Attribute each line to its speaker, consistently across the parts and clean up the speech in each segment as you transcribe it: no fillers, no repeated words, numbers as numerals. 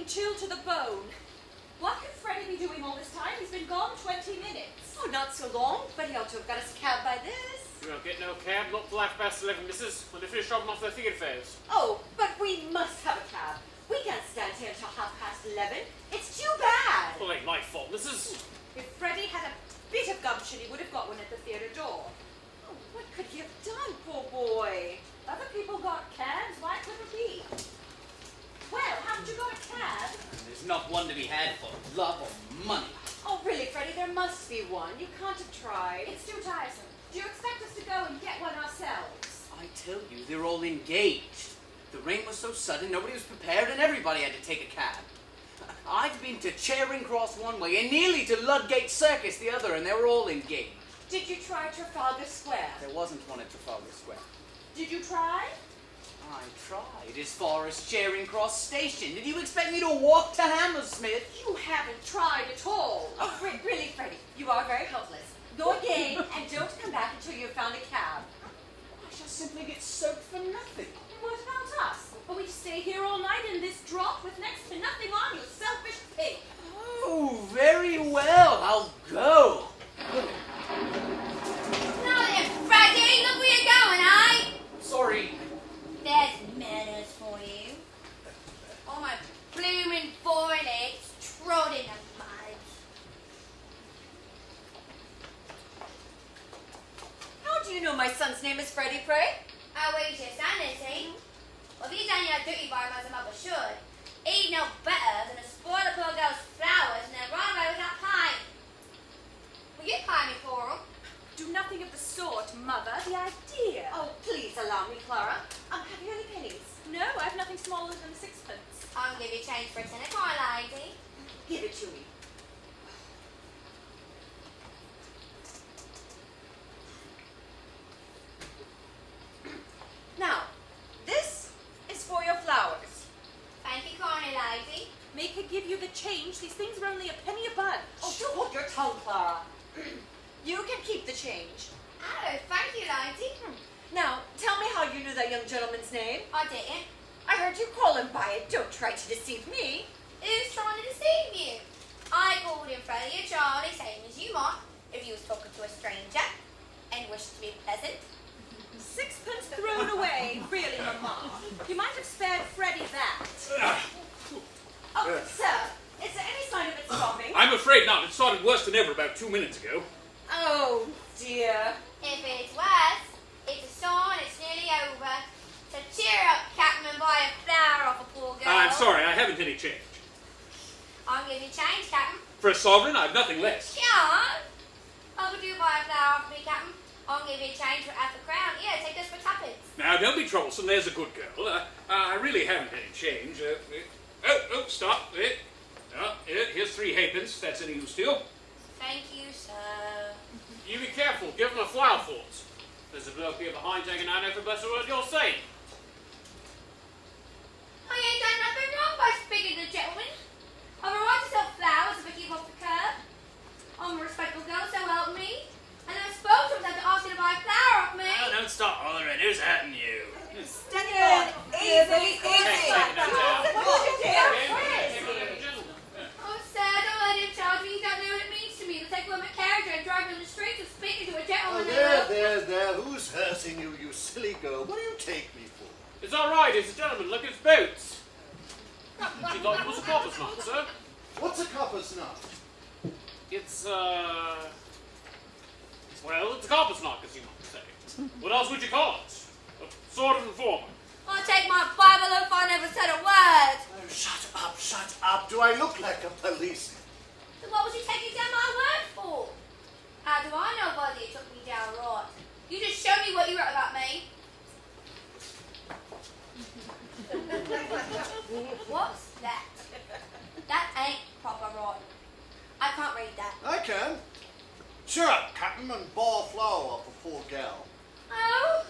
Speaker 1: looking chilled to the bone. What could Freddie be doing all this time? He's been gone 20 minutes.
Speaker 2: Oh, not so long, but he ought to have got us a cab by this.
Speaker 3: You won't get no cab, not till 11:30, missus, when they finish dropping off their theatre fares.
Speaker 2: Oh, but we must have a cab. We can't stand here until 11:30. It's too bad.
Speaker 3: Well, it ain't my fault, missus.
Speaker 1: If Freddie had a bit of gumption, he would have got one at the theatre door.
Speaker 2: Oh, what could he have done, poor boy?
Speaker 1: Other people got cabs, why couldn't he? Well, haven't you got a cab?
Speaker 4: There's not one to be had for love or money.
Speaker 2: Oh, really, Freddie, there must be one. You can't have tried.
Speaker 1: It's too tiresome. Do you expect us to go and get one ourselves?
Speaker 4: I tell you, they're all engaged. The rain was so sudden, nobody was prepared, and everybody had to take a cab. I've been to Charing Cross one way and nearly to Ludgate Circus the other, and they were all engaged.
Speaker 2: Did you try Trafalgar Square?
Speaker 4: There wasn't one at Trafalgar Square.
Speaker 1: Did you try?
Speaker 4: I tried as far as Charing Cross Station. Did you expect me to walk to Hammersmith?
Speaker 1: You haven't tried at all.
Speaker 2: Oh, really, Freddie, you are very helpless. Go again and don't come back until you've found a cab.
Speaker 4: I shall simply get soaked for nothing.
Speaker 1: What about us? Are we to stay here all night in this drop with next to nothing on, you selfish pig?
Speaker 4: Oh, very well. I'll go.
Speaker 5: Now then, Freddie, look where you're going, eh?
Speaker 4: Sorry.
Speaker 5: There's manners for you. All my bloomin' foreign eggs trod in the mud.
Speaker 2: How do you know my son's name is Freddie, pray?
Speaker 5: Oh, he's your son, is he? Well, if he's done your duty by him as a mother should, he'd know better than to spoil the poor girl's flowers and then run away with that pie. Will you pay me for them?
Speaker 1: Do nothing of the sort, Mother. The idea.
Speaker 2: Oh, please allow me, Clara. Have you any pennies?
Speaker 1: No, I've nothing smaller than sixpence.
Speaker 5: I'll give you change for a tenner, my lady.
Speaker 2: Give it to me. Now, this is for your flowers.
Speaker 5: Thank you, corny lady.
Speaker 1: Make her give you the change. These things are only a penny a bunch.
Speaker 2: Oh, don't hold your tongue, Clara. You can keep the change.
Speaker 5: Oh, thank you, lady.
Speaker 2: Now, tell me how you knew that young gentleman's name.
Speaker 5: I didn't.
Speaker 2: I heard you call him by it. Don't try to deceive me.
Speaker 5: Who's trying to deceive you? I called him Freddie or Charlie, same as you might, if you was talking to a stranger and wished to be pleasant.
Speaker 1: Sixpence thrown away. Really, Mamma. You might have spared Freddie that.
Speaker 2: Oh, sir, is there any sign of it stopping?
Speaker 3: I'm afraid not. It started worse than ever about 2 minutes ago.
Speaker 2: Oh, dear.
Speaker 5: If it's worse, it's a sign it's nearly over. So cheer up, Captain, and buy a flower off a poor girl.
Speaker 3: I'm sorry, I haven't any change.
Speaker 5: I'll give you change, Captain.
Speaker 3: For a sovereign, I've nothing less.
Speaker 5: Can't. Oh, would you buy a flower off me, Captain? I'll give you change for half a crown. Here, take this for tuppence.
Speaker 3: Now, don't be troublesome. There's a good girl. I really haven't any change. Stop. Here's 3 halfpence. That's any use to you.
Speaker 5: Thank you, sir.
Speaker 3: You be careful. Give them a flower fort. There's a bloke here behind taking out every blessed word you're saying.
Speaker 5: I ain't done nothing wrong by speaking to the gentleman. I've a right to sell flowers if I keep off the curb. I'm a respectable girl, so help me. And I suppose I was have to ask you to buy a flower off me.
Speaker 4: Oh, don't stop hollering. Who's hurting you?
Speaker 2: Steady on. Easy, easy.
Speaker 5: Oh, sir, don't let him charge me. You don't know what it means to me to take women character and drive on the streets and speaking to a gentleman.
Speaker 6: There. Who's hurting you, you silly girl? What do you take me for?
Speaker 3: It's all right. It's a gentleman. Look at his boots. She thought he was a copper's knot, sir.
Speaker 6: What's a copper's knot?
Speaker 3: It's, well, it's a copper's knot, as you might say. What else would you call it? A sort of informer.
Speaker 5: I'll take my Bible if I never said a word.
Speaker 6: Oh, shut up. Do I look like a policeman?
Speaker 5: So what was you taking down my word for? How do I know whether you took me down right? You just show me what you wrote about me. What's that? That ain't proper writing. I can't read that.
Speaker 6: I can. Cheer up, Captain, and ball flower off a poor gal.
Speaker 5: Oh,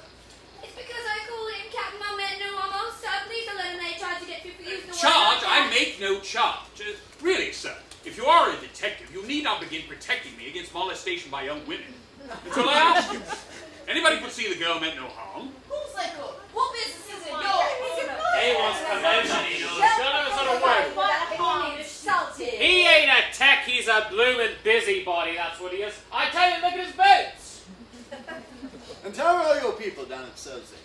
Speaker 5: it's because I called him Captain. I meant no harm, so please don't let him they tried to get you for using the word.
Speaker 3: Charge? I make no charge. Really, sir, if you are a detective, you need not begin protecting me against molestation by young women. Until I ask you. Anybody could see the girl meant no harm.
Speaker 2: Who's that good? What business is it yours?
Speaker 3: He wants promotion, he does. Don't ever said a word.
Speaker 2: Martin.
Speaker 7: He ain't a tech, he's a bloomin' busybody, that's what he is. I tell you, look at his boots.
Speaker 6: And how are your people down at Celtic?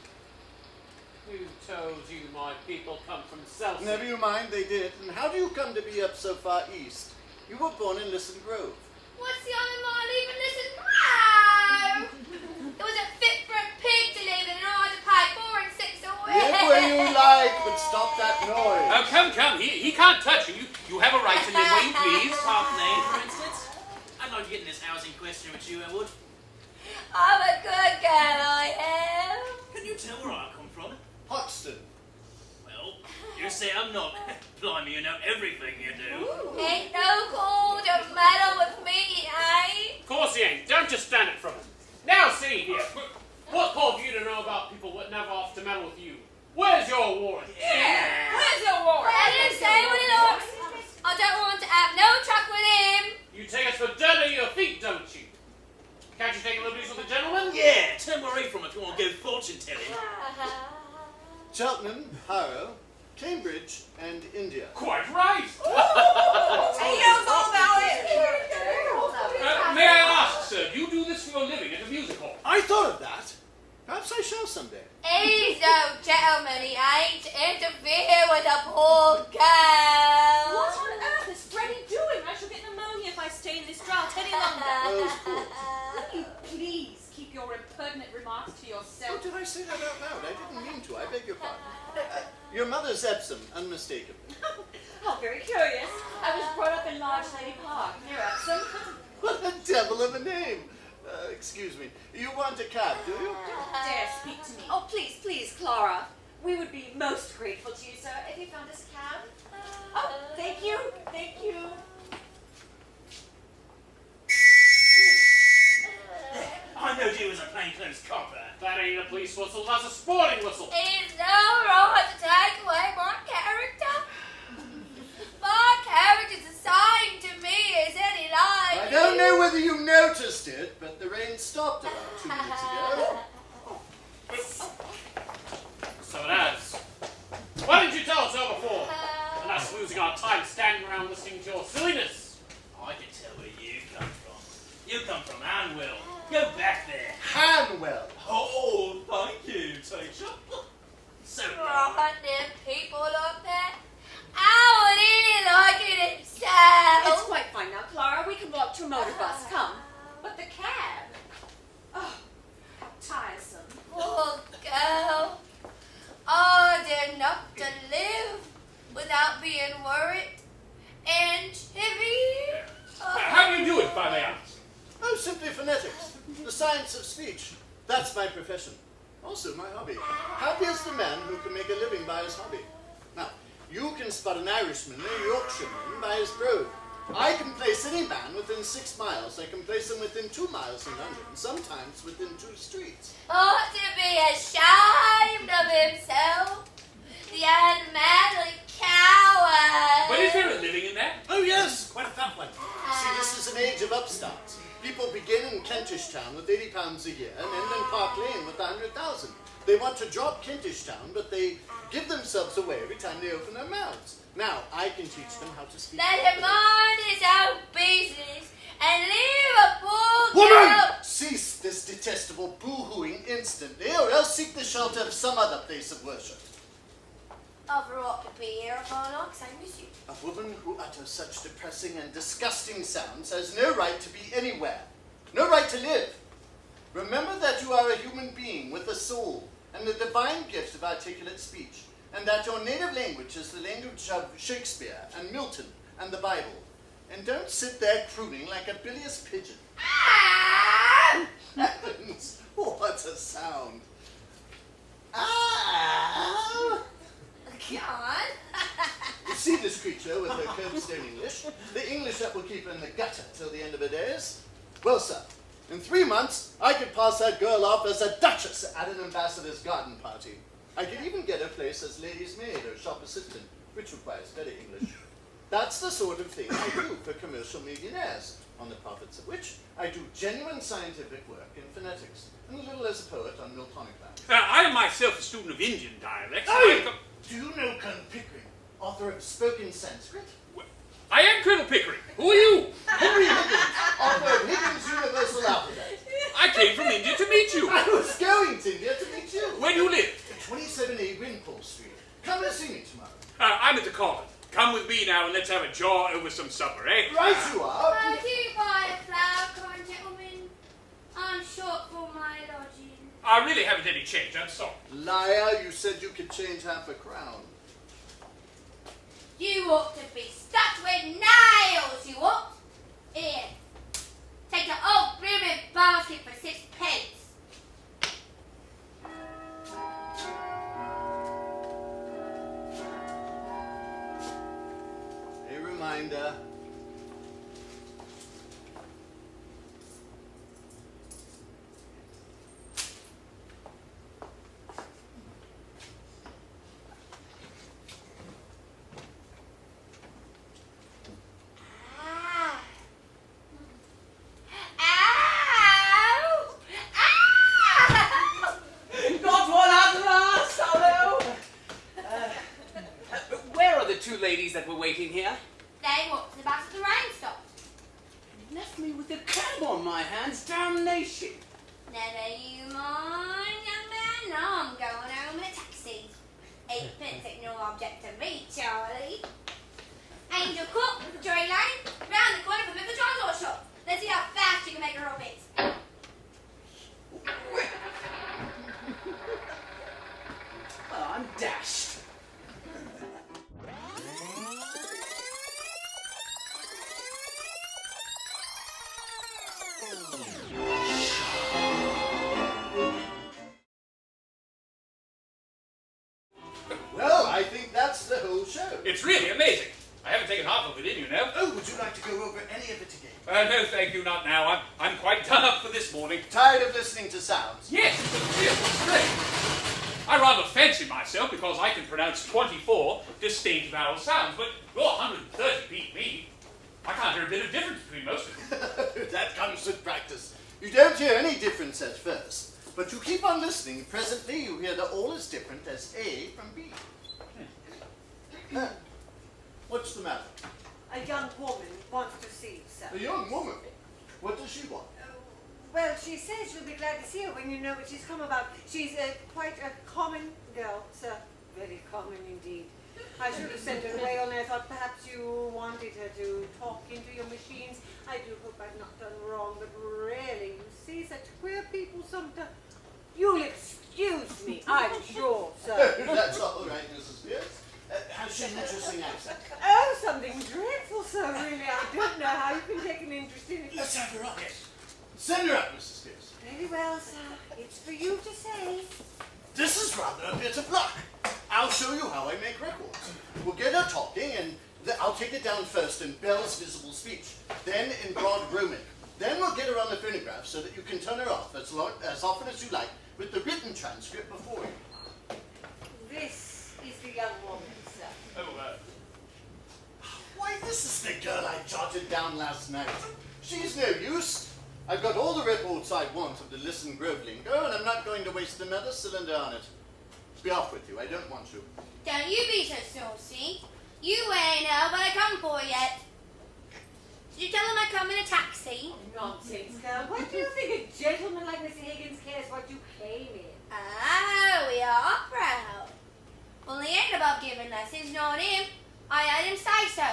Speaker 7: Who told you my people come from Celtic?
Speaker 6: Never you mind, they did. And how do you come to be up so far east? You were born in Lisson Grove.
Speaker 5: What's the other mile even listen? Wow! It was a fit for a pig to live in an order to pay 4 and 6 a week.
Speaker 6: Live where you like, but stop that noise.
Speaker 3: Oh, come. He can't touch you. You have a right to live where you please.
Speaker 8: Half name, for instance. I'd like to get in this housing question with you, Elwood.
Speaker 5: I'm a good girl, I am.
Speaker 8: Can you tell where I come from?
Speaker 6: Hoxton.
Speaker 8: Well, you say I'm not. Blimey, you know everything you do.
Speaker 5: Ain't no call to meddle with me, eh?
Speaker 7: Of course he ain't. Don't just stand it from him. Now see here. What called you to know about people what never off to meddle with you? Where's your warrant?
Speaker 1: Yeah. Where's your warrant?
Speaker 5: I didn't say what he looks. I don't want to have no truck with him.
Speaker 7: You take us for dead on your feet, don't you? Can't you take liberties with a gentleman?
Speaker 8: Yeah, turn away from it if you want to go fortune telling.
Speaker 6: Cheltenham, Harrow, Cambridge, and India.
Speaker 7: Quite right.
Speaker 1: He knows all about it.
Speaker 3: May I ask, sir, do you do this for your living at a music hall?
Speaker 6: I thought of that. Perhaps I shall someday.
Speaker 5: He's no gentleman, he ain't, to interfere with a poor girl.
Speaker 1: What on earth is Freddie doing? I shall get pneumonia if I stay in this drought any longer.
Speaker 6: Oh, of course.
Speaker 1: Will you please keep your impertinent remarks to
Speaker 6: Oh,
Speaker 1: yourself?
Speaker 6: did I say that out loud? I didn't mean to. I beg your pardon. Your mother's Epsom, unmistakably.
Speaker 1: How very curious. I was brought up in Large Lady Park, near Epsom.
Speaker 6: What a devil of a name. Excuse me. You want a cab, do you?
Speaker 1: Dare speak to me.
Speaker 2: Oh, please, Clara. We would be most grateful to you, sir, if you found us a cab. Oh, thank you.
Speaker 8: I knowed you was a plainclothes copper.
Speaker 7: That ain't a police whistle, that's a sporting whistle.
Speaker 5: He's no right to take away my character. My character's assigned to me as any life.
Speaker 6: I don't know whether you noticed it, but the rain stopped about 2 minutes ago.
Speaker 7: So it has. Why didn't you tell us so before? And us losing our time standing around listening to your silliness.
Speaker 8: I can tell where you come from. You come from Anwell. Go back there.
Speaker 6: Hanwell.
Speaker 8: Oh, thank you, teacher. So
Speaker 5: Right, them people up there. How would he like it himself?
Speaker 2: It's quite fine now, Clara. We can walk to a motor bus. Come.
Speaker 1: But the cab. Oh, how tiresome.
Speaker 5: Poor girl. Hard enough to live without being worried and heavy.
Speaker 3: How do you do it, if I may ask?
Speaker 6: Oh, simply phonetics. The science of speech. That's my profession. Also my hobby. Happy is the man who can make a living by his hobby. Now, you can spot an Irishman or a Yorkshireman by his brogue. I can place any man within 6 miles. I can place him within 2 miles in London, sometimes within 2 streets.
Speaker 5: Ought to be ashamed of himself. The unmanly coward.
Speaker 3: But is there a living in that?
Speaker 6: Oh yes, quite a fat one. See, this is an age of upstarts. People begin in Kentish Town with £80 a year and end in Park Lane with 100,000. They want to drop Kentish Town, but they give themselves away every time they open their mouths. Now, I can teach them how to speak.
Speaker 5: Let him mind his own business and leave a poor
Speaker 6: Woman!
Speaker 5: girl.
Speaker 6: Cease this detestable boo-hooing instantly, or else seek the shelter of some other place of worship.
Speaker 5: I've ought to be here if I like, same as you.
Speaker 6: A woman who utters such depressing and disgusting sounds has no right to be anywhere, no right to live. Remember that you are a human being with a soul and the divine gift of articulate speech, and that your native language is the language of Shakespeare and Milton and the Bible. And don't sit there crooning like a bilious pigeon. Heavens, what a sound. Ah!
Speaker 5: Come on.
Speaker 6: You see this creature with her curbstone English, the English that will keep her in the gutter till the end of her days? Well, sir, in 3 months, I could pass that girl off as a duchess at an ambassador's garden party. I could even get her place as lady's maid or shop assistant, which requires better English. That's the sort of thing I do for commercial millionaires, on the profits of which I do genuine scientific work in phonetics, and a little as a poet on Miltonic language.
Speaker 3: I am myself a student of Indian dialects.
Speaker 6: Oh! Do you know Colonel Pickering, author of Spoken Sanskrit?
Speaker 3: I am Colonel Pickering. Who are you?
Speaker 6: Henry Higgins, author of Higgins' Universal Alphabet.
Speaker 3: I came from India to meet you.
Speaker 6: I was going to India to meet you.
Speaker 3: Where do you live?
Speaker 6: 27A Wimpole Street. Come and see me tomorrow.
Speaker 3: I'm at the Common. Come with me now and let's have a jaw over some supper, eh?
Speaker 6: Right you are.
Speaker 5: Do you buy a flower, kind gentleman? I'm short for my lodging.
Speaker 3: I really haven't any change, I'm sorry.
Speaker 6: Liar, you said you could change half a crown.
Speaker 5: You ought to be stuck with nails, you ought. Here, take the old blooming basket for 6 pence.
Speaker 6: A reminder.
Speaker 4: Got one at last, hello! Where are the two ladies that were waiting here?
Speaker 5: They walked about as the rain stopped.
Speaker 4: Left me with a cab on my hands, damnation!
Speaker 5: Never you mind, young man. No, I'm going home in a taxi. 8pence ain't no object to me, Charlie. Angel Cook, Joy Lane, round the corner from the John's shop. Let's see how fast you can make her up it.
Speaker 4: Oh, I'm dashed.
Speaker 6: Well, I think that's the whole show.
Speaker 3: It's really amazing. I haven't taken half of it in, you know.
Speaker 6: Oh, would you like to go over any of it again?
Speaker 3: No, thank you, not now. I'm quite done up for this morning.
Speaker 6: Tired of listening to sounds?
Speaker 3: Yes, it's real straight. I rather fancy myself because I can pronounce 24 distinct vowel sounds, but your 130 beat me. I can't hear a bit of difference between most of them.
Speaker 6: That comes with practice. You don't hear any difference at first, but you keep on listening. Presently, you hear that all is different as A from B. What's the matter?
Speaker 9: A young woman wants to see you, sir.
Speaker 6: A young woman. What does she want?
Speaker 9: Well, she says she'll be glad to see her when you know what she's come about. She's quite a common girl, sir. Very common indeed. I should have sent her away, only I thought perhaps you wanted her to talk into your machines. I do hope I've not done wrong, but really, you see such queer people sometimes. You'll excuse me, I'm sure, sir.
Speaker 6: That's all right, Mrs. Pierce. Has she an interesting accent?
Speaker 9: Oh, something dreadful, sir, really. I don't know how you can take an interest in it.
Speaker 6: Let's have her up. Send her up, Mrs. Pierce.
Speaker 9: Very well, sir. It's for you to say.
Speaker 6: This is rather a bit of luck. I'll show you how I make records. We'll get her talking, and I'll take it down first in Bell's visible speech, then in broad Romic. Then we'll get her on the phonograph so that you can turn her off as often as you like with the written transcript before you.
Speaker 9: This is the young woman, sir.
Speaker 6: Why, this is the girl I jotted down last night. She's no use. I've got all the reports I want of the Listen Grove lingo, and I'm not going to waste another cylinder on it. Be off with you. I don't want you.
Speaker 5: Don't you be so saucy. You ain't know what I come for yet. Did you tell him I come in a taxi?
Speaker 9: Nonsense, girl. What do you think a gentleman like Mr. Higgins cares what you came in?
Speaker 5: Oh, we are proud. Well, he ain't above giving lessons, not him. I heard him say so.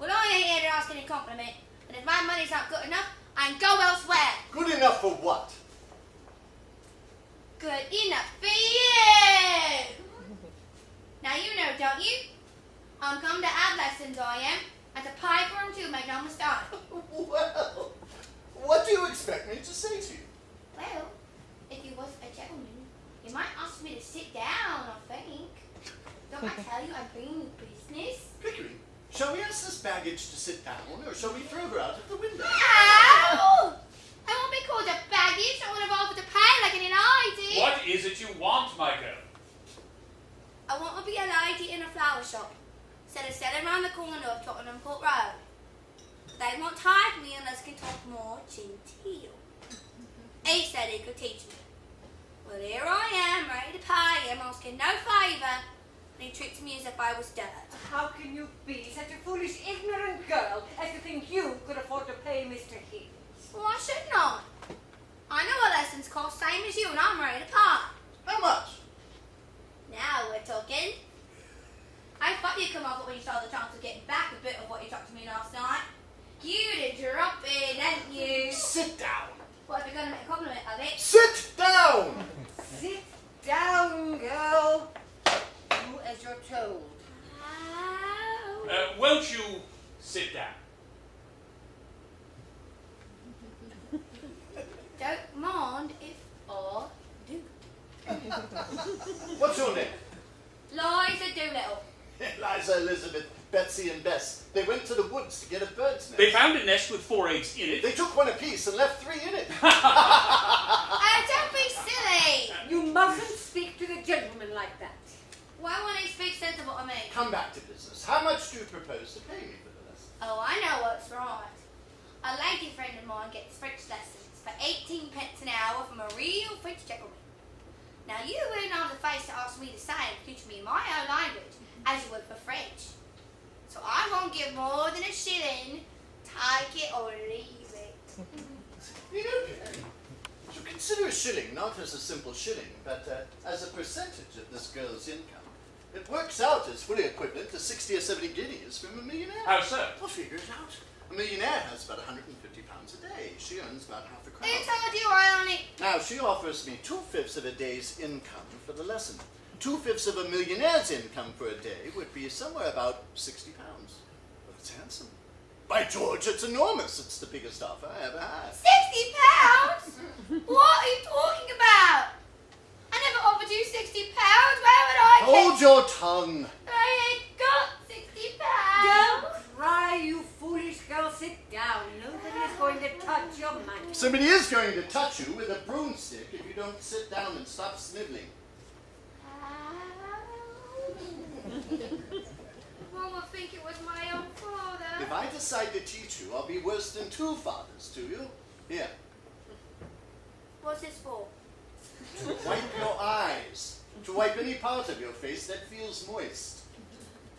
Speaker 5: Well, I ain't here to ask any compliment, and if my money's not good enough, I can go elsewhere.
Speaker 6: Good enough for what?
Speaker 5: Good enough for you! Now you know, don't you? I'm come to have lessons, I am. And to pay for them too, make no mistake.
Speaker 6: Well, what do you expect me to say to you?
Speaker 5: Well, if you was a gentleman, you might ask me to sit down, I think. Don't I tell you I bring you business?
Speaker 6: Pickering, shall we ask this baggage to sit down, or shall we throw her out of the window?
Speaker 5: No! I won't be called a baggage. I would have offered to pay like an lady.
Speaker 3: What is it you want, my girl?
Speaker 5: I want to be a lady in a flower shop, instead of selling round the corner of Tottenham Court Road. They won't hire me unless I can talk more genteel. He said he could teach me. Well, here I am, ready to pay him, asking no favour. and he treats me as if I was dirt.
Speaker 9: How can you be such a foolish, ignorant girl as to think you could afford to pay Mr. Higgins?
Speaker 5: Well, I should not. I know what lessons cost, same as you, and I'm ready to part.
Speaker 6: How much?
Speaker 5: Now we're talking. I thought you'd come off it when you saw the chance of getting back a bit of what you talked to me last night. You'd drop in, hadn't you?
Speaker 6: Sit down.
Speaker 5: Well, if you're going to make a compliment of it.
Speaker 6: Sit down!
Speaker 9: Sit down, girl. Do as you're told.
Speaker 5: Ow.
Speaker 3: Won't you sit down?
Speaker 5: Don't mind if I do.
Speaker 6: What's your name?
Speaker 5: Liza Doolittle.
Speaker 6: Eliza, Elizabeth, Betsy, and Bess. They went to the woods to get a bird's nest.
Speaker 3: They found a nest with 4 eggs in it.
Speaker 6: They took one apiece and left 3 in it.
Speaker 5: Oh, don't be silly.
Speaker 9: You mustn't speak to the gentleman like that.
Speaker 5: Why won't he speak sensible to me?
Speaker 6: Come back to business. How much do you propose to pay me for the lesson?
Speaker 5: Oh, I know what's right. A lady friend of mine gets French lessons for 18 pence an hour from a real French gentleman. Now, you wouldn't have the face to ask me the same, teach me my own language, as you would for French. So I won't give more than a shilling. Take it or leave it.
Speaker 6: You know, Perry, you consider a shilling not as a simple shilling, but as a percentage of this girl's income. It works out as fully equivalent to 60 or 70 guineas from a millionaire.
Speaker 3: How so?
Speaker 6: Well, figure it out. A millionaire has about £150 a day. She earns about half a crown.
Speaker 5: Who told you I only...
Speaker 6: Now, she offers me 2/5 of a day's income for the lesson. 2/5 of a millionaire's income for a day would be somewhere about £60. Well, it's handsome. By George, it's enormous. It's the biggest offer I ever had.
Speaker 5: £60? What are you talking about? I never offered you £60. Where would I
Speaker 6: Hold your tongue.
Speaker 5: I ain't got £60.
Speaker 9: Don't cry, you foolish girl. Sit down. Nobody is going to touch your money.
Speaker 6: Somebody is going to touch you with a broomstick if you don't sit down and stop sniveling.
Speaker 5: One would think it was my own father.
Speaker 6: If I decide to teach you, I'll be worse than 2 fathers to you. Here,
Speaker 5: What's this for?
Speaker 6: to wipe your eyes. To wipe any part of your face that feels moist.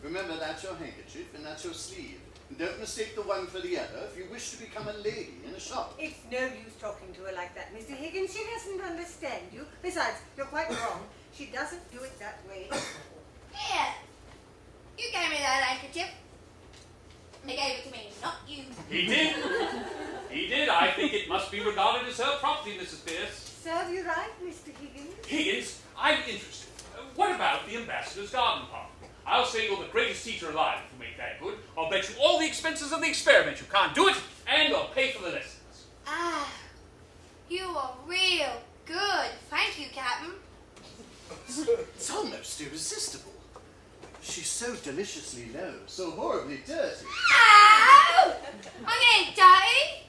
Speaker 6: Remember, that's your handkerchief and that's your sleeve. And don't mistake the one for the other if you wish to become a lady in a shop.
Speaker 9: It's no use talking to her like that, Mr. Higgins. She doesn't understand you. Besides, you're quite wrong. She doesn't do it that way.
Speaker 5: Here. You gave me that handkerchief. They gave it to me, not you.
Speaker 3: He did. He did. I think it must be regarded as her property, Mrs. Pierce.
Speaker 9: Serve you right, Mr. Higgins.
Speaker 3: Higgins, I'm interested. What about the ambassador's garden party? I'll say you're the greatest teacher alive if you make that good. I'll bet you all the expenses of the experiment you can't do it, and I'll pay for the lessons.
Speaker 5: Ah, you are real good. Thank you, Captain.
Speaker 6: It's almost irresistible. She's so deliciously low, so horribly dirty.
Speaker 5: Ow! I'm getting dirty.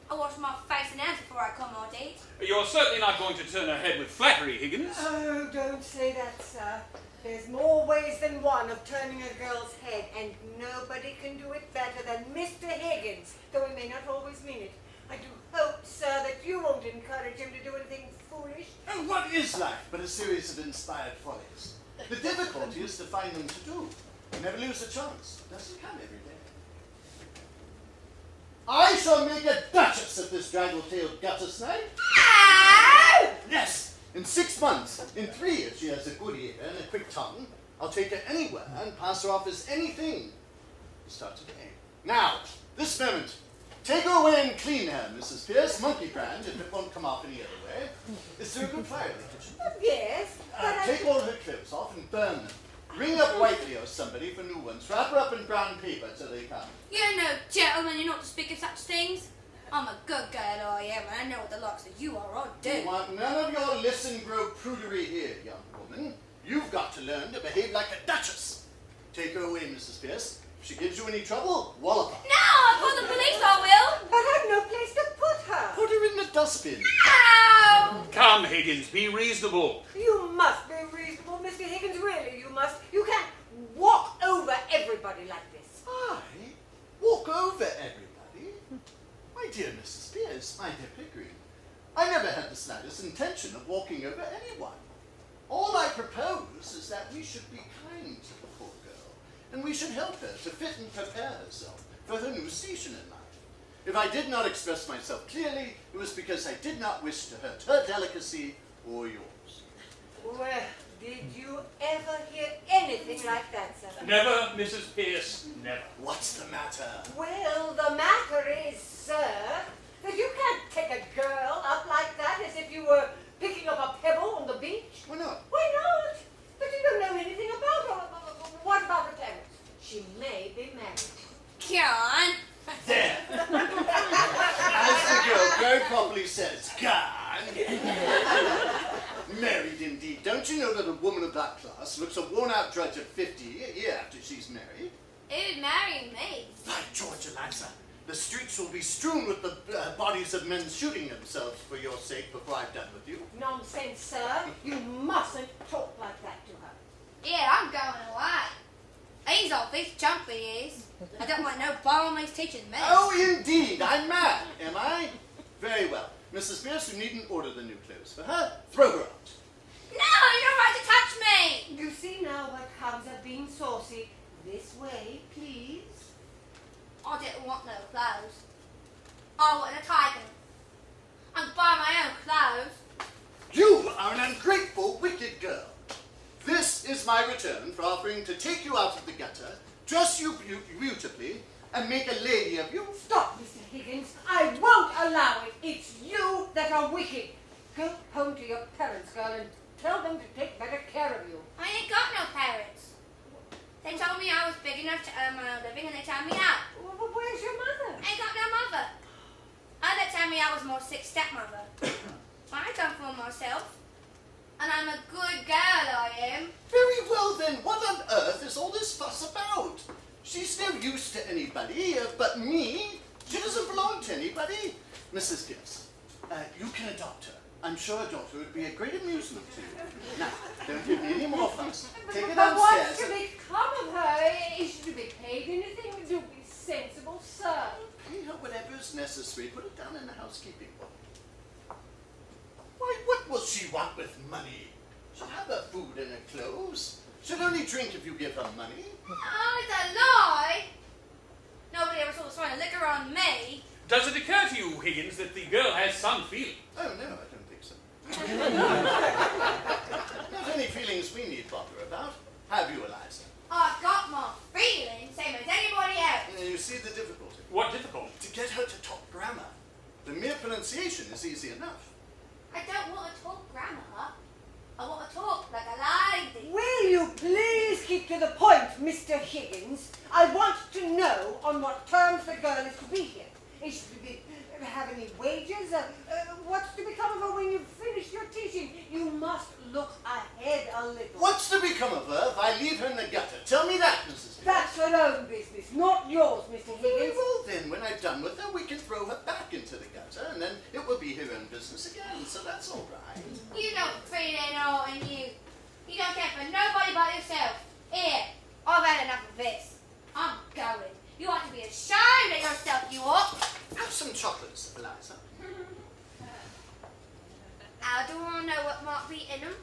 Speaker 5: I wash my face and hands before I come on date.
Speaker 3: You're certainly not going to turn her head with flattery, Higgins.
Speaker 9: Oh, don't say that, sir. There's more ways than one of turning a girl's head, and nobody can do it better than Mr. Higgins, though he may not always mean it. I do hope, sir, that you won't encourage him to do anything foolish.
Speaker 6: And what is life but a series of inspired follies? The difficulty is to find them to do. You never lose a chance. It doesn't come every day. I shall make a duchess of this draggle-tailed gutter snipe.
Speaker 5: Ow!
Speaker 6: Yes, in 6 months. In 3 years, she has a good ear and a quick tongue. I'll take her anywhere and pass her off as anything. We start today. Now, this moment. Take her away and clean her, Mrs. Pierce. Monkey brand, if it won't come off any other way. Is there a good fire in the kitchen?
Speaker 9: Yes, but
Speaker 6: Take all her clothes off and burn them. Ring up Whiteley or somebody for new ones. Wrap her up in brown paper till they come.
Speaker 5: You're no gentleman, you're not to speak of such things. I'm a good girl, I am, and I know what the likes of you are, I do.
Speaker 6: You want none of your listen grow prudery here, young woman. You've got to learn to behave like a duchess. Take her away, Mrs. Pierce. If she gives you any trouble, wallop her.
Speaker 5: No, I'll call the police, I will.
Speaker 9: But I've no place to put her.
Speaker 6: Put her in the dustbin.
Speaker 5: Ow!
Speaker 3: Come, Higgins, be reasonable.
Speaker 9: You must be reasonable, Mr. Higgins, really, you must. You can't walk over everybody like this.
Speaker 6: I walk over everybody? My dear Mrs. Pierce, my dear Pickering, I never had the slightest intention of walking over anyone. All I propose is that we should be kind to the poor girl, and we should help her to fit and prepare herself for her new station in life. If I did not express myself clearly, it was because I did not wish to hurt her delicacy or yours.
Speaker 9: Well, did you ever hear anything like that, sir?
Speaker 3: Never, Mrs. Pierce, never.
Speaker 6: What's the matter?
Speaker 9: Well, the matter is, sir, that you can't take a girl up like that as if you were picking up a pebble on the beach.
Speaker 6: Why not?
Speaker 9: Why not? But you don't know anything about her. What about her parents? She may be married.
Speaker 5: John.
Speaker 6: There! As the girl very properly says, gone. Married indeed. Don't you know that a woman of that class looks a worn-out drudge at 50 a year after she's married?
Speaker 5: Who's marrying me?
Speaker 6: By George, Eliza, the streets will be strewn with the bodies of men shooting themselves for your sake before I've done with you.
Speaker 9: Nonsense, sir. You mustn't talk like that to her.
Speaker 5: Yeah, I'm going away. He's off his chump, he is. I don't want no barmaids teaching me.
Speaker 6: Oh, indeed. I'm mad, am I? Very well. Mrs. Pierce, you needn't order the new clothes for her. Throw her out.
Speaker 5: No, you don't right to touch me.
Speaker 9: You see now what comes of being saucy. This way, please.
Speaker 5: I didn't want no clothes. I wanted to take them. I can buy my own clothes.
Speaker 6: You are an ungrateful, wicked girl. This is my return for offering to take you out of the gutter, dress you beautifully, and make a lady of you.
Speaker 9: Stop, Mr. Higgins. I won't allow it. It's you that are wicked. Go home to your parents, girl, and tell them to take better care of you.
Speaker 5: I ain't got no parents. They told me I was big enough to earn my own living and they turned me out.
Speaker 9: Well, where's your mother?
Speaker 5: I ain't got no mother. They told me I was more sick stepmother. I done for myself. And I'm a good girl, I am.
Speaker 6: Very well then, what on earth is all this fuss about? She's no use to anybody but me. She doesn't belong to anybody. Mrs. Pierce, you can adopt her. I'm sure a daughter would be a great amusement to you. Now, don't give me any more fuss. Take her
Speaker 9: But what's
Speaker 6: downstairs.
Speaker 9: to become of her? Is she to be paid anything? Do be sensible, sir.
Speaker 6: Pay her whatever is necessary. Put it down in the housekeeping book. Why, what will she want with money? She'll have her food and her clothes. She'll only drink if you give her money.
Speaker 5: Oh, it's a lie. Nobody ever saw the swine of liquor on me.
Speaker 3: Does it occur to you, Higgins, that the girl has some feeling?
Speaker 6: Oh, no, I don't think so. Not any feelings we need bother about. Have you, Eliza?
Speaker 5: I've got my feelings, same as anybody else.
Speaker 6: You see the difficulty.
Speaker 3: What difficult?
Speaker 6: To get her to talk grammar. The mere pronunciation is easy enough.
Speaker 5: I don't want to talk grammar. I want to talk like a lady.
Speaker 9: Will you please keep to the point, Mr. Higgins? I want to know on what terms the girl is to be here. Is she to be, have any wages? What's to become of her when you've finished your teaching? You must look ahead a little.
Speaker 6: What's to become of her if I leave her in the gutter? Tell me that, Mrs. Higgins.
Speaker 9: That's her own business, not yours, Mr.
Speaker 6: Very
Speaker 9: Higgins.
Speaker 6: well then, when I've done with her, we can throw her back into the gutter, and then it will be her own business again, so that's all right.
Speaker 5: You don't feel it all in you. You don't care for nobody but yourself. Here, I've had enough of this. I'm going. You ought to be ashamed of yourself, you ought.
Speaker 6: Have some chocolates, Eliza.
Speaker 5: How do I know what might be in them?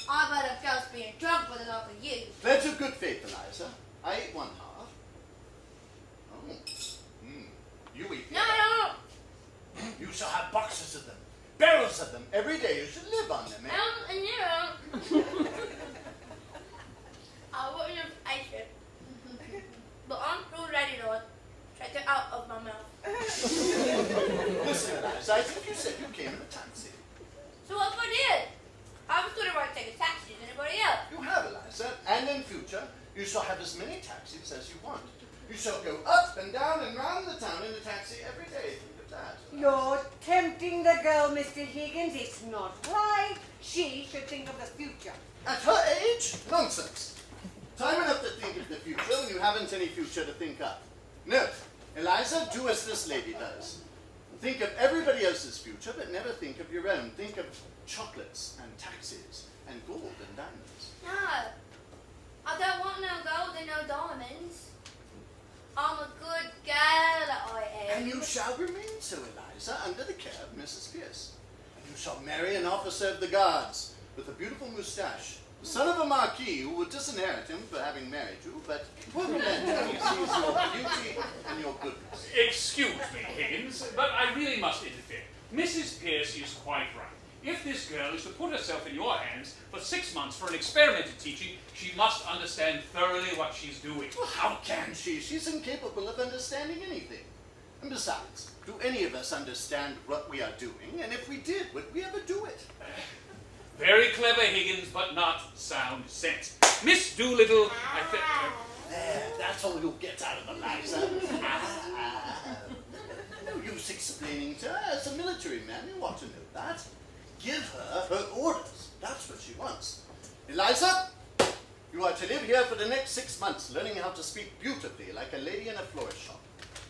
Speaker 5: I've heard of girls being drugged with the like of you.
Speaker 6: Pledge of good faith, Eliza. I ate one half. Oh. You eat the
Speaker 5: No,
Speaker 6: other.
Speaker 5: no.
Speaker 6: You shall have boxes of them, barrels of them, every day. You should live on them, eh?
Speaker 5: And you. I wouldn't have ate it. But I'm still ready to take it out of my mouth.
Speaker 6: Listen, Eliza, I think you said you came in a taxi.
Speaker 5: So what if I did? I was going to ride take a taxi as anybody else.
Speaker 6: You have, Eliza, and in future, you shall have as many taxis as you want. You shall go up and down and round the town in a taxi every day. Think of that.
Speaker 9: You're tempting the girl, Mr. Higgins. It's not right. She should think of the future.
Speaker 6: At her age? Nonsense. Time enough to think of the future when you haven't any future to think of. No, Eliza, do as this lady does. Think of everybody else's future, but never think of your own. Think of chocolates and taxis and gold and diamonds.
Speaker 5: No. I don't want no gold and no diamonds. I'm a good girl, I am.
Speaker 6: And you shall remain so, Eliza, under the care of Mrs. Pierce. And you shall marry an officer of the guards, with a beautiful moustache, the son of a marquis who will disinherit him for having married you, but will relent when he sees your beauty and your goodness.
Speaker 3: Excuse me, Higgins, but I really must interfere. Mrs. Pierce is quite right. If this girl is to put herself in your hands for 6 months for an experiment in teaching, she must understand thoroughly what she's doing.
Speaker 6: Well, how can she? She's incapable of understanding anything. And besides, do any of us understand what we are doing? And if we did, would we ever do it?
Speaker 3: Very clever, Higgins, but not sound sense. Miss Doolittle, I think...
Speaker 6: There, that's all you'll get out of Eliza. No use explaining to her. As a military man, you ought to know that. Give her her orders. That's what she wants. Eliza, you are to live here for the next 6 months, learning how to speak beautifully like a lady in a florist shop.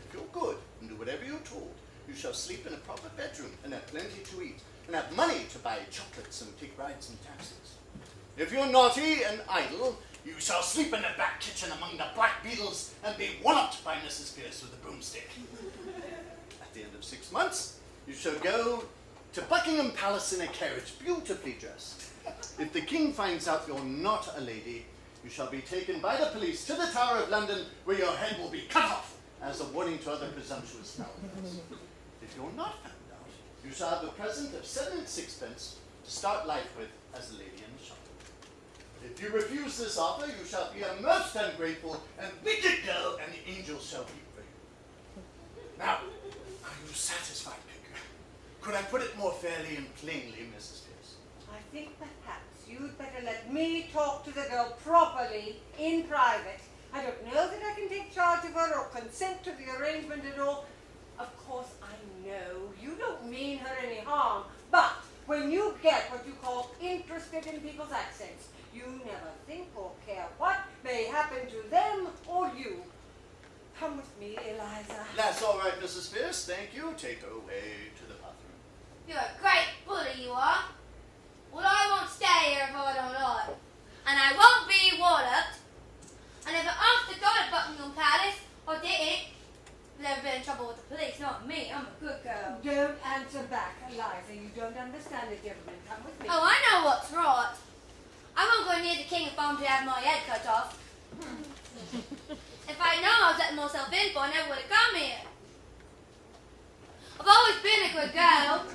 Speaker 6: If you're good and do whatever you're told, you shall sleep in a proper bedroom and have plenty to eat, and have money to buy chocolates and take rides in taxis. If you're naughty and idle, you shall sleep in the back kitchen among the black beetles and be walloped by Mrs. Pierce with a broomstick. At the end of 6 months, you shall go to Buckingham Palace in a carriage, beautifully dressed. If the king finds out you're not a lady, you shall be taken by the police to the Tower of London, where your head will be cut off as a warning to other presumptuous fellows. If you're not found out, you shall have a present of 7 and 6pence to start life with as a lady in the shop. If you refuse this offer, you shall be a most ungrateful and wicked girl, and the angels shall weep for you. Now, are you satisfied, Pigger? Could I put it more fairly and plainly, Mrs. Pierce?
Speaker 9: I think perhaps you'd better let me talk to the girl properly in private. I don't know that I can take charge of her or consent to the arrangement at all. Of course, I know you don't mean her any harm, but when you get what you call interested in people's accents, you never think or care what may happen to them or you. Come with me, Eliza.
Speaker 6: That's all right, Mrs. Pierce. Thank you. Take her away to the bathroom.
Speaker 5: You're a great bully, you are. Well, I won't stay here if I don't like. And I won't be walloped. And if I asked to go to Buckingham Palace, I didn't. I've never been in trouble with the police, not me. I'm a good girl.
Speaker 9: Don't answer back, Eliza. You don't understand it, gentlemen. Come with me.
Speaker 5: Oh, I know what's right. I won't go near the king if I'm to have my head cut off. If I'd known I was letting myself in for, I never would have come here. I've always been a good girl.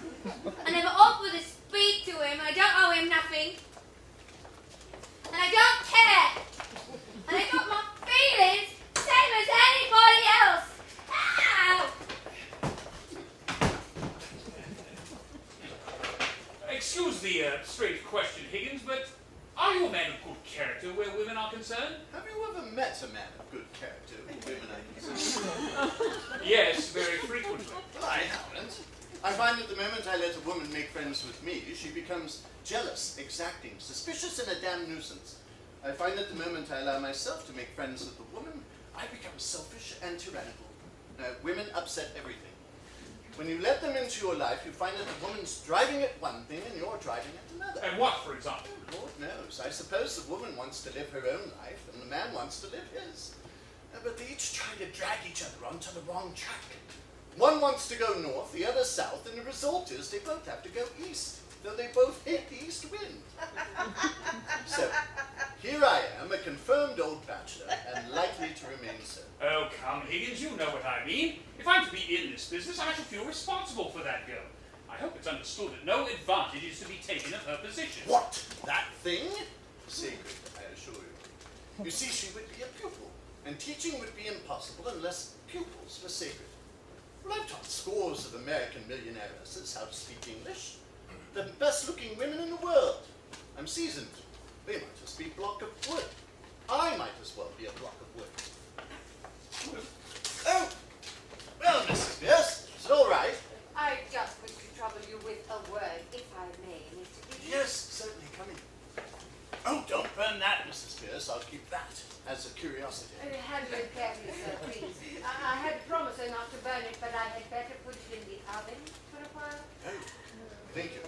Speaker 5: I never offered to speak to him, and I don't owe him nothing. And I don't care. And I got my feelings, same as anybody else. Ow!
Speaker 3: Excuse the straight question, Higgins, but are you a man of good character where women are concerned?
Speaker 6: Have you ever met a man of good character who women are concerned?
Speaker 3: Yes, very frequently.
Speaker 6: Well, I haven't. I find that the moment I let a woman make friends with me, she becomes jealous, exacting, suspicious, and a damn nuisance. I find that the moment I allow myself to make friends with a woman, I become selfish and tyrannical. Women upset everything. When you let them into your life, you find that the woman's driving at one thing and you're driving at another.
Speaker 3: And what, for example?
Speaker 6: Lord knows. I suppose the woman wants to live her own life and the man wants to live his. But they each try to drag each other onto the wrong track. One wants to go north, the other south, and the result is they both have to go east, though they both hate the east wind. So, here I am, a confirmed old bachelor, and likely to remain so.
Speaker 3: Oh, come, Higgins, you know what I mean. If I'm to be in this business, I shall feel responsible for that girl. I hope it's understood that no advantage is to be taken of her position.
Speaker 6: What? That thing? Sacred, I assure you. You see, she would be a pupil, and teaching would be impossible unless pupils were sacred. Well, I've taught scores of American millionairesses how to speak English. The best-looking women in the world. I'm seasoned. They might just be a block of wood. I might as well be a block of wood. Oh! Well, Mrs. Pierce, is it all right?
Speaker 9: I just wish to trouble you with a word, if I may, Mr. Gibbs.
Speaker 6: Yes, certainly, come in. Oh, don't burn that, Mrs. Pierce. I'll keep that as a curiosity.
Speaker 9: Handle it carefully, sir, please. I had promised her not to burn it, but I had better put it in the oven for a while.
Speaker 6: Oh, thank you.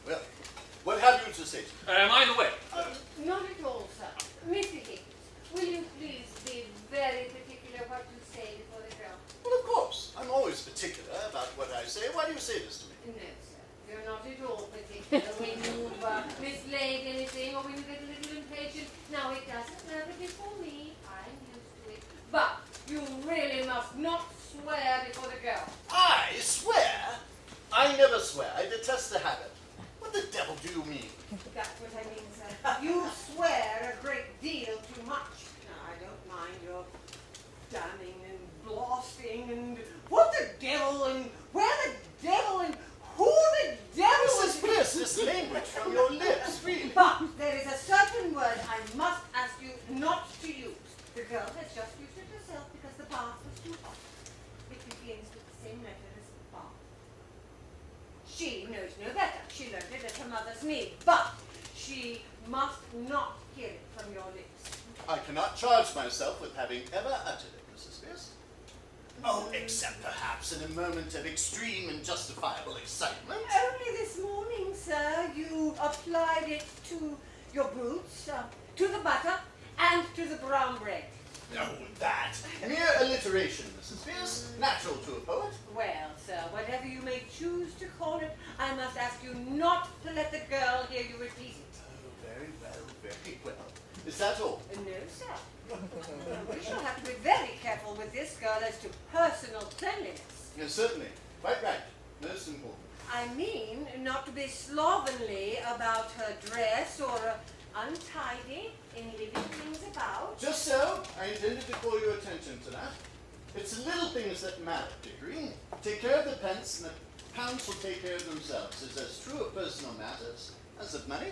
Speaker 6: Well, what have you to say to me?
Speaker 3: Am I in the way?
Speaker 9: Not at all, sir. Mr. Higgins, will you please be very particular what you say before the girl?
Speaker 6: Well, of course. I'm always particular about what I say. Why do you say this to me?
Speaker 9: No, sir. you're not at all particular when you've mislaid anything or when you get a little impatient. Now, it doesn't matter before me. I'm used to it. But you really must not swear before the girl.
Speaker 6: I swear? I never swear. I detest the habit. What the devil do you mean?
Speaker 9: That's what I mean, sir. You swear a great deal too much. Now, I don't mind your damning and blasting and what the devil and where the devil and who the devil
Speaker 6: This is fiercest language from your lips, really.
Speaker 9: But there is a certain word I must ask you not to use. The girl has just used it herself because the bath was too hot. It begins with the same letter as the bath. She knows no better. She learned it at her mother's knee. But she must not hear it from your lips.
Speaker 6: I cannot charge myself with having ever uttered it, Mrs. Pierce. Oh, except perhaps in a moment of extreme and justifiable excitement.
Speaker 9: Only this morning, sir, you applied it to your boots, to the butter, and to the brown bread.
Speaker 6: No, that. Mere alliteration, Mrs. Pierce. Natural to a poet.
Speaker 9: Well, sir, whatever you may choose to call it, I must ask you not to let the girl hear you repeat it.
Speaker 6: Oh, very well, very well. Is that all?
Speaker 9: No, sir. We shall have to be very careful with this girl as to personal cleanliness.
Speaker 6: Yes, certainly. Quite right. Most important.
Speaker 9: I mean, not to be slovenly about her dress or untidy in leaving things about.
Speaker 6: Just so. I intended to call your attention to that. It's the little things that matter, Dickory. Take care of the pence, and the pounds will take care of themselves. It's as true of personal matters as of money.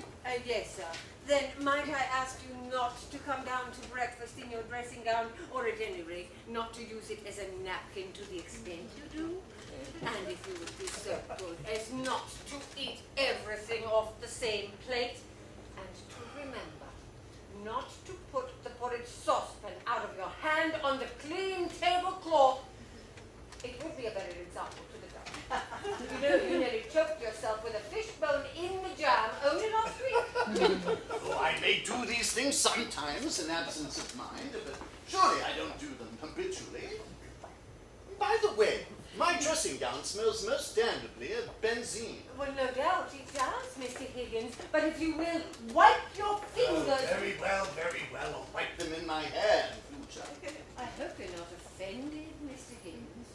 Speaker 9: Yes, sir. Then might I ask you not to come down to breakfast in your dressing gown, or at any rate, not to use it as a napkin to the extent you do? And if you would be so good as not to eat everything off the same plate, and to remember not to put the porridge saucepan out of your hand on the clean tablecloth, it would be a better example to the girl. You know, you nearly choked yourself with a fish bone in the jam only last week.
Speaker 6: Oh, I may do these things sometimes in absence of mind, but surely I don't do them habitually. By the way, my dressing gown smells most damnably of benzene.
Speaker 9: Well, no doubt it does, Mr. Higgins. But if you will wipe your fingers...
Speaker 6: Oh, very well, very well. I'll wipe them in my hair in future.
Speaker 9: I hope you're not offended, Mr. Higgins.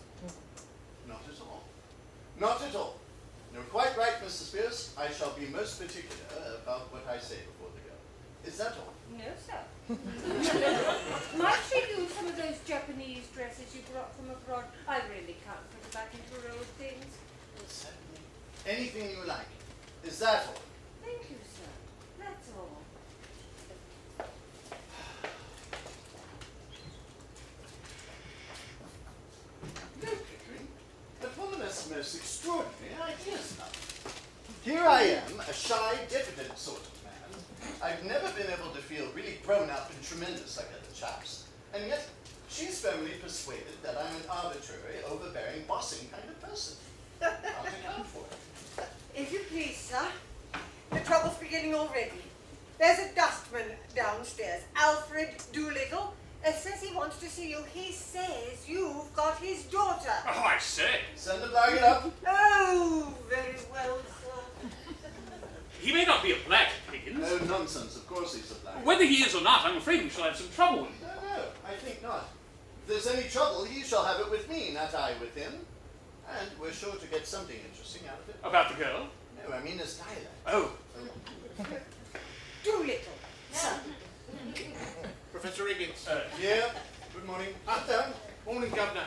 Speaker 6: Not at all. Not at all. You're quite right, Mrs. Pierce. I shall be most particular about what I say before the girl. Is that all?
Speaker 9: No, sir. Might she use some of those Japanese dresses you brought from abroad? I really can't put her back into her old things.
Speaker 6: Certainly. Anything you like. Is that all?
Speaker 9: Thank you, sir. That's all.
Speaker 6: No, Pickering. But woman has most extraordinary ideas now. Here I am, a shy, diffident sort of man. I've never been able to feel really grown up and tremendous like other chaps. And yet, she's firmly persuaded that I'm an arbitrary, overbearing, bossing kind of person. I'll account for it.
Speaker 9: If you please, sir. The trouble's beginning already. There's a dustman downstairs, Alfred Doolittle. Says he wants to see you. He says you've got his daughter.
Speaker 3: Oh, I say.
Speaker 6: Send the blanket up.
Speaker 9: Oh, very well, sir.
Speaker 3: He may not be a black, Higgins.
Speaker 6: No nonsense. Of course he's a black.
Speaker 3: Whether he is or not, I'm afraid we shall have some trouble with him.
Speaker 6: No, I think not. If there's any trouble, he shall have it with me, not I with him. And we're sure to get something interesting out of it.
Speaker 3: About the girl?
Speaker 6: No, I mean his dialect.
Speaker 3: Oh.
Speaker 9: Doolittle. Sir.
Speaker 7: Professor Higgins.
Speaker 6: Yeah, good morning. Sit down.
Speaker 7: Morning, Governor.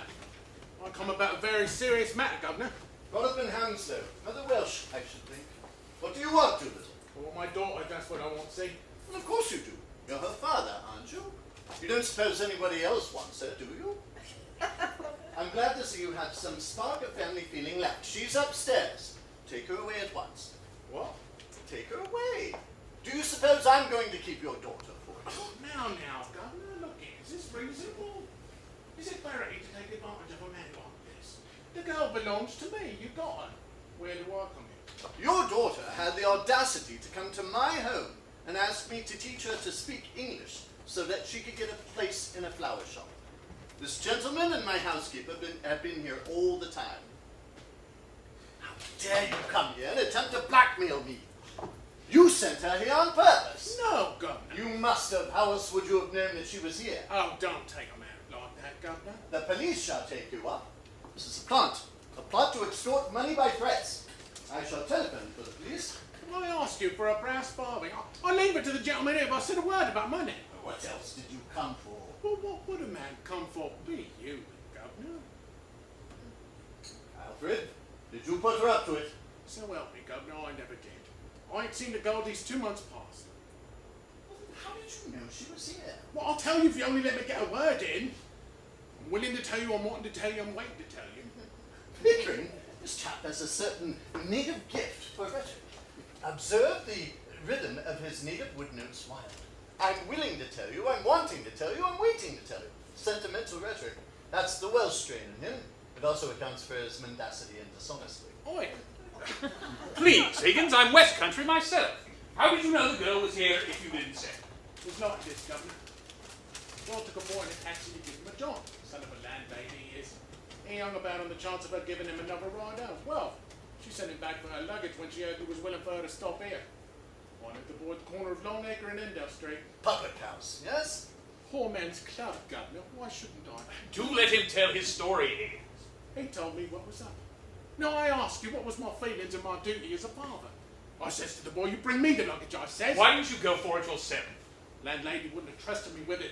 Speaker 7: I come about a very serious matter, Governor.
Speaker 6: Jonathan Hounslow. Another Welsh, I should think. What do you want, Doolittle?
Speaker 7: For my daughter, that's what I want to see.
Speaker 6: Well, of course you do. You're her father, aren't you? You don't suppose anybody else wants her, do you? I'm glad to see you have some spark of family feeling left. She's upstairs. Take her away at once.
Speaker 7: What?
Speaker 6: Take her away. Do you suppose I'm going to keep your daughter for you?
Speaker 7: Oh, now, Governor, look here. Is this reasonable? Is it fair to take advantage of a man like this? The girl belongs to me. You got her. Where do I come in?
Speaker 6: Your daughter had the audacity to come to my home and ask me to teach her to speak English so that she could get a place in a flower shop. This gentleman and my housekeeper have been here all the time. Now, dare you come here and attempt to blackmail me? You sent her here on purpose.
Speaker 7: No, Governor.
Speaker 6: You must have. How else would you have known that she was here?
Speaker 7: Oh, don't take a man like that, Governor.
Speaker 6: The police shall take you up. This is a plot to extort money by threats. I shall telephone for the police.
Speaker 7: I asked you for a brass farthing. I leave it to the gentleman here if I said a word about money.
Speaker 6: What else did you come for?
Speaker 7: Well, what would a man come for? Be you, Governor.
Speaker 6: Alfred, did you put her up to it?
Speaker 7: So help me, Governor, I never did. I ain't seen the girl these 2 months past.
Speaker 6: How did you know she was here?
Speaker 7: Well, I'll tell you if you only let me get a word in. I'm willing to tell you, I'm wanting to tell you, I'm waiting to tell you.
Speaker 6: Pickering, this chap has a certain native gift for rhetoric. Observe the rhythm of his native wood notes wild. I'm willing to tell you, I'm wanting to tell you, I'm waiting to tell you. Sentimental rhetoric. That's the Welsh strain in him. It also accounts for his mendacity and dishonesty.
Speaker 7: Oi.
Speaker 3: Please, Higgins, I'm West Country myself. How did you know the girl was here if you didn't say?
Speaker 7: It was like this, Governor. John took a boy in a taxi to give him a job. Son of a landlady he is. He hung about on the chance of her giving him another ride home. Well, she sent him back for her luggage when she heard he was willing for her to stop here. I met the boy at the corner of Longacre and Endell Street.
Speaker 6: Public house, yes?
Speaker 7: Poor man's club, Governor. Why shouldn't I?
Speaker 3: Do let him tell his story, Higgins.
Speaker 7: He told me what was up. No, I asked you what was my feelings and my duty as a father. I says to the boy, you bring me the luggage, I says.
Speaker 3: Why didn't you go for it yourself?
Speaker 7: Landlady wouldn't have trusted me with it.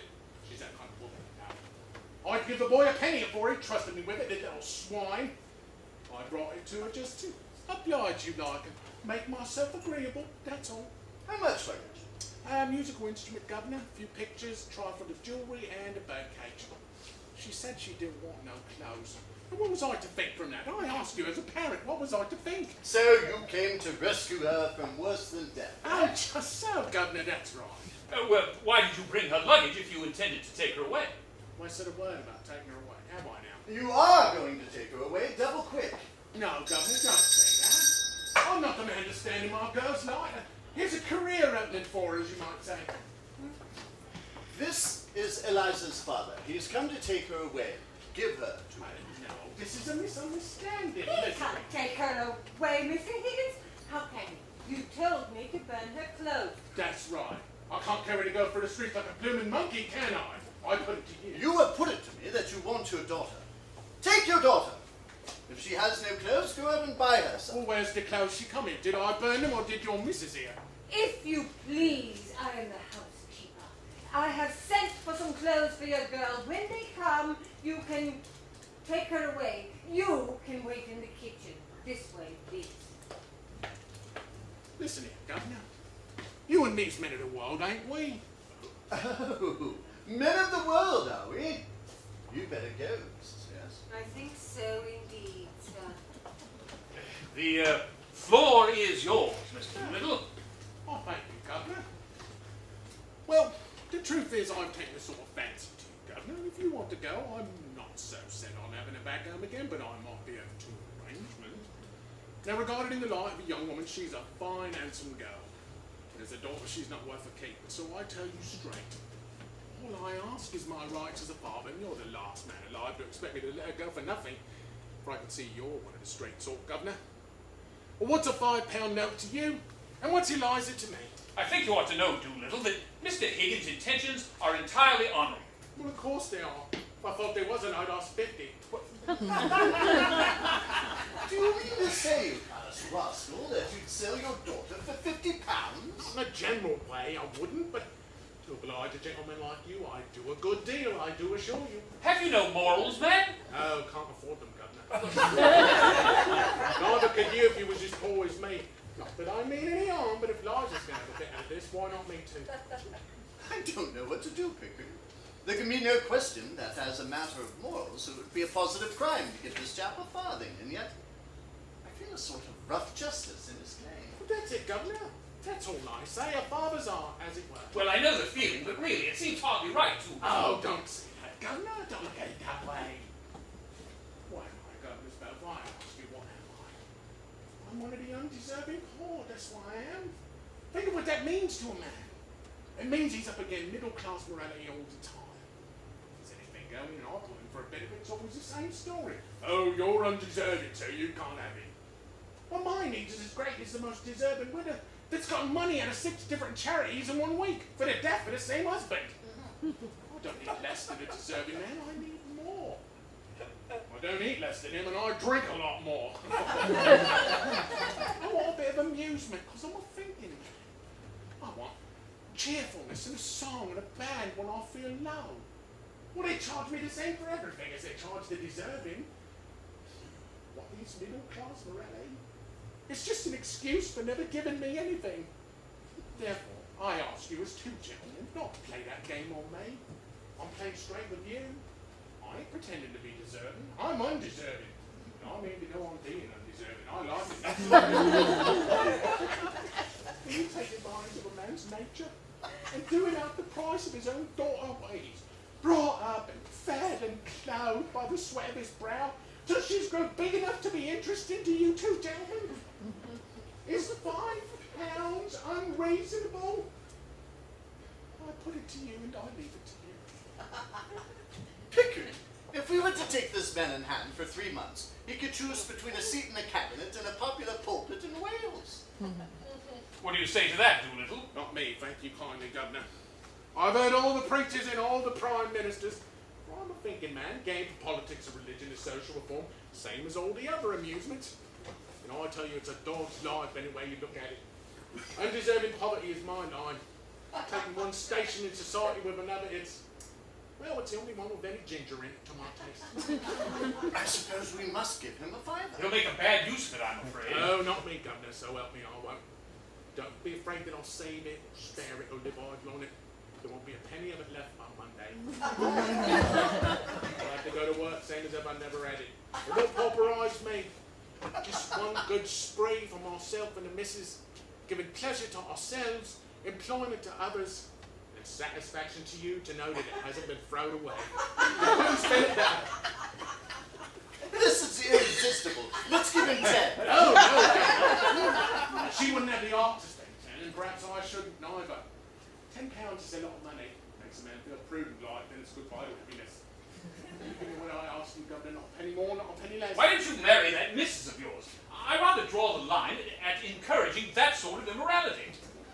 Speaker 7: She's that kind of woman now. I'd give the boy a penny for he trusted me with it, the little swine. I brought it to her just to oblige you like and make myself agreeable, that's all.
Speaker 6: How much luggage?
Speaker 7: A musical instrument, Governor, a few pictures, trifle of jewellery and a bouquet. She said she didn't want no clothes. And what was I to think from that? I asked you as a parent, what was I to think?
Speaker 6: So you came to rescue her from worse than death.
Speaker 7: Oh, just so, Governor, that's right.
Speaker 3: Well, why did you bring her luggage if you intended to take her away?
Speaker 7: Well, I said a word about taking her away, have I now?
Speaker 6: You are going to take her away double quick.
Speaker 7: No, Governor, don't say that. I'm not the man to stand in my girl's light. Here's a career opening for her, as you might say.
Speaker 6: This is Eliza's father. He's come to take her away. Give her to me.
Speaker 7: No, this is a misunderstanding.
Speaker 9: He can't take her away, Mr. Higgins. How can you? You told me to burn her clothes.
Speaker 7: That's right. I can't carry the girl through the streets like a blooming monkey, can I? I put it to you.
Speaker 6: You have put it to me that you want your daughter. Take your daughter. If she has no clothes, go out and buy her some.
Speaker 7: Well, where's the clothes she come in? Did I burn them or did your missus here?
Speaker 9: If you please, I am the housekeeper. I have sent for some clothes for your girl. When they come, you can take her away. You can wait in the kitchen. This way, please.
Speaker 7: Listen here, Governor. You and me's men of the world, ain't we?
Speaker 6: Oh, men of the world, are we? You better go, Mrs. Yes.
Speaker 9: I think so indeed, sir.
Speaker 3: The floor is yours, Mr. Little.
Speaker 7: Oh, thank you, Governor. Well, the truth is I've taken a sort of fancy to you, Governor. If you want to go, I'm not so set on having her back home again, but I might be open to arrangement. Now, regarded in the light of a young woman, she's a fine, handsome girl. But as a daughter, she's not worth a keep. So I tell you straight. All I ask is my rights as a father, and you're the last man alive to expect me to let her go for nothing. For I can see you're one of the straight sort, Governor. Well, what's a £5 note to you? And what's Eliza to me?
Speaker 3: I think you ought to know, Doolittle, that Mr. Higgins' intentions are entirely honourable.
Speaker 7: Well, of course they are. If I thought there wasn't, I'd ask 50.
Speaker 6: Do you mean to say, you callous rascal, that you'd sell your daughter for £50?
Speaker 7: In a general way, I wouldn't, but to oblige a gentleman like you, I'd do a good deal, I do assure you.
Speaker 3: Have you no morals, man?
Speaker 7: Oh, can't afford them, Governor. Neither could you if you was as poor as me. Not that I mean any harm, but if Liza's going to have a bit out of this, why not me too?
Speaker 6: I don't know what to do, Pickering. There can be no question that as a matter of morals, it would be a positive crime to give this chap a farthing, and yet I feel a sort of rough justice in his claim.
Speaker 7: Well, that's it, Governor. That's all I say. Our fathers are, as it were.
Speaker 3: Well, I know the feeling, but really, it seems hardly right to...
Speaker 7: Oh, don't say that, Governor. Don't look at it that way. Why am I, Governor's about? Why I ask you, what am I? I'm one of the undeserving poor. That's why I am. Think of what that means to a man. It means he's up against middle-class morality all the time. If there's anything going, and I put him for a bit of it, it's always the same story. Oh, you're undeserving, so you can't have it. Well, my needs is as great as the most deserving widow that's got money out of 6 different charities in 1 week for the death of the same husband. I don't need less than a deserving man, I need more. I don't eat less than him and I drink a lot more. I want a bit of amusement because I'm a thinking man. I want cheerfulness and a song and a band when I feel low. Well, they charge me the same for everything as they charge the deserving. What is middle class morality? It's just an excuse for never giving me anything. Therefore, I ask you as 2 gentlemen not to play that game on me. I'm playing straight with you. I ain't pretending to be deserving. I'm undeserving. And I mean to go on being undeserving. I like it. Will you take advantage of a man's nature and do it at the price of his own daughter ways? Brought up and fed and clothed by the sweat of his brow till she's grown big enough to be interesting to you 2 gentlemen? Is £5 unreasonable? I put it to you and I leave it to you.
Speaker 6: Pickering, if we were to take this man in hand for 3 months, he could choose between a seat in the cabinet and a popular pulpit in Wales.
Speaker 3: What do you say to that, Doolittle?
Speaker 7: Not me, thank you kindly, Governor. I've heard all the preachers and all the prime ministers. For I'm a thinking man, game for politics and religion and social reform, same as all the other amusements. And I tell you, it's a dog's life any way you look at it. Undeserving poverty is my line. Taking one station in society with another, it's the only one with any ginger in it to my taste.
Speaker 6: I suppose we must give him a £5.
Speaker 3: He'll make a bad use of it, I'm afraid.
Speaker 7: No, not me, Governor, so help me, I won't. Don't be afraid that I'll save it, or spare it, or live idle on it. There won't be a penny of it left by Monday. I'll have to go to work, same as if I never had it. It won't pauperise me. Just one good spree for myself and the missus, giving pleasure to ourselves, employment to others, and satisfaction to you to know that it hasn't been thrown away. Who's spent it better?
Speaker 6: This is irresistible. Let's give him 10.
Speaker 7: No. She wouldn't have the art to spend 10, and perhaps I shouldn't neither. £10 is a lot of money. Makes a man feel prudent like, then it's good vital happiness. Even when I ask you, Governor, not a penny more, not a penny less.
Speaker 3: Why don't you marry that missus of yours? I rather draw the line at encouraging that sort of immorality.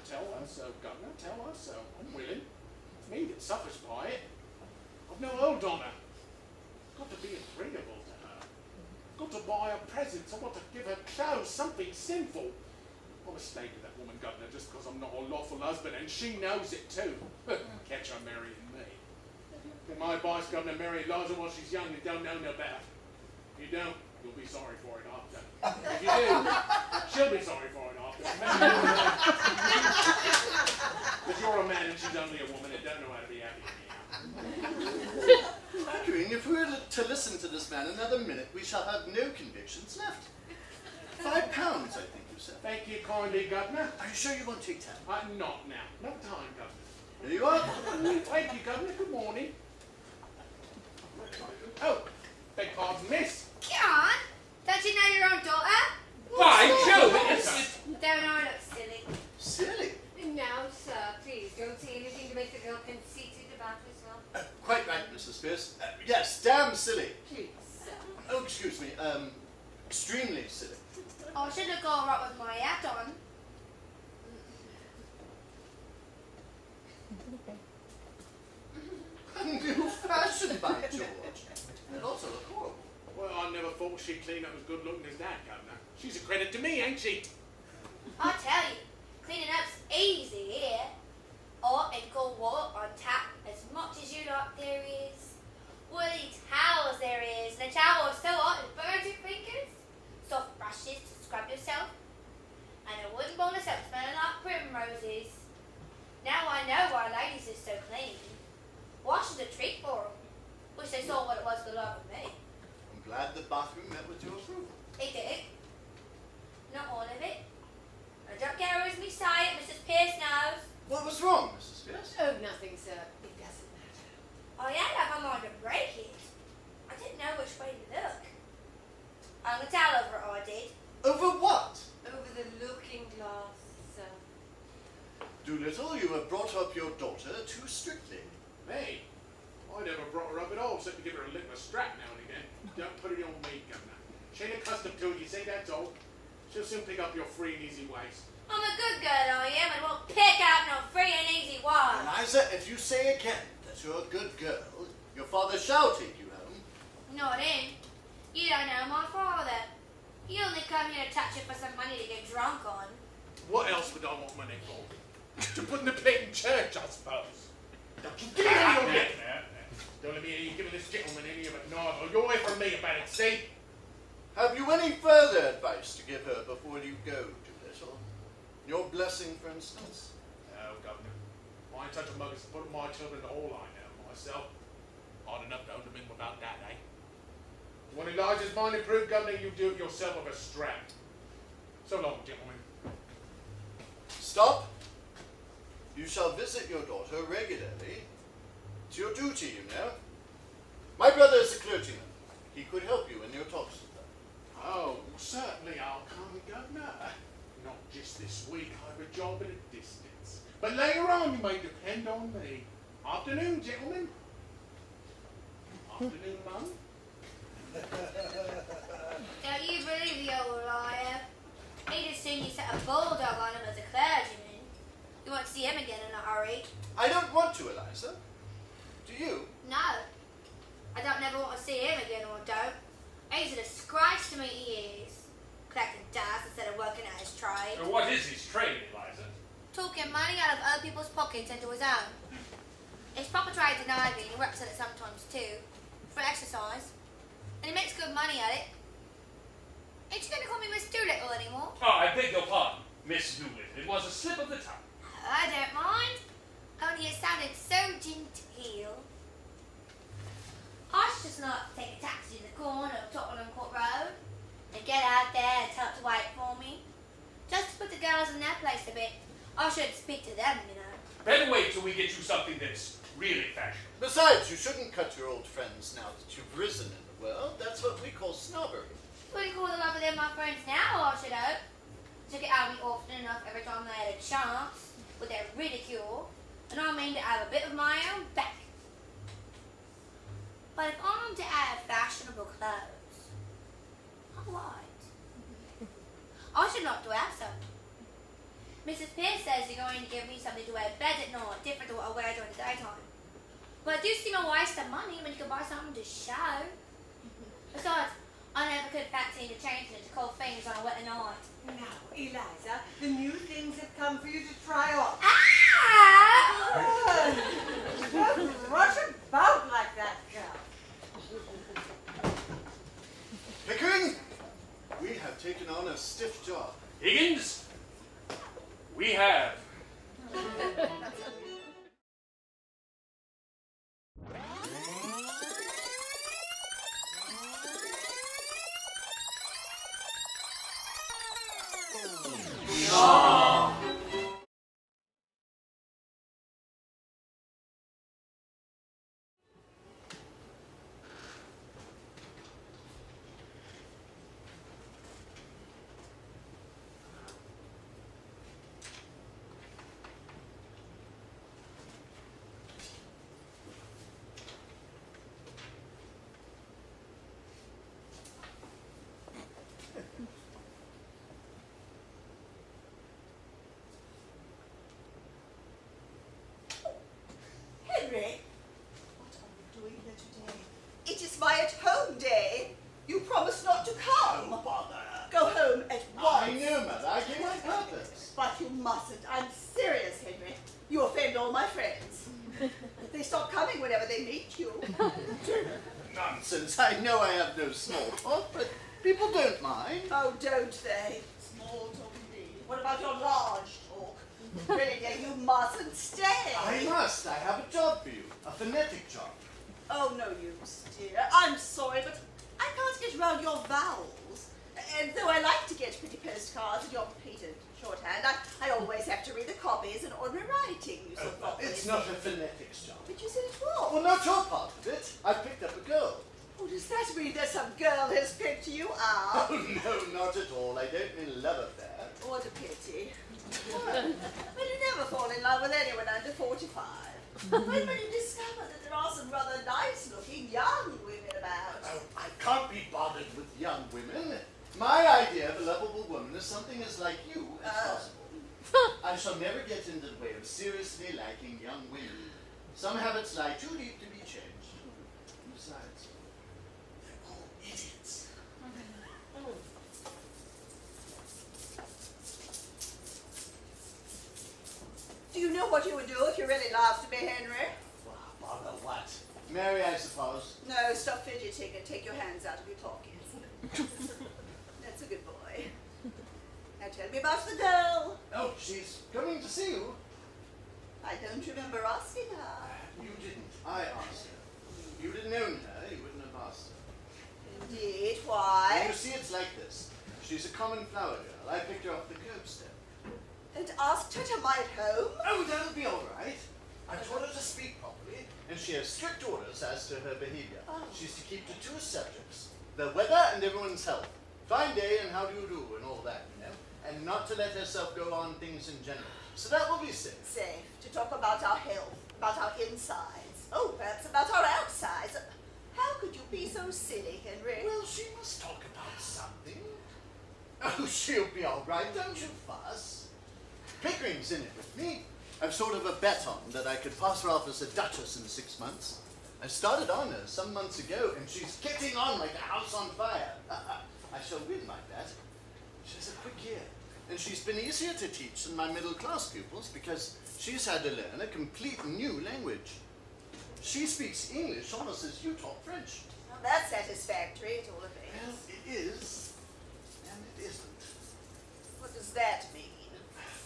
Speaker 7: Tell her so, Governor, tell her so. I'm willing. It's me that suffers by it. I've no hold on her. Got to be agreeable to her. Got to buy her presents. I want to give her clothes, something sinful. I'm a slave to that woman, Governor, just because I'm not a lawful husband, and she knows it too. Catch her marrying me. And my advice, Governor, marry Eliza while she's young and don't know no better. If you don't, you'll be sorry for it after. If you do, she'll be sorry for it after. Because you're a man and she's only a woman and don't know how to be happy.
Speaker 6: Pickering, if we were to listen to this man another minute, we shall have no convictions left. £5, I think you said.
Speaker 7: Thank you kindly, Governor.
Speaker 6: Are you sure you won't take 10?
Speaker 7: I'm not now. No time, Governor.
Speaker 6: Here you are.
Speaker 7: Thank you, Governor. Good morning. Oh, beg pardon, miss.
Speaker 5: John, don't you know your own daughter?
Speaker 3: By Jove, it's...
Speaker 5: Don't I look silly?
Speaker 6: Silly.
Speaker 9: Now, sir, please don't say anything to make the girl conceited about herself.
Speaker 6: Quite right, Mrs. Pierce. Yes, damn silly.
Speaker 9: Please, sir.
Speaker 6: Oh, excuse me. Extremely silly.
Speaker 5: Oh, I shouldn't have gone right with my hat on.
Speaker 6: A new fashion, by George. And also look horrible.
Speaker 7: Well, I never thought she'd clean up as good looking as that, Governor. She's a credit to me, ain't she?
Speaker 5: I tell you, cleaning up's easy here. Hot and cold water on tap as much as you like there is. Woolly towels there is, and the towel is so hot it burns your fingers. Soft brushes to scrub yourself. And a wooden bowl of soap smelling like primroses. Now I know why ladies are so clean. Wash is a treat for them. Wish they saw what it was for love of me.
Speaker 6: I'm glad the bathroom met with your approval.
Speaker 5: It did. Not all of it. I don't care as me say it, Mrs. Pierce knows.
Speaker 6: What was wrong, Mrs. Pierce?
Speaker 9: Oh, nothing, sir. It doesn't matter.
Speaker 5: I had to have a mind to break it. I didn't know which way to look. Hung a towel over it, I did.
Speaker 6: Over what?
Speaker 9: Over the looking glass, sir.
Speaker 6: Doolittle, you have brought up your daughter too strictly.
Speaker 7: Me? I never brought her up at all, except to give her a lick of a strap now and again. Don't put it on me, Governor. She ain't accustomed to it, you see, that's all. She'll soon pick up your free and easy ways.
Speaker 5: I'm a good girl, I am, and won't pick up no free and easy ones.
Speaker 6: Eliza, if you say again that you're a good girl, your father shall take you home.
Speaker 5: Not in. You don't know my father. He only come here to touch you for some money to get drunk on.
Speaker 7: What else would I want money for? To put in the plate in church, I suppose. Don't you get out of here! Don't let me hear you giving this gentleman any of it nod, or you'll hear from me about it, see?
Speaker 6: Have you any further advice to give her before you go, Doolittle? Your blessing, for instance?
Speaker 7: No, Governor. I ain't such a mug as to put my children to all I know myself. Hard enough to own them in without that, eh? When Elijah's mind improved, Governor, you do it yourself with a strap. So long, gentlemen.
Speaker 6: Stop. You shall visit your daughter regularly. It's your duty, you know. My brother is a clergyman. He could help you in your talks with her.
Speaker 7: Oh, certainly I'll come, Governor. Not just this week, I've a job at a distance. But later on, you may depend on me. Afternoon, gentlemen. Afternoon, Mum.
Speaker 5: Don't you believe the old liar? He'd as soon you set a bulldog on him as a clergyman. You won't see him again in a hurry.
Speaker 6: I don't want to, Eliza. Do you?
Speaker 5: No. I don't never want to see him again, or don't. He's a disgrace to me, he is. Collecting dust instead of working at his trade.
Speaker 3: What is his trade, Eliza?
Speaker 5: Talking money out of other people's pockets into his own. His proper trade's an ivy, and he works at it sometimes too. For exercise. And he makes good money at it. Ain't you going to call me Miss Doolittle anymore?
Speaker 3: Oh, I beg your pardon, Miss Doolittle. It was a slip of the tongue.
Speaker 5: I don't mind. Only it sounded so genteel. I should just not take a taxi to the corner of Tottenham Court Road and get out there and tell it to wait for me. Just to put the girls in their place a bit. I should speak to them, you know.
Speaker 3: Better wait till we get you something that's really fashionable.
Speaker 6: Besides, you shouldn't cut your old friends now that you've risen in the world. That's what we call snobbery.
Speaker 5: What do you call them over there, my friends now, I should hope? Took it out of me often enough every time they had a chance with their ridicule, and I mean to have a bit of my own back. But if I'm to have fashionable clothes, all right. I should not to have some. Mrs. Pierce says you're going to give me something to wear in bed at night, different to what I wear during the daytime. But it do seem a waste of money when you can buy something to show. Besides, I never could fancy to change into cold things on a wet night.
Speaker 9: Now, Eliza, the new things have come for you to try on.
Speaker 5: Ah!
Speaker 9: Don't rush about like that, girl.
Speaker 6: Pickering, we have taken on a stiff job.
Speaker 3: Higgins, we have.
Speaker 10: Henry, what are you doing here today? It is my at-home day. You promised not to come.
Speaker 6: Oh, bother.
Speaker 10: Go home at once.
Speaker 6: I knew, Mother. I came on purpose.
Speaker 10: But you mustn't. I'm serious, Henry. You offend all my friends. They stop coming whenever they meet you.
Speaker 6: Nonsense. I know I have no small talk, but people don't mind.
Speaker 10: Oh, don't they? Small talk indeed. What about your large talk? Really, dear, you mustn't stay.
Speaker 6: I must. I have a job for you. A phonetic job.
Speaker 10: Oh, no use, dear. I'm sorry, but I can't get round your vowels. And though I like to get pretty postcards in your painted shorthand, I always have to read the copies in ordinary writing, you so thoughtfully
Speaker 6: It's not a
Speaker 10: say.
Speaker 6: phonetics job.
Speaker 10: But you said it was.
Speaker 6: Well, not your part of it. I picked up a girl.
Speaker 10: Oh, does that mean that some girl has picked you up?
Speaker 6: Oh, no, not at all. I don't mean love affair.
Speaker 10: What a pity. Well, you never fall in love with anyone under 45. When you discover that there are some rather nice-looking young women about.
Speaker 6: Oh, I can't be bothered with young women. My idea of a lovable woman is like you as possible. I shall never get into the way of seriously liking young women. Some habits lie too deep to be changed. Besides, they're all idiots.
Speaker 10: Do you know what you would do if you really loved me, Henry?
Speaker 6: Bother what? Mary, I suppose.
Speaker 10: No, stop fidgeting and take your hands out of your pockets. That's a good boy. Now tell me about the girl.
Speaker 6: Oh, she's coming to see you.
Speaker 10: I don't remember asking her.
Speaker 6: You didn't. I asked her. If you didn't own her, you wouldn't have asked her.
Speaker 10: Indeed, why?
Speaker 6: You see, it's like this. She's a common flower girl. I picked her off the curb step.
Speaker 10: And asked her to my home?
Speaker 6: Oh, that'll be all right. I taught her to speak properly, and she has strict orders as to her behavior.
Speaker 10: Oh.
Speaker 6: She's to keep to 2 subjects: the weather and everyone's health. Fine day and how do you do and all that, you know. And not to let herself go on things in general. So that will be safe.
Speaker 10: Safe to talk about our health, about our insides. Oh, perhaps about our outsides. How could you be so silly, Henry?
Speaker 6: Well, she must talk about something. Oh, she'll be all right. Don't you fuss. Pickering's in it with me. I've sort of a bet on that I could pass her off as a duchess in 6 months. I started on her some months ago, and she's getting on like a house on fire. I shall win my bet. She's a quick ear, and she's been easier to teach than my middle-class pupils because she's had to learn a complete new language. She speaks English almost as you taught French.
Speaker 10: Well, that's satisfactory at all events.
Speaker 6: Well, it is, and it isn't.
Speaker 10: What does that mean?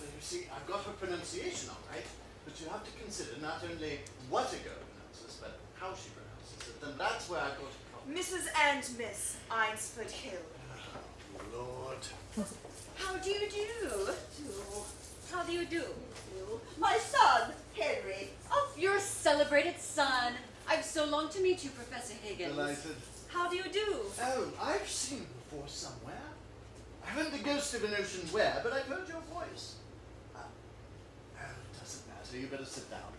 Speaker 6: Well, you see, I've got her pronunciation all right, but you have to consider not only what a girl pronounces, but how she pronounces it, and that's where I got a problem.
Speaker 10: Mrs. and Miss Eynsford Hill.
Speaker 6: Oh, Lord.
Speaker 10: How do you do?
Speaker 1: How do you do?
Speaker 10: My son, Henry.
Speaker 2: Oh, your celebrated son. I've so longed to meet you, Professor Higgins.
Speaker 6: Delighted.
Speaker 1: How do you do?
Speaker 6: Oh, I've seen you before somewhere. I haven't the ghost of a notion where, but I've heard your voice. Oh, it doesn't matter. You better sit down.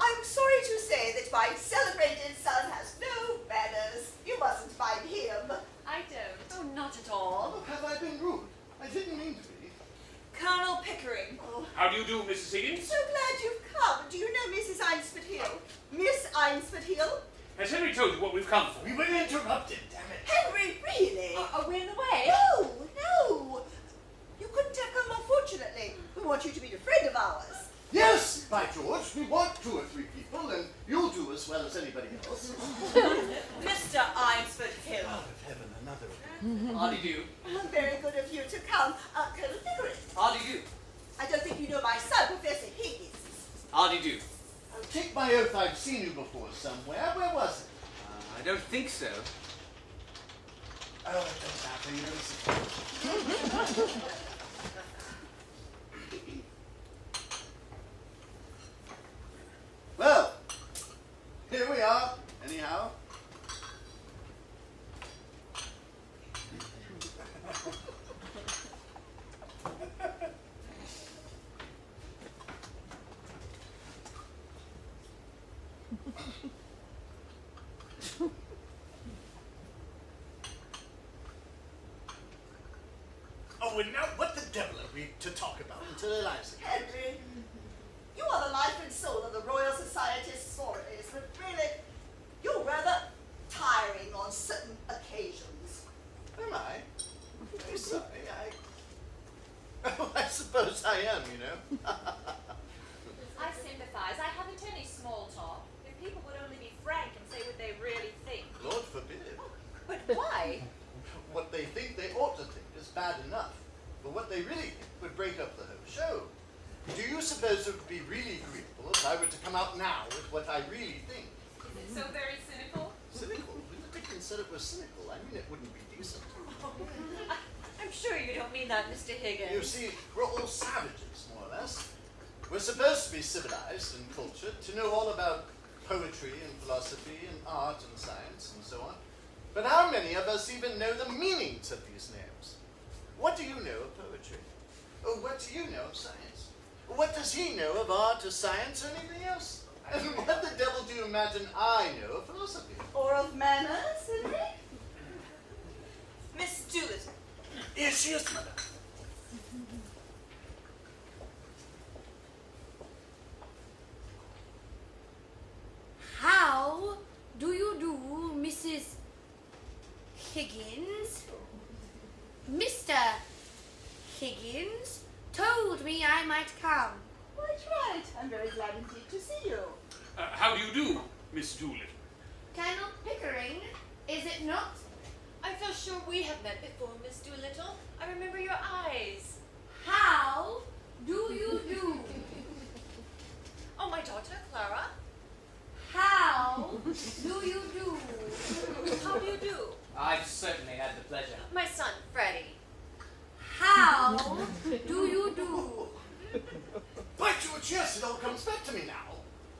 Speaker 10: I'm sorry to say that my celebrated son has no manners. You mustn't mind him.
Speaker 2: I don't. Oh, not at all.
Speaker 6: Oh, have I been rude? I didn't mean to be.
Speaker 1: Colonel Pickering.
Speaker 10: Oh,
Speaker 3: How do you do, Mrs. Higgins?
Speaker 10: so glad you've come. Do you know Mrs. Eynsford Hill? Miss Eynsford Hill?
Speaker 3: Has Henry told you what we've come for?
Speaker 6: We were interrupted, damn it.
Speaker 10: Henry, really?
Speaker 2: Are we in the way?
Speaker 10: No, no. You couldn't have come more fortunately. We want you to meet a friend of ours.
Speaker 6: Yes, by George, we want 2 or 3 people, and you'll do as well as anybody else.
Speaker 1: Mr. Eynsford Hill.
Speaker 6: Out of heaven, another.
Speaker 4: How do you do?
Speaker 10: Very good of you to come. Colonel Pickering.
Speaker 4: How do you do?
Speaker 10: I don't think you know my son, Professor Higgins.
Speaker 4: How do you do?
Speaker 6: I'll take my oath I've seen you before somewhere. Where was it?
Speaker 4: I don't think so.
Speaker 6: Oh, it doesn't matter. You don't see. Well, here we are, anyhow. Oh, and now what the devil are we to talk about until Eliza?
Speaker 10: Henry, you are the life and soul of the Royal Society's soirees, but really, you're rather tiring on certain occasions.
Speaker 6: Am I? I'm sorry, Oh, I suppose I am, you know.
Speaker 1: I sympathize. I haven't any small talk. If people would only be frank and say what they really think.
Speaker 6: Lord forbid.
Speaker 1: But why?
Speaker 6: What they think they ought to think is bad enough. But what they really think would break up the whole show. Do you suppose it would be really agreeable if I were to come out now with what I really think?
Speaker 1: Is it so very cynical?
Speaker 6: Cynical? When the Dickens said it was cynical, I mean it wouldn't be decent.
Speaker 2: I'm sure you don't mean that, Mr. Higgins.
Speaker 6: You see, we're all savages, more or less. We're supposed to be civilized and cultured, to know all about poetry and philosophy and art and science and so on. But how many of us even know the meanings of these names? What do you know of poetry? Or what do you know of science? What does he know of art or science or anything else? And what the devil do you imagine I know of philosophy?
Speaker 10: Or of manners, Henry?
Speaker 1: Miss Doolittle.
Speaker 6: Here she is, madam.
Speaker 5: Higgins told me I might come.
Speaker 10: Quite right. I'm very glad indeed to see you.
Speaker 3: How do you do, Miss Doolittle?
Speaker 5: Colonel Pickering, is it not?
Speaker 2: I feel sure we have met before, Miss Doolittle. I remember your eyes.
Speaker 5: How do you do?
Speaker 2: Oh, my daughter, Clara.
Speaker 5: How do you do?
Speaker 2: How do you do?
Speaker 4: I've certainly had the pleasure.
Speaker 2: My son, Freddie.
Speaker 5: How do you do?
Speaker 6: By George, yes, it all comes back to me now.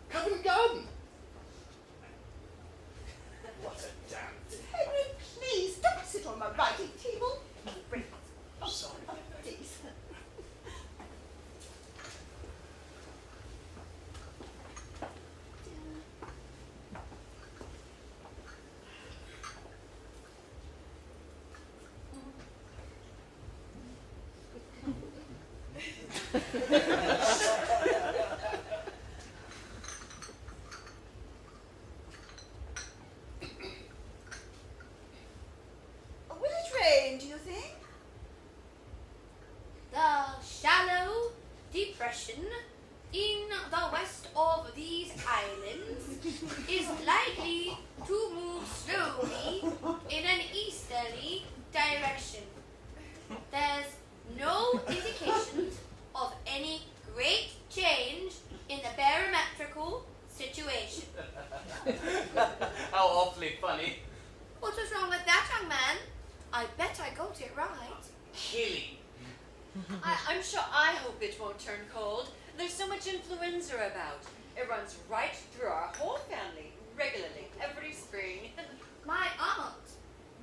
Speaker 6: Covent Garden. What a damn thing.
Speaker 10: Henry, please don't sit on my writing table. Bring it.
Speaker 6: Oh, sorry.
Speaker 10: Please. Will it rain, do you think?
Speaker 5: The shallow depression in the west of these islands is likely to move slowly in an easterly direction. There's no indications of any great change in the barometrical situation.
Speaker 4: How awfully funny.
Speaker 5: What was wrong with that, young man? I bet I got it right.
Speaker 4: Killing.
Speaker 2: I'm sure I hope it won't turn cold. There's so much influenza about. It runs right through our whole family, regularly, every spring.
Speaker 5: My aunt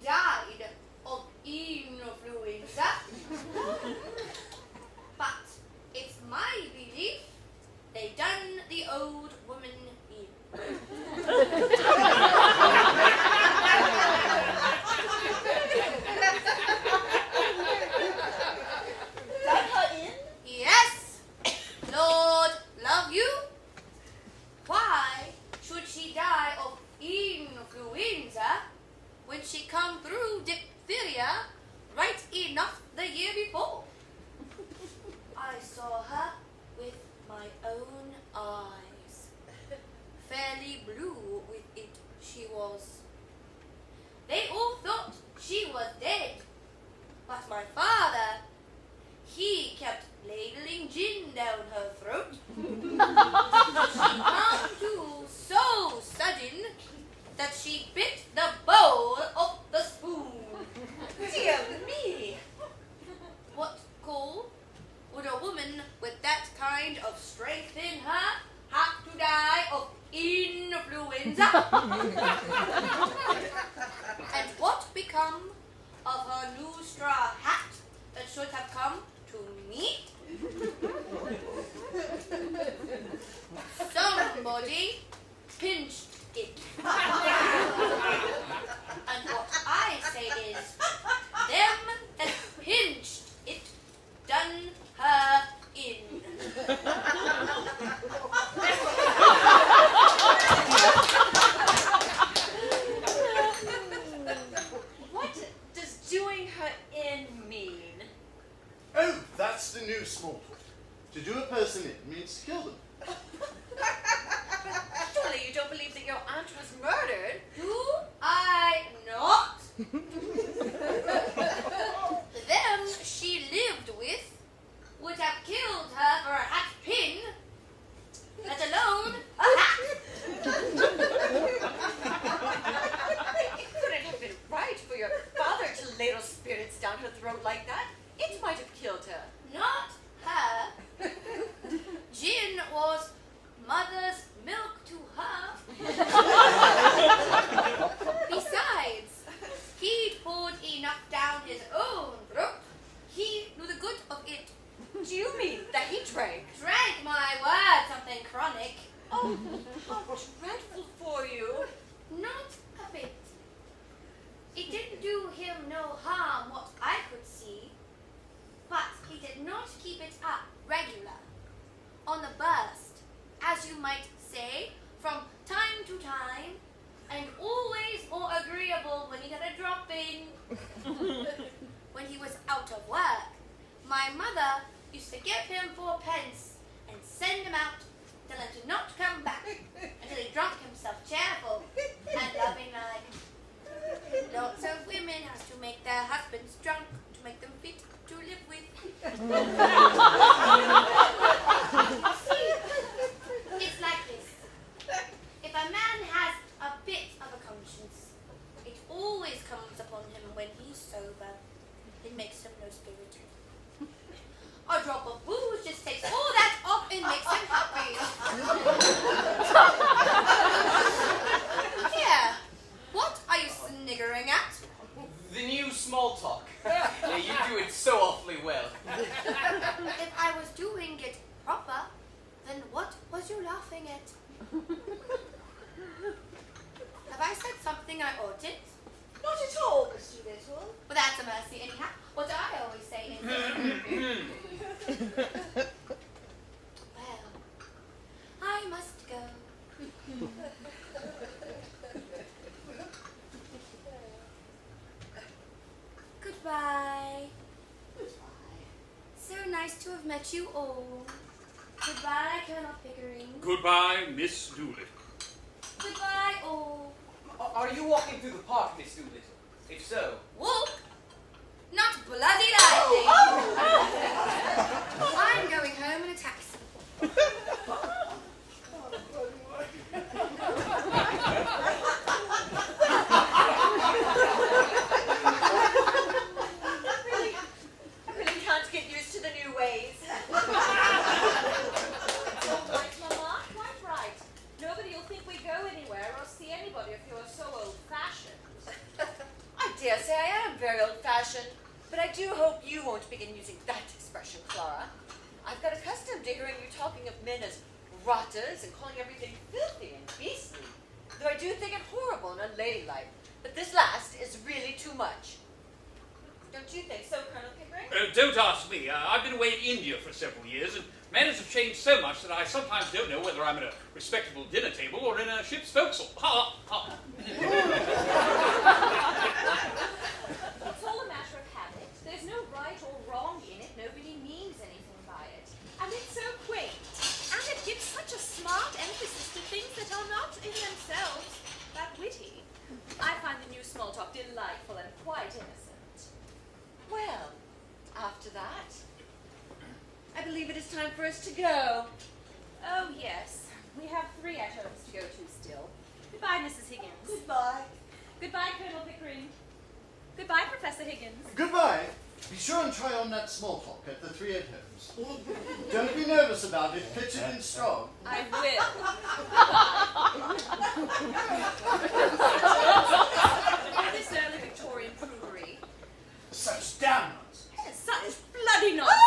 Speaker 5: died of influenza. But it's my belief they done the old woman in.
Speaker 10: Done her in?
Speaker 5: Yes, Lord love you. Why should she die of influenza when she come through diphtheria right enough the year before? I saw her with my own eyes. Fairly blue with it she was. They all thought she was dead. But my father, he kept ladling gin down her throat. She come to so sudden that she bit the bowl of the spoon.
Speaker 2: Dear me!
Speaker 5: What call would a woman with that kind of strength in her have to die of influenza? And what become of her new straw hat that should have come to me? Somebody pinched it. And what I say is, them that pinched it done her in.
Speaker 2: What does doing her in mean?
Speaker 6: Oh, that's the new small talk. To do a person in means to kill them.
Speaker 2: Surely you don't believe that your aunt was murdered?
Speaker 5: Do I not? Them she lived with would have killed her for a hat pin, let alone a hat.
Speaker 2: It couldn't have been right for your father to ladle spirits down her throat like that. It might have killed her.
Speaker 5: Not her. Gin was mother's milk to her. Besides, he'd poured enough down his own throat. He knew the good of it.
Speaker 2: Do you mean that he drank?
Speaker 5: Drank, my word, something chronic.
Speaker 2: Oh, how dreadful for you.
Speaker 5: Not a bit. It didn't do him no harm, what I could see. But he did not keep it up regular. On the burst, as you might say, from time to time, and always more agreeable when he had a drop in. When he was out of work, My mother used to give him 4 pence and send him out, tell him to not come back until he drunk himself cheerful and loving like. Lots of women has to make their husbands drunk to make them fit to live with. See, it's like this. If a man has a bit of a conscience, it always comes upon him when he's sober. It makes him no spirit. A drop of booze just takes all that off and makes him happy. Here, what are you sniggering at?
Speaker 4: The new small talk. Yeah, you do it so awfully well.
Speaker 5: If I was doing it proper, then what was you laughing at? Have I said something I oughtn't?
Speaker 10: Not at all, Miss Doolittle.
Speaker 5: Well, that's a mercy anyhow. What I always say is, well, I must go. Goodbye.
Speaker 10: Goodbye.
Speaker 5: So nice to have met you all. Goodbye, Colonel Pickering.
Speaker 3: Goodbye, Miss Doolittle.
Speaker 5: Goodbye, all.
Speaker 4: Are you walking through the park, Miss Doolittle? If so,
Speaker 5: Walk? Not bloody lightning. I'm going home in a taxi.
Speaker 2: I really can't get used to the new ways.
Speaker 1: All right, Mama, quite right. Nobody will think we go anywhere or see anybody if you're so old-fashioned.
Speaker 2: I dare say I am very old-fashioned, but I do hope you won't begin using that expression, Clara. I've got accustomed to hearing you talking of men as rotters and calling everything filthy and beastly, though I do think it horrible and unladylike. But this last is really too much. Don't you think so, Colonel Pickering?
Speaker 3: Don't ask me. I've been away in India for several years, and manners have changed so much that I sometimes don't know whether I'm at a respectable dinner table or in a ship's forecastle. Ha, ha.
Speaker 1: It's all a matter of habit. There's no right or wrong in it. Nobody means anything by it. And it's so quaint. And it gives such a smart emphasis to things that are not in themselves that witty. I find the new small talk delightful and quite innocent.
Speaker 2: Well, after that, I believe it is time for us to go.
Speaker 1: Oh, yes. We have 3 at-homes to go to still. Goodbye, Mrs. Higgins.
Speaker 10: Goodbye.
Speaker 1: Goodbye, Colonel Pickering. Goodbye, Professor Higgins.
Speaker 6: Goodbye. Be sure and try on that small talk at the 3 at-homes. Don't be nervous about it. Pitch it in strong.
Speaker 1: I will. This early Victorian prudery.
Speaker 6: Such damn nonsense.
Speaker 1: Yes, such bloody nonsense.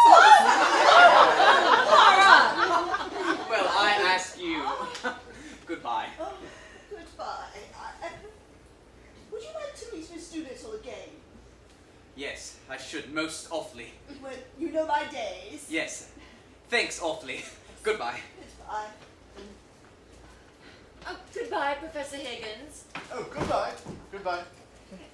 Speaker 4: well, I ask you. Goodbye.
Speaker 10: Oh, goodbye. Would you like to meet Miss Doolittle again?
Speaker 4: Yes, I should most awfully.
Speaker 10: Well, you know my days.
Speaker 4: Yes. Thanks awfully. Goodbye.
Speaker 10: Goodbye.
Speaker 2: Oh, goodbye, Professor Higgins.
Speaker 6: Oh, goodbye. Goodbye.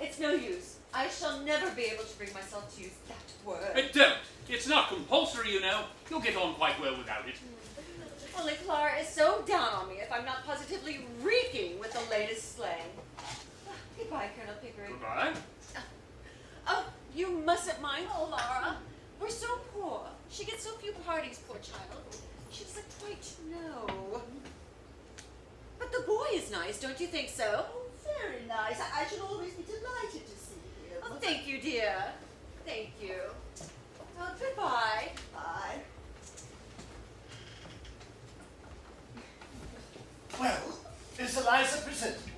Speaker 2: It's no use. I shall never be able to bring myself to use that word.
Speaker 3: Don't. It's not compulsory, you know. You'll get on quite well without it.
Speaker 2: Only Clara is so down on me if I'm not positively reeking with the latest slang. Goodbye, Colonel Pickering.
Speaker 3: Goodbye.
Speaker 2: Oh, you mustn't mind Clara. We're so poor. She gets so few partings, poor child. She doesn't quite know. But the boy is nice, don't you think so?
Speaker 10: Oh, very nice. I should always be delighted to see him.
Speaker 2: Oh, thank you, dear. Thank you. Well, goodbye.
Speaker 10: Bye.
Speaker 6: Well, is Eliza presentable?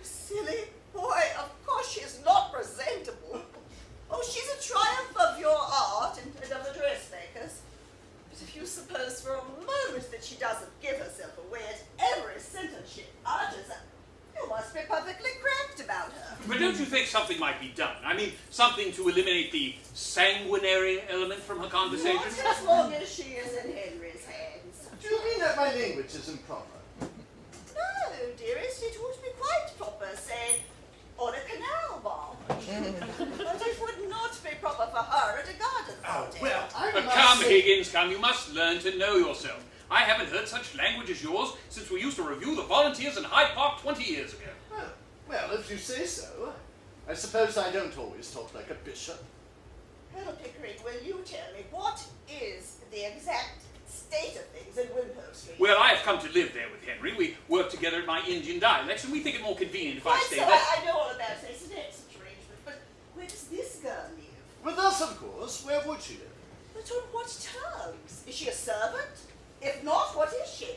Speaker 10: Silly boy, of course she's not presentable. Oh, she's a triumph of your art and of the dressmakers. But if you suppose for a moment that she doesn't give herself away at every sentence she utters, you must be perfectly cracked about her.
Speaker 3: But don't you think something might be done? I mean, something to eliminate the sanguinary element from her conversation?
Speaker 10: Not as long as she is in Henry's hands.
Speaker 6: Do you mean that my language is improper?
Speaker 10: No, dearest, it would be quite proper. Say, or a canal barge. But it would not be proper for her at a garden party.
Speaker 6: Well, I must
Speaker 3: Come,
Speaker 6: say-
Speaker 3: Higgins, come. You must learn to know yourself. I haven't heard such language as yours since we used to review the volunteers in Hyde Park 20 years ago.
Speaker 6: Well, if you say so. I suppose I don't always talk like a bishop.
Speaker 10: Colonel Pickering, will you tell me what is the exact state of things in Wimpole Street?
Speaker 3: Well, I have come to live there with Henry. We work together at my Indian dialects, and we think it more convenient if I
Speaker 10: Quite
Speaker 3: stay
Speaker 10: so,
Speaker 3: there.
Speaker 10: I know all about this and exit arrangements, but where does this girl live?
Speaker 6: With us, of course. Where would she live?
Speaker 10: But on what terms? Is she a servant? If not, what is she?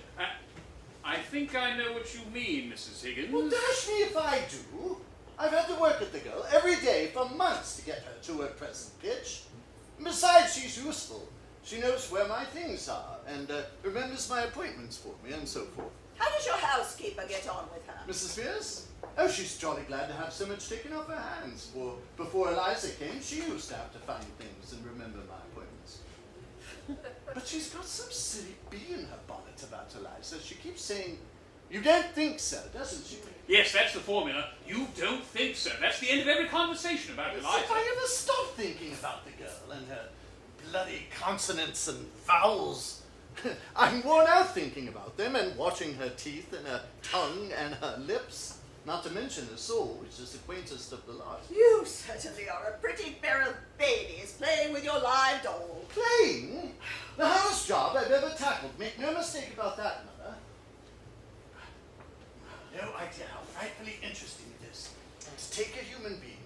Speaker 3: I think I know what you mean, Mrs. Higgins.
Speaker 6: Well, dash me if I do. I've had to work at the girl every day for months to get her to her present pitch. And besides, she's useful. She knows where my things are and remembers my appointments for me and so forth.
Speaker 10: How does your housekeeper get on with her?
Speaker 6: Mrs. Fierce? Oh, she's jolly glad to have so much taken off her hands. For before Eliza came, she used to have to find things and remember my appointments. But she's got some silly bee in her bonnet about Eliza. She keeps saying, "You don't think so," doesn't she?
Speaker 3: Yes, that's the formula. You don't think so. That's the end of every conversation about
Speaker 6: As
Speaker 3: Eliza.
Speaker 6: if I ever stopped thinking about the girl and her bloody consonants and vowels. I'm worn out thinking about them and watching her teeth and her tongue and her lips. Not to mention her soul, which is the quaintest of the lot.
Speaker 10: You certainly are a pretty pair of babies playing with your live doll.
Speaker 6: Playing? The hardest job I've ever tackled. Make no mistake about that, Mother. No idea how frightfully interesting it is to take a human being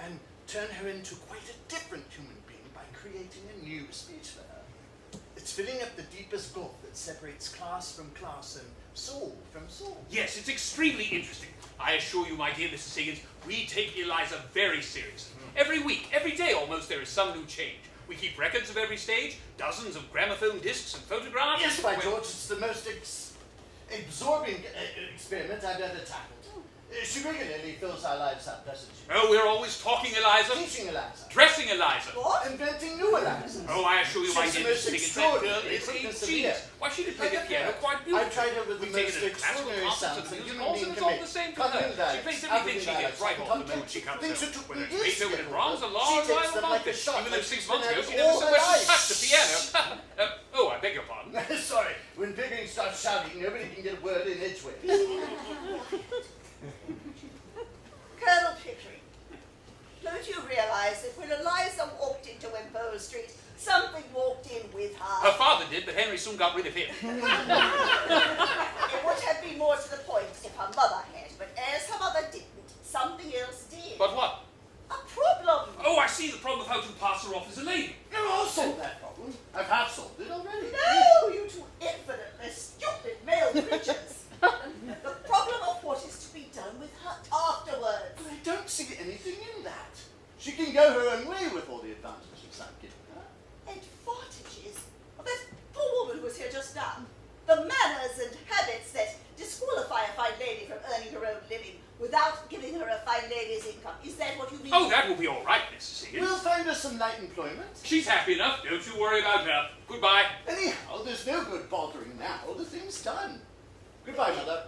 Speaker 6: and turn her into quite a different human being by creating a new speech for her. It's filling up the deepest gulf that separates class from class and soul from soul.
Speaker 3: Yes, it's extremely interesting. I assure you, my dear Mrs. Higgins, we take Eliza very seriously. Every week, every day almost, there is some new change. We keep records of every stage, dozens of gramophone discs and photographs.
Speaker 6: Yes, by George, it's the most absorbing experiment I've ever tackled. She regularly fills our lives up, doesn't she?
Speaker 3: Oh, we're always talking Eliza.
Speaker 6: Teaching Eliza.
Speaker 3: Dressing Eliza.
Speaker 10: What?
Speaker 6: Inventing new Eliza.
Speaker 3: Oh, I assure you, my
Speaker 6: She's the
Speaker 3: dear
Speaker 6: most
Speaker 3: Mrs. Higgins, that girl
Speaker 6: extraordinary
Speaker 3: is a
Speaker 6: quickness of
Speaker 3: genius.
Speaker 6: ear.
Speaker 3: Why, she can play
Speaker 6: Look
Speaker 3: the
Speaker 6: at
Speaker 3: piano
Speaker 6: her.
Speaker 3: quite beautifully.
Speaker 6: I've tried her with the
Speaker 3: We've taken
Speaker 6: most
Speaker 3: her to classical
Speaker 6: extraordinary
Speaker 3: concerts
Speaker 6: sounds
Speaker 3: and
Speaker 6: that
Speaker 3: music
Speaker 6: human
Speaker 3: halls,
Speaker 6: being
Speaker 3: and it's
Speaker 6: can
Speaker 3: all
Speaker 6: make.
Speaker 3: the same for
Speaker 6: Cunning
Speaker 3: her. She
Speaker 6: dialects,
Speaker 3: plays everything she
Speaker 6: African
Speaker 3: gets right
Speaker 6: dialects,
Speaker 3: off the mood she comes
Speaker 6: things
Speaker 3: out.
Speaker 6: that took
Speaker 3: Whether
Speaker 6: me
Speaker 3: it's
Speaker 6: years to
Speaker 3: Beethoven
Speaker 6: get
Speaker 3: and Brahms, a
Speaker 6: over.
Speaker 3: long
Speaker 6: She takes
Speaker 3: while
Speaker 6: them
Speaker 3: about
Speaker 6: like a
Speaker 3: this.
Speaker 6: shot,
Speaker 3: Even
Speaker 6: like
Speaker 3: though 6
Speaker 6: she's
Speaker 3: months
Speaker 6: been
Speaker 3: ago
Speaker 6: at
Speaker 3: she
Speaker 6: it
Speaker 3: never
Speaker 6: all
Speaker 3: so
Speaker 6: her
Speaker 3: much as
Speaker 6: life.
Speaker 3: touched the piano. Oh, I beg your pardon.
Speaker 6: Sorry, when Pickering starts shouting, nobody can get a word in edgeways.
Speaker 10: Colonel Pickering, don't you realize that when Eliza walked into Wimpole Street, something walked in with
Speaker 3: Her
Speaker 10: her?
Speaker 3: father did, but Henry soon got rid of him.
Speaker 10: It would have been more to the point if her mother had, but as her mother didn't, something else did.
Speaker 3: But what?
Speaker 10: A problem.
Speaker 3: Oh, I see the problem of how to pass her off as a lady.
Speaker 6: No, I'll solve that problem. I've half solved it already.
Speaker 10: No, you two infinitely stupid male creatures. The problem of what is to be done with her afterwards.
Speaker 6: But I don't see anything in that. She can go her own way with all the advantages I'm giving her.
Speaker 10: Advantages? That poor woman who was here just now. The manners and habits that disqualify a fine lady from earning her own living without giving her a fine lady's income. Is that what you mean?
Speaker 3: Oh, that will be all right, Mrs. Higgins.
Speaker 6: We'll find her some light employment.
Speaker 3: She's happy enough. Don't you worry about her. Goodbye.
Speaker 6: Anyhow, there's no good bothering now. The thing's done. Goodbye, Mother.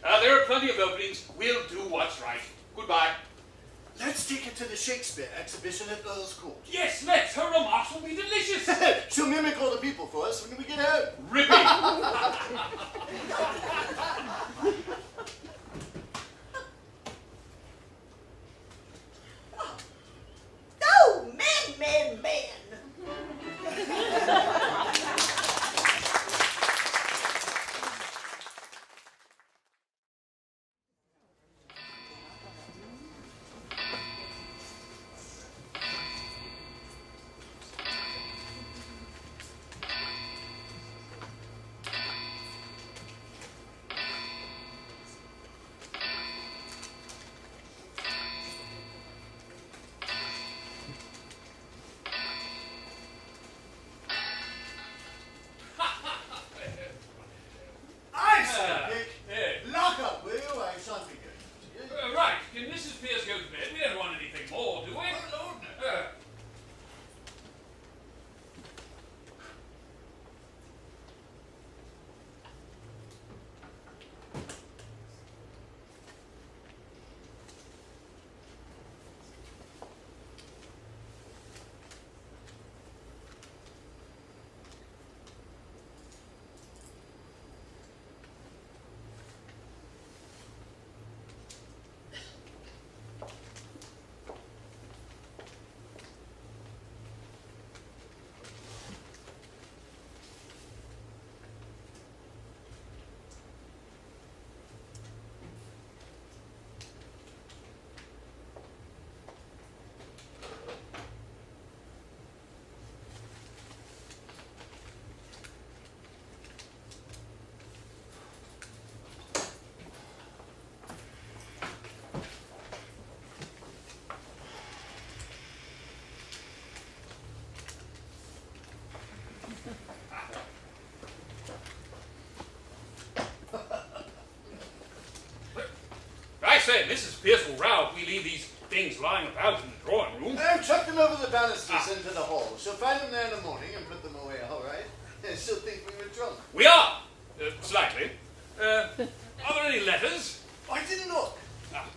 Speaker 3: There are plenty of openings. We'll do what's right. Goodbye.
Speaker 6: Let's take her to the Shakespeare exhibition at Earl's Court.
Speaker 3: Yes, let's. Her remarks will be delicious.
Speaker 6: She'll mimic all the people for us when we get home.
Speaker 3: Ripping.
Speaker 10: Oh, men, men, men!
Speaker 3: Mrs. Pierce will row if we leave these things lying about in the drawing room.
Speaker 6: Chuck them over the banisters into the hall. She'll find them there in the morning and put them away, all right? She'll think we were drunk.
Speaker 3: We are! Slightly. Are there any letters?
Speaker 6: I didn't look.
Speaker 3: Ah.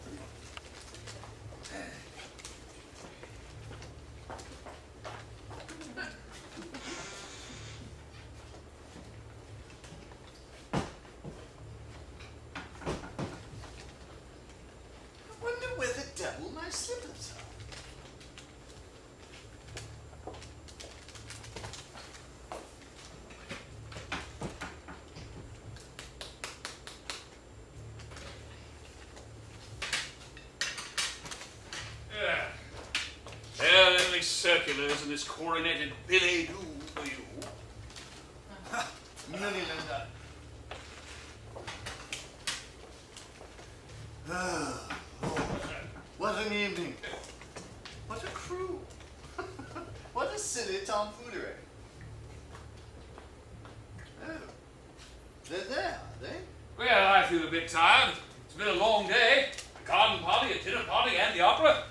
Speaker 6: I wonder where the devil my slippers are.
Speaker 3: There are only circulars and this coroneted billet doux for you.
Speaker 6: Millie Linda. Ah, Lord. What an evening. What a crew. What a silly tomfoolery. Oh. They're there, are they?
Speaker 3: Well, I feel a bit tired. It's been a long day. A garden party, a dinner party, and the opera.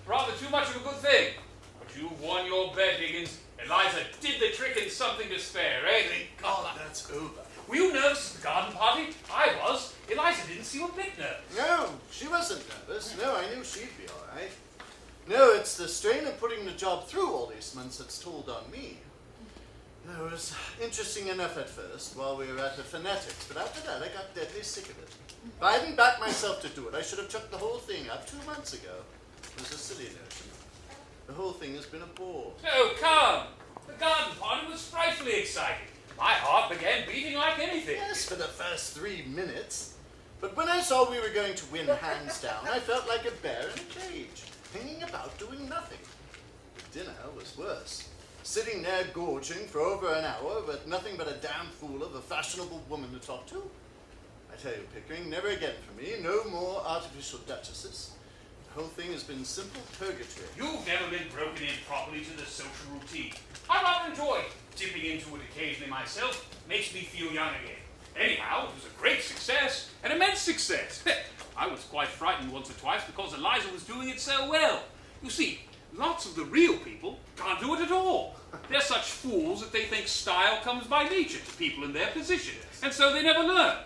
Speaker 3: Rather too much of a good thing. But you've won your bet, Higgins. Eliza did the trick in something to spare, eh?
Speaker 6: Thank God that's over.
Speaker 3: Were you nervous at the garden party? I was. Eliza didn't seem a bit nervous.
Speaker 6: No, she wasn't nervous. No, I knew she'd be all right. No, it's the strain of putting the job through all these months that's told on me. It was interesting enough at first while we were at the phonetics, but after that I got deadly sick of it. If I hadn't backed myself to do it, I should have chucked the whole thing up 2 months ago. It was a silly notion. The whole thing has been a bore.
Speaker 3: Oh, come. The garden party was frightfully exciting. My heart began beating like anything.
Speaker 6: Yes, for the first 3 minutes. But when I saw we were going to win hands down, I felt like a bear in a cage, hanging about doing nothing. The dinner was worse. Sitting there gorging for over an hour with nothing but a damn fool of a fashionable woman to talk to. I tell you, Pickering, never again for me. No more artificial duchesses. The whole thing has been simple purgatory.
Speaker 3: You've never been broken in properly to the social routine. I rather enjoy dipping into it occasionally myself. Makes me feel young again. Anyhow, it was a great success, an immense success. I was quite frightened once or twice because Eliza was doing it so well. You see, lots of the real people can't do it at all. They're such fools that they think style comes by nature to people in their position, and so they never learn.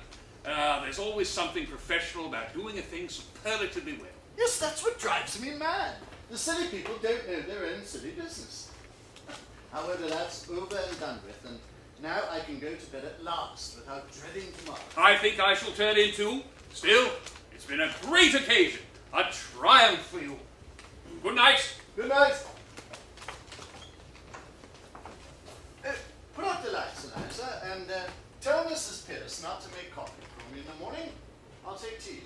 Speaker 3: There's always something professional about doing a thing superlatively well.
Speaker 6: Yes, that's what drives me mad. The silly people don't know their own silly business. However, that's over and done with, and now I can go to bed at last without dreading tomorrow.
Speaker 3: I think I shall turn in too. Still, it's been a great occasion, a triumph for you. Good night.
Speaker 6: Good night. Put out the lights, Eliza, and tell Mrs. Pierce not to make coffee for me in the morning. I'll take tea.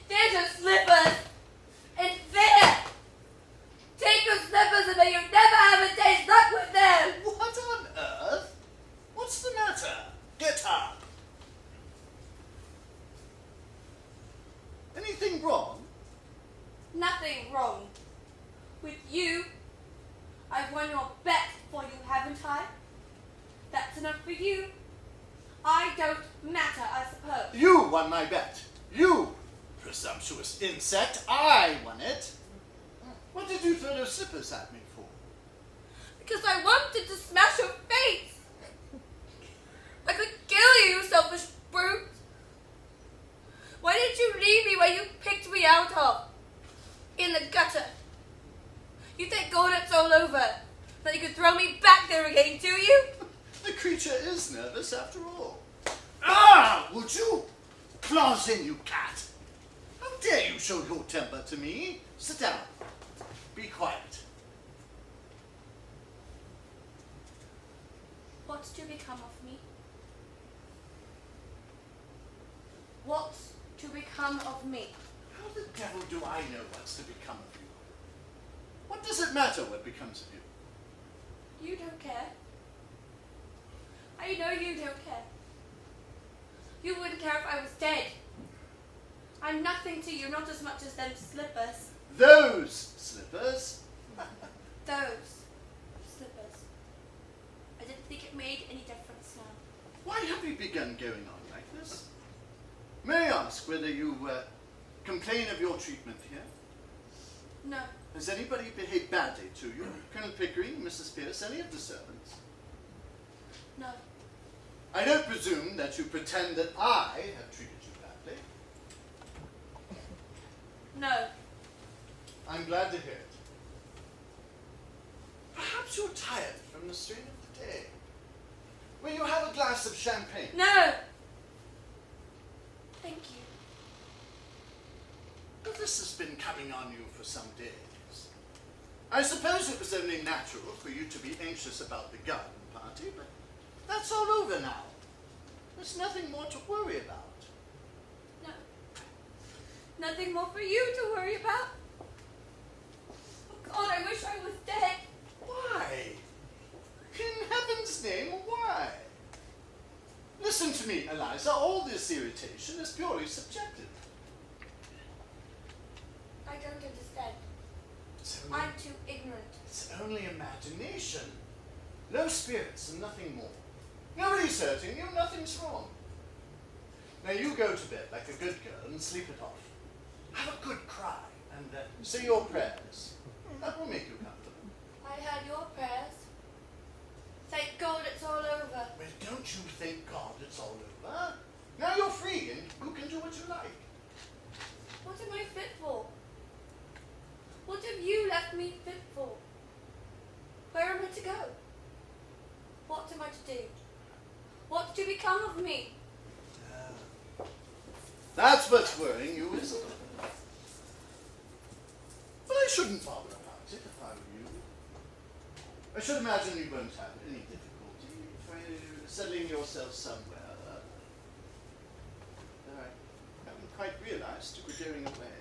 Speaker 5: There's your slippers! It's there! Take your slippers and may you never have a day's luck with them!
Speaker 6: What on earth? What's the matter? Get up! Anything wrong?
Speaker 5: Nothing wrong. With you, I've won your bet for you, haven't I? That's enough for you. I don't matter, I suppose.
Speaker 6: You won my bet. You, presumptuous insect. I won it. What did you throw those slippers at me for?
Speaker 5: Because I wanted to smash your face. I could kill you, you selfish brute. Why out of? In the gutter. You think Gordon's all over? That you could throw me back there again, do you?
Speaker 6: The creature is nervous after all. Ah, would you? Claws in, you cat. How dare you show your temper to me? Sit down. Be quiet.
Speaker 5: What's to become of me? What's to become of me?
Speaker 6: How the devil do I know what's to become of you? What does it matter what becomes of you?
Speaker 5: You don't care. I know you don't care. You wouldn't care if I was dead. I'm nothing to you, not as much as them slippers.
Speaker 6: Those slippers?
Speaker 5: Those slippers. I didn't think it made any difference now.
Speaker 6: Why have you begun going on like this? May I ask whether you complain of your treatment here?
Speaker 5: No.
Speaker 6: Has anybody behaved badly to you? Colonel Pickering, Mrs. Pierce, any of the servants?
Speaker 5: No.
Speaker 6: I don't presume that you pretend that I have treated you badly.
Speaker 5: No.
Speaker 6: I'm glad to hear it. Perhaps you're tired from the strain of the day. Will you have a glass of champagne?
Speaker 5: No. Thank you.
Speaker 6: Well, this has been coming on you for some days. I suppose it was only natural for you to be anxious about the garden party, but that's all over now. There's nothing more to worry about.
Speaker 5: No. Nothing more for you to worry about. Oh God, I wish I was dead.
Speaker 6: Why? In heaven's name, why? Listen to me, Eliza. All this irritation is purely subjective.
Speaker 5: I don't understand.
Speaker 6: Only,
Speaker 5: I'm too ignorant.
Speaker 6: it's only imagination. Low spirits and nothing more. Nobody's hurting you, nothing's wrong. Now you go to bed like a good girl and sleep it off. Have a good cry and say your prayers. That will make you comfortable.
Speaker 5: I heard your prayers. Thank God it's all over.
Speaker 6: Well, don't you thank God it's all over? Now you're free and you can do what you like.
Speaker 5: What am I fit for? What have you left me fit for? Where am I to go? What am I to do? What's to become of me?
Speaker 6: That's what's worrying you, isn't it? But I shouldn't bother about it if I were you. I should imagine you won't have any difficulty settling yourself somewhere. Though I haven't quite realized you were going away.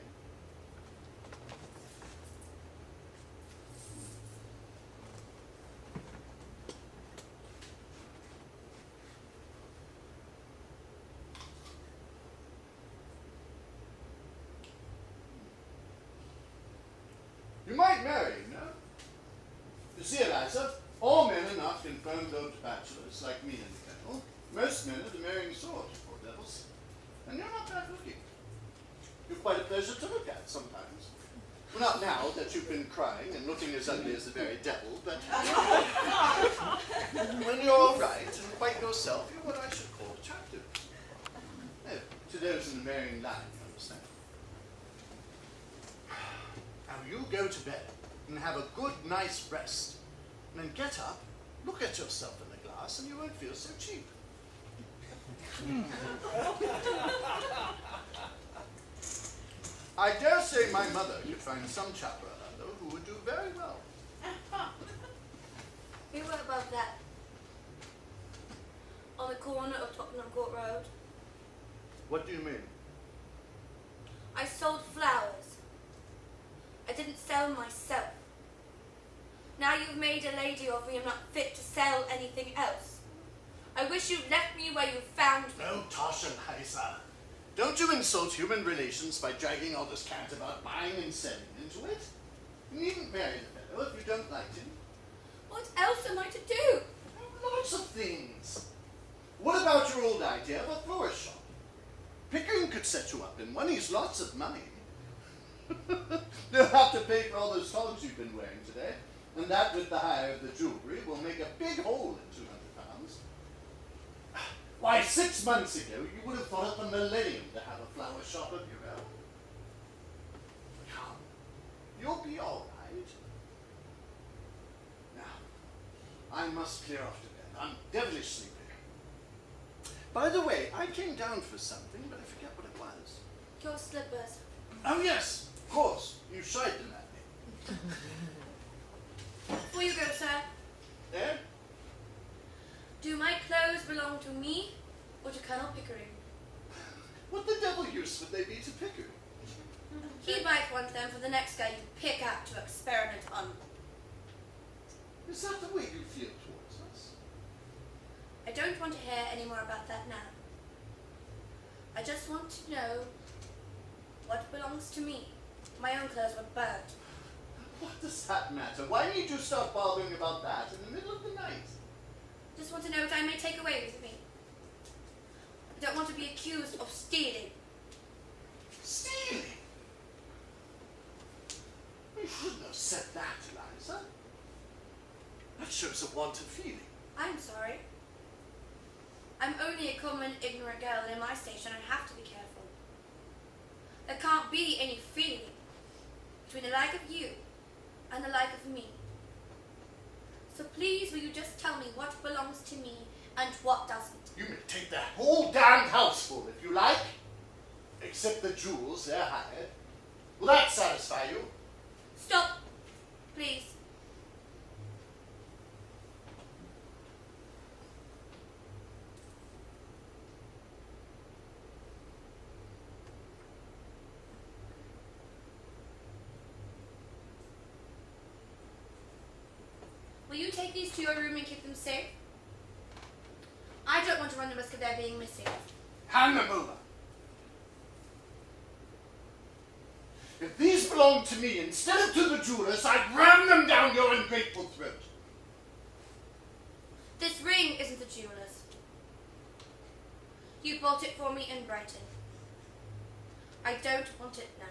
Speaker 6: You might marry, no? You see, Eliza, all men are not confirmed old bachelors like me and the Colonel. Most men are the marrying sort, poor devils. And you're not bad looking. You're quite a pleasure to look at sometimes. Well, not now that you've been crying and looking as ugly as the very devil, but when you're all right and quite yourself, you're what I should call attractive. Oh, to those in the marrying line, you understand. Now you go to bed and have a good, nice rest. And then get up, look at yourself in the glass, and you won't feel so cheap. I dare say my mother could find some chap or other who would do very well.
Speaker 5: We were above that. On the corner of Tottenham Court Road.
Speaker 6: What do you mean?
Speaker 5: I sold flowers. I didn't sell myself. Now you've made a lady of me, I'm not fit to sell anything else. I wish you'd left me where you found me.
Speaker 6: No, Taschenheiser. Don't you insult human relations by dragging all this cant about buying and selling into it? You needn't marry the fellow if you don't like him.
Speaker 5: What else am I to do?
Speaker 6: Lots of things. What about your old idea of a florist shop? Pickering could set you up in one. He's lots of money. You'll have to pay for all those togs you've been wearing today, and that with the hire of the jewelry will make a big hole in £200. Why, 6 months ago you would have thought it the millennium to have a flower shop of your own. I must clear off to bed. I'm devilish sleepy. By the way, I came down for something, but I forget what it was.
Speaker 5: Your slippers.
Speaker 6: Oh, yes, of course. You shied them at me.
Speaker 5: Before you go, sir,
Speaker 6: Eh?
Speaker 5: do my clothes belong to me or to Colonel Pickering?
Speaker 6: What the devil use would they be to Pickering?
Speaker 5: He might want them for the next guy you pick out to experiment on.
Speaker 6: Is that the way you feel towards us?
Speaker 5: I don't want to hear any more about that now. I just want to know what belongs to me. My own clothes were burnt.
Speaker 6: What does that matter? Why need you start bothering about that in the middle of the night?
Speaker 5: Just want to know what I may take away with me. I don't want to be accused of stealing.
Speaker 6: Stealing? You shouldn't have said that, Eliza. That shows a want of feeling.
Speaker 5: I'm sorry. I'm only a common, ignorant girl, and in my station I have to be careful. There can't be any feeling between the like of you and the like of me. So please, will you just tell me what belongs to me and what doesn't?
Speaker 6: You may take that whole damned house full if you like. Except the jewels, they're hired. Will that satisfy you?
Speaker 5: Stop, please. Will you take these to your room and keep them safe? I don't want to run the risk of their being missing.
Speaker 6: Hand them over. If these belonged to me instead of to the jewelers, I'd ram them down your ungrateful throat.
Speaker 5: This ring isn't the jeweller's. You bought it for me in Brighton. I don't want it now.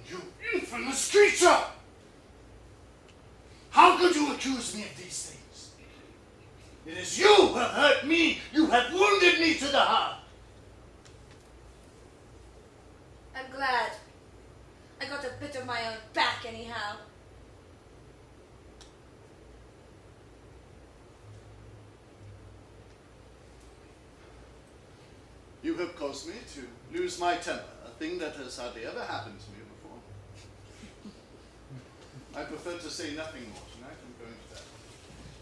Speaker 6: You infamous creature! How could you accuse me of these things? It is you who have hurt me. You have wounded me to the heart.
Speaker 5: I'm glad. I got a bit of my own back anyhow.
Speaker 6: You have caused me to lose my temper, a thing that has hardly ever happened to me before. I prefer to say nothing more tonight. I'm going to bed.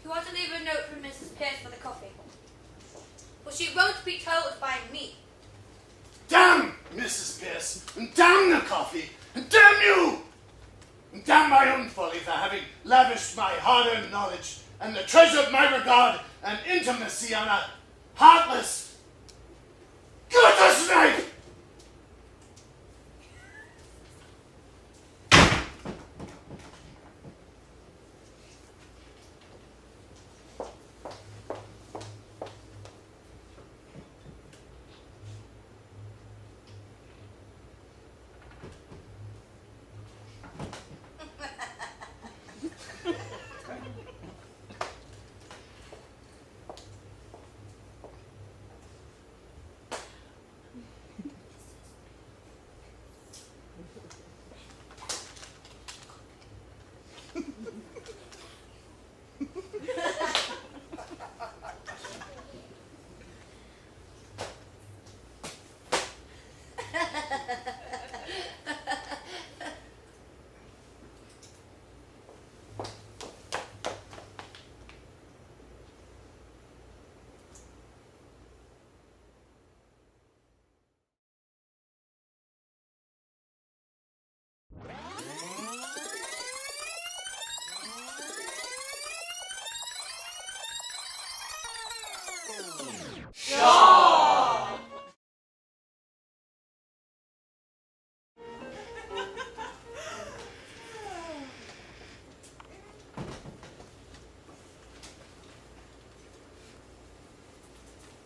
Speaker 5: You want to leave a note for Mrs. Pierce for the coffee? Well, she won't be told by me.
Speaker 6: Damn Mrs. Pierce, and damn the coffee, and damn you! And damn my own folly for having lavished my hard-earned knowledge and the treasure of my regard and intimacy on a heartless, gutless knife!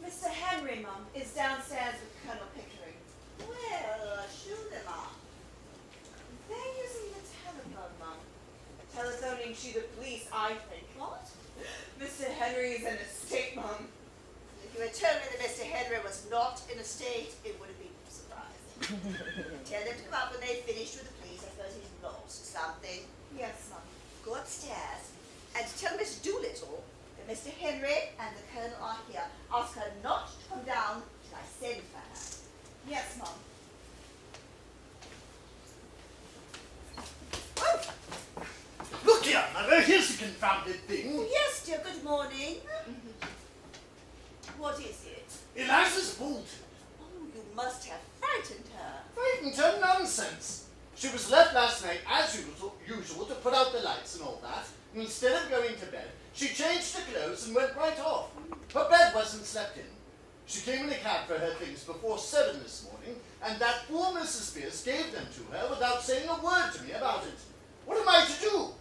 Speaker 10: Mr. Henry, Mum, is downstairs with Colonel Pickering.
Speaker 9: Well, sure.
Speaker 10: telephoning to the police, I think. What? Mr. Henry is in a state, Mum.
Speaker 11: If you had told me that Mr. Henry was not in a state, it would have been surprising. Tell them to come up when they've finished with the police. I suppose he's lost something.
Speaker 10: Yes, Mum.
Speaker 11: Go upstairs and tell Miss Doolittle that Mr. Henry and the Colonel are here. Ask her not to come down till I send for her.
Speaker 10: Yes, Mum.
Speaker 6: Look here, Mother, here's the confounded thing.
Speaker 11: Oh, yes, dear, good morning. What is it?
Speaker 6: Eliza's bolted.
Speaker 11: Oh, you must have frightened her.
Speaker 6: Frightened her? Nonsense. She was left last night, as usual, to put out the lights and all that. And instead of going to bed, she changed her clothes and went right off. Her bed wasn't slept in. She came in a cab for her things before 7 this morning, and that poor Mrs. Spears gave them to her without saying a word to me about it. What am I to do?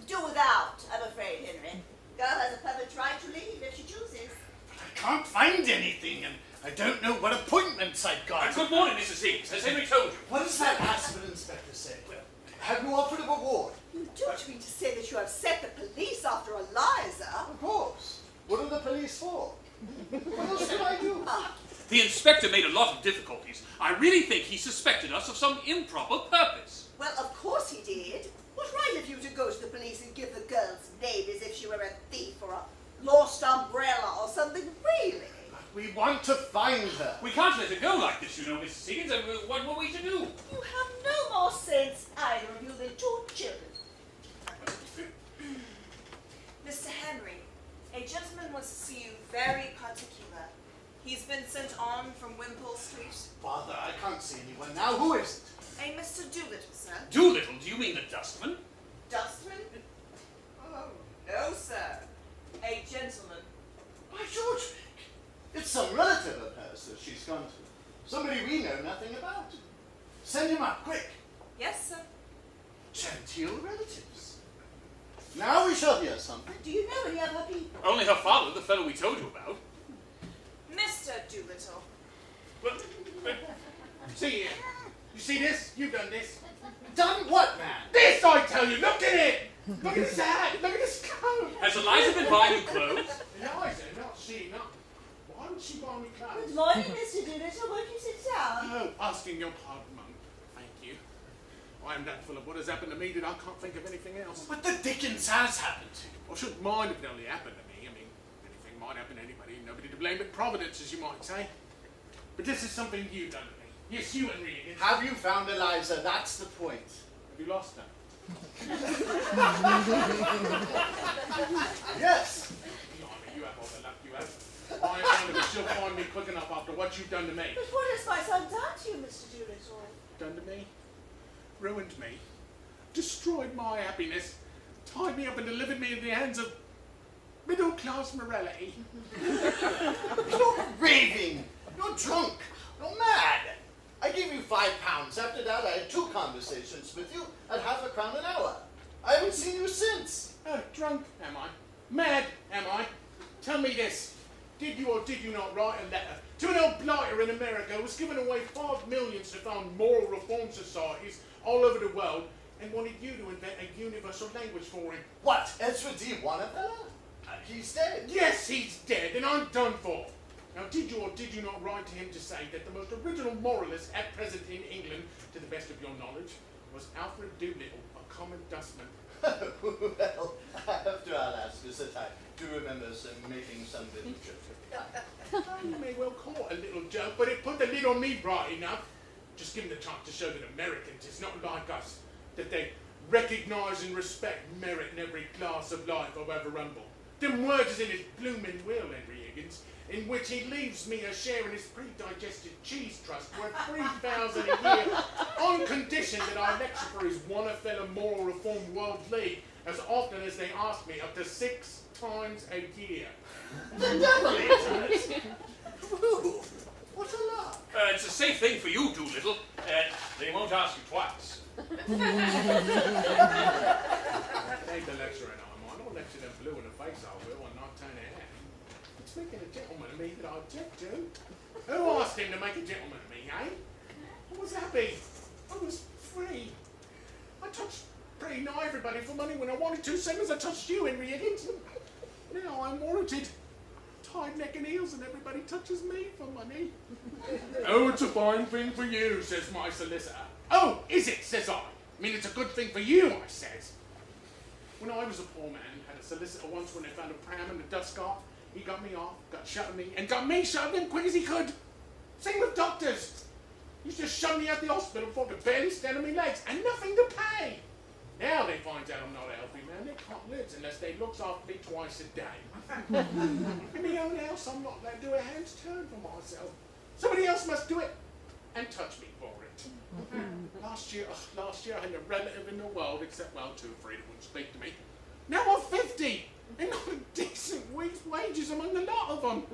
Speaker 11: Do without, I'm afraid, Henry. Girl has a perfect right to leave if she chooses.
Speaker 6: I can't find anything, and I don't know what appointments I've got.
Speaker 3: Good morning, Mrs. Higgins. Has Henry told you?
Speaker 6: What does that Aspen inspector say? Have you offered a reward?
Speaker 11: You don't mean to say that you have set the police after Eliza?
Speaker 6: Of course. What are the police for? What else could I do?
Speaker 3: The inspector made a lot of difficulties. I really think he suspected us of some improper purpose.
Speaker 11: Well, of course he did. What right have you to go to the police and give the girl's name as if she were a thief or a lost umbrella or something, really?
Speaker 6: We want to find her.
Speaker 3: We can't let her go like this, you know, Mrs. Higgins. What were we to do?
Speaker 11: You have no more sense, either of you, than two children.
Speaker 10: Mr. Henry, a gentleman wants to see you very particular. He's been sent on from Wimpole Street.
Speaker 6: Father, I can't see anyone now. Who is it?
Speaker 10: A Mr. Doolittle, sir.
Speaker 3: Doolittle? Do you mean the dustman?
Speaker 10: Dustman? Oh, no, sir. A gentleman.
Speaker 6: By George, it's some relative of hers that she's gone to. Somebody we know nothing about. Send him up, quick.
Speaker 10: Yes, sir.
Speaker 6: Genteel relatives. Now we shall hear something.
Speaker 11: Do you know any of her people?
Speaker 3: Only her father, the fellow we told you about.
Speaker 10: Mr. Doolittle.
Speaker 3: Well,
Speaker 7: See here. You see this? You've done this.
Speaker 6: Done what, man?
Speaker 7: This, I tell you! Look at it! Look at this hat! Look at this coat!
Speaker 3: has Eliza been buying you clothes?
Speaker 7: Eliza, not she, not. Why would she buy me clothes?
Speaker 11: Good morning, Mr. Doolittle. Won't you sit down?
Speaker 7: Oh, asking your pardon, Mum. Thank you. I am that full of what has happened to me that I can't think of anything else.
Speaker 6: What the dickens has happened to you?
Speaker 7: I shouldn't mind if it only happened to me. I mean, anything might happen to anybody. Nobody to blame but Providence, as you might say. But this is something you've done to me. Yes, you, Henry Higgins.
Speaker 6: Have you found Eliza? That's the point.
Speaker 7: Have you lost her?
Speaker 6: Yes.
Speaker 7: Blimey, you have all the luck you have. I ain't wonder if she'll find me quick enough after what you've done to me.
Speaker 11: But what has my son done to you, Mr. Doolittle?
Speaker 7: Done to me? Ruined me? Destroyed my happiness? Tied me up and delivered me in the hands of middle-class morality?
Speaker 6: You're raving. You're drunk. You're mad. I gave you £5. After that, I had 2 conversations with you at £0.50 an hour. I haven't seen you since.
Speaker 7: Oh, drunk, am I? Mad, am I? Tell me this. Did you or did you not write a letter to an old blighter in America who was giving away $5 million to found moral reform societies all over the world and wanted you to invent a universal language for him?
Speaker 6: What? Ezra D. Wanafella? He's dead.
Speaker 7: Yes, he's dead, and I'm done for. Now, did you or did you not write to him to say that the most original moralist at present in England, to the best of your knowledge, was Alfred Doolittle, a common dustman?
Speaker 6: Well, after our last visit, I do remember making some little joke.
Speaker 7: You may well call it a little joke, but it put the lid on me right enough. Just give him the chance to show that Americans is not like us, that they recognise and respect merit in every class of life, however humble. Them words is in his blooming will, Henry Higgins, in which he leaves me a share in his pre-digested cheese trust worth $3,000 a year, on condition that I lecture for his Wanafella Moral Reform World League as often as they ask me, up to 6 times a year.
Speaker 6: The devil is it! Ooh, what a lark.
Speaker 3: It's a safe thing for you, Doolittle. They won't ask you twice.
Speaker 7: Ain't the lecturing I'm on. I'll lecture them blue in the face, I will, and not turn their head. It's making a gentleman of me that I object to. Who asked him to make a gentleman of me, eh? I was happy. I was free. I touched pretty nigh everybody for money when I wanted to, same as I touched you, Henry Higgins. Now I'm warranted. Tied neck and heels and everybody touches me for money. Oh, it's a fine thing for you, says my solicitor. Oh, is it, says I. I mean, it's a good thing for you, I says. When I was a poor man, had a solicitor once when they found a pram and a dust scarf. He got me off, got shut of me, and got me shoved in quick as he could. Same with doctors. He just shoved me out the hospital before I could barely stand on my legs, and nothing to pay. Now they find out I'm not a healthy man. They can't live unless they looks after me twice a day. In my own house, I'm not allowed to do a hand's turn for myself. Somebody else must do it and touch me for it. Last year I had a relative in the world, except, well, 2 or 3 that wouldn't speak to me. Now I'm 50, and not a decent week's wages among the lot of them.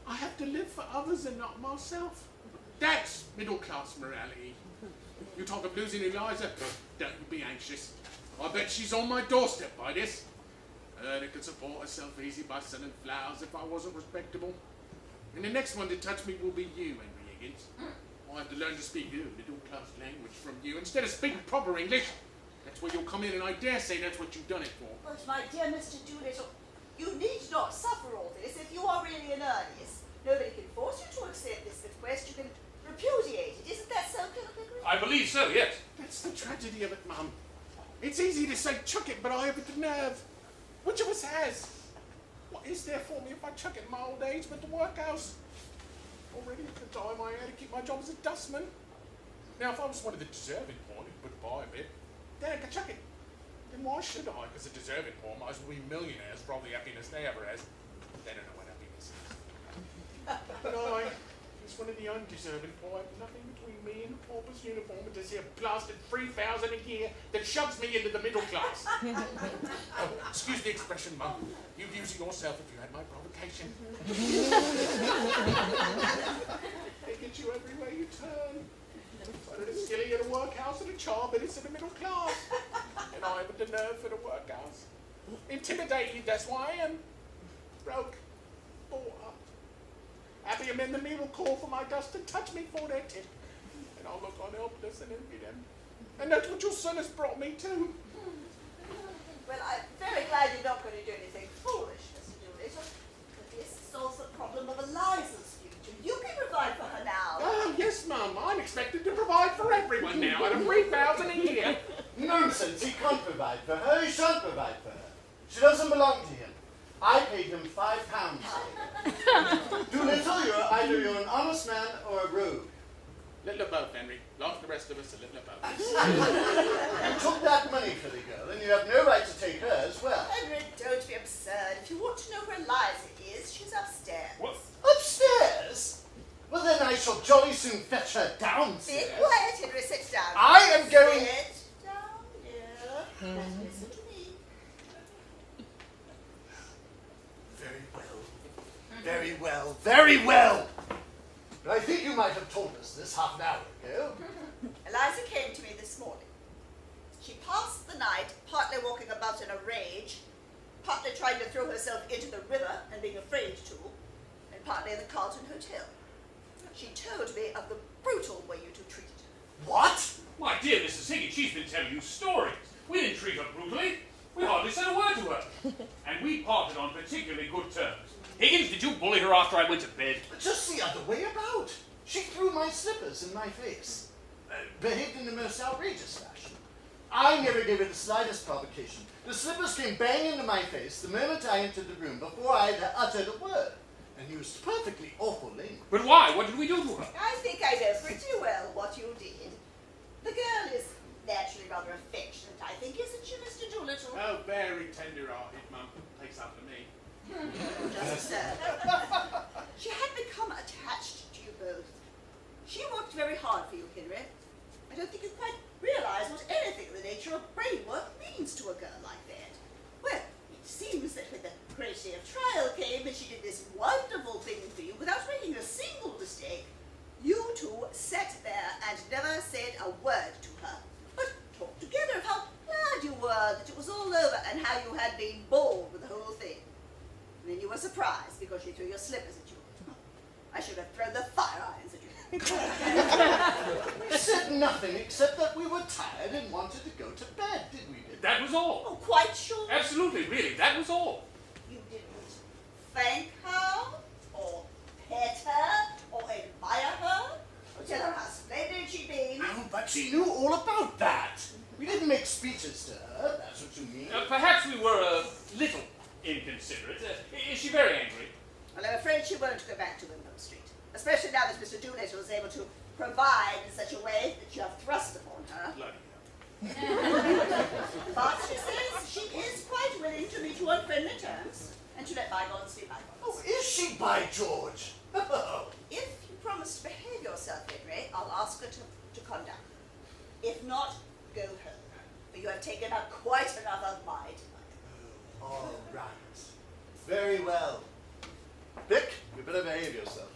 Speaker 7: I have to live for others and not myself. That's middle-class morality. You talk of losing Eliza, don't you be anxious. I bet she's on my doorstep by this. That could support herself easy by selling flowers if I wasn't respectable. And the next one to touch me will be you, Henry Higgins. I have to learn to speak good middle-class language from you instead of speaking proper English. That's where you'll come in, and I dare say that's what you've done it for.
Speaker 11: But my dear Mr. Doolittle, you need not suffer all this if you are really in earnest. Nobody can force you to accept this request. You can repudiate it. Isn't that so, Colonel Pickering?
Speaker 3: I believe so, yes.
Speaker 7: That's the tragedy of it, Mum. It's easy to say chuck it, but I haven't the nerve. Which of us has? What is there for me if I chuck it in my old age with the workhouse? Already at the time I had to keep my job as a dustman. Now, if I was one of the deserving poor who could buy a bit, then I could chuck it. Then why should I? Because the deserving poor might as well be millionaires for all the happiness they ever has. They don't know what happiness is. But I, as one of the undeserving poor, have nothing between me and the pauper's uniform but to see a blasted 3,000 a year that shoves me into the middle class. Oh, excuse the expression, Mum. You'd use it yourself if you had my provocation. They get you everywhere you turn. But it's silly in a workhouse and a child, but it's in the middle class. And I haven't the nerve for the workhouse. Intimidated, that's why I am. Broke. Bought up. Happy men than me will call for my dust and touch me for their tip. And I'll look on helpless and envy them. And that's what your son has brought me to.
Speaker 11: Well, I'm very glad you're not going to do anything foolish, Mr. Doolittle. But this solves the problem of Eliza's future. You can provide for her now.
Speaker 7: Oh, yes, Mum. I'm expected to provide for everyone now at a 3,000 a year.
Speaker 6: Nonsense, he can't provide for her, he shan't provide for her. She doesn't belong to him. I paid him £5. Doolittle, you're an honest man or a rogue.
Speaker 7: Little of both, Henry. Like the rest of us, a little of both.
Speaker 6: You took that money for the girl, and you have no right to take her as well.
Speaker 11: Henry, don't be absurd. If you want to know where Eliza is, she's upstairs.
Speaker 3: What?
Speaker 6: Upstairs? Well, then I shall jolly soon fetch her
Speaker 11: Be
Speaker 6: downstairs.
Speaker 11: quiet, Henry. Sit down.
Speaker 6: I am going...
Speaker 11: Sit down, dear. Listen to me.
Speaker 6: Very well. Very well. Very well. But I think you might have told us this half an hour ago.
Speaker 11: Eliza came to me this morning. She passed the night partly walking about in a rage, partly trying to throw herself into the river and being afraid to, and partly in the Carlton Hotel. She told me of the brutal way you two treated her.
Speaker 6: What?
Speaker 3: My dear Mrs. Higgins, she's been telling you stories. We didn't treat her brutally. We hardly said a word to her. And we parted on particularly good terms. Higgins, did you bully her after I went to bed?
Speaker 6: Just the other way about. She threw my slippers in my face. Behaved in the most outrageous fashion. I never gave her the slightest provocation. The slippers came bang into my face the moment I entered the room before I had uttered a word. And used perfectly awful language.
Speaker 3: But why? What did we do to her?
Speaker 11: I think I know pretty well what you did. The girl is naturally rather affectionate, I think, isn't she, Mr. Doolittle?
Speaker 7: Oh, very tender-hearted, Mum. Takes after me.
Speaker 11: Just so. She had become attached to you both. She worked very hard for you, Henry. I don't think you quite realize what anything in the nature of brain work means to a girl like that. Well, it seems that when the great day of trial came and she did this wonderful thing for you without making a single mistake, you two sat there and never said a word to her, but talked together of how glad you were that it was all over and how you had been bored with the whole thing. And then you were surprised because she threw your slippers at you. I should have thrown the fire irons at you.
Speaker 6: You said said nothing except that we were tired and wanted to go to bed, did we?
Speaker 3: That was all.
Speaker 11: Oh, quite sure.
Speaker 3: Absolutely, really, that was all.
Speaker 11: You didn't thank her, or pet her, or admire her, or tell her how splendid she'd been.
Speaker 6: Oh, but she knew all about that. We didn't make speeches to her, that's what you mean.
Speaker 3: Perhaps we were a little inconsiderate. Is she very angry?
Speaker 11: Well, I'm afraid she won't go back to Wimpole Street, especially now that Mr. Doolittle is able to provide in such a way that you have thrust upon her.
Speaker 3: Bloody hell.
Speaker 11: But she says she is quite willing to meet you on friendly terms and to let bygones be bygones.
Speaker 6: Oh, is she, by George? Oh.
Speaker 11: If you promise to behave yourself, Henry, I'll ask her to come down. If not, go home, for you have taken up quite enough of my time.
Speaker 6: All right. Very well. Vic, you better behave yourself.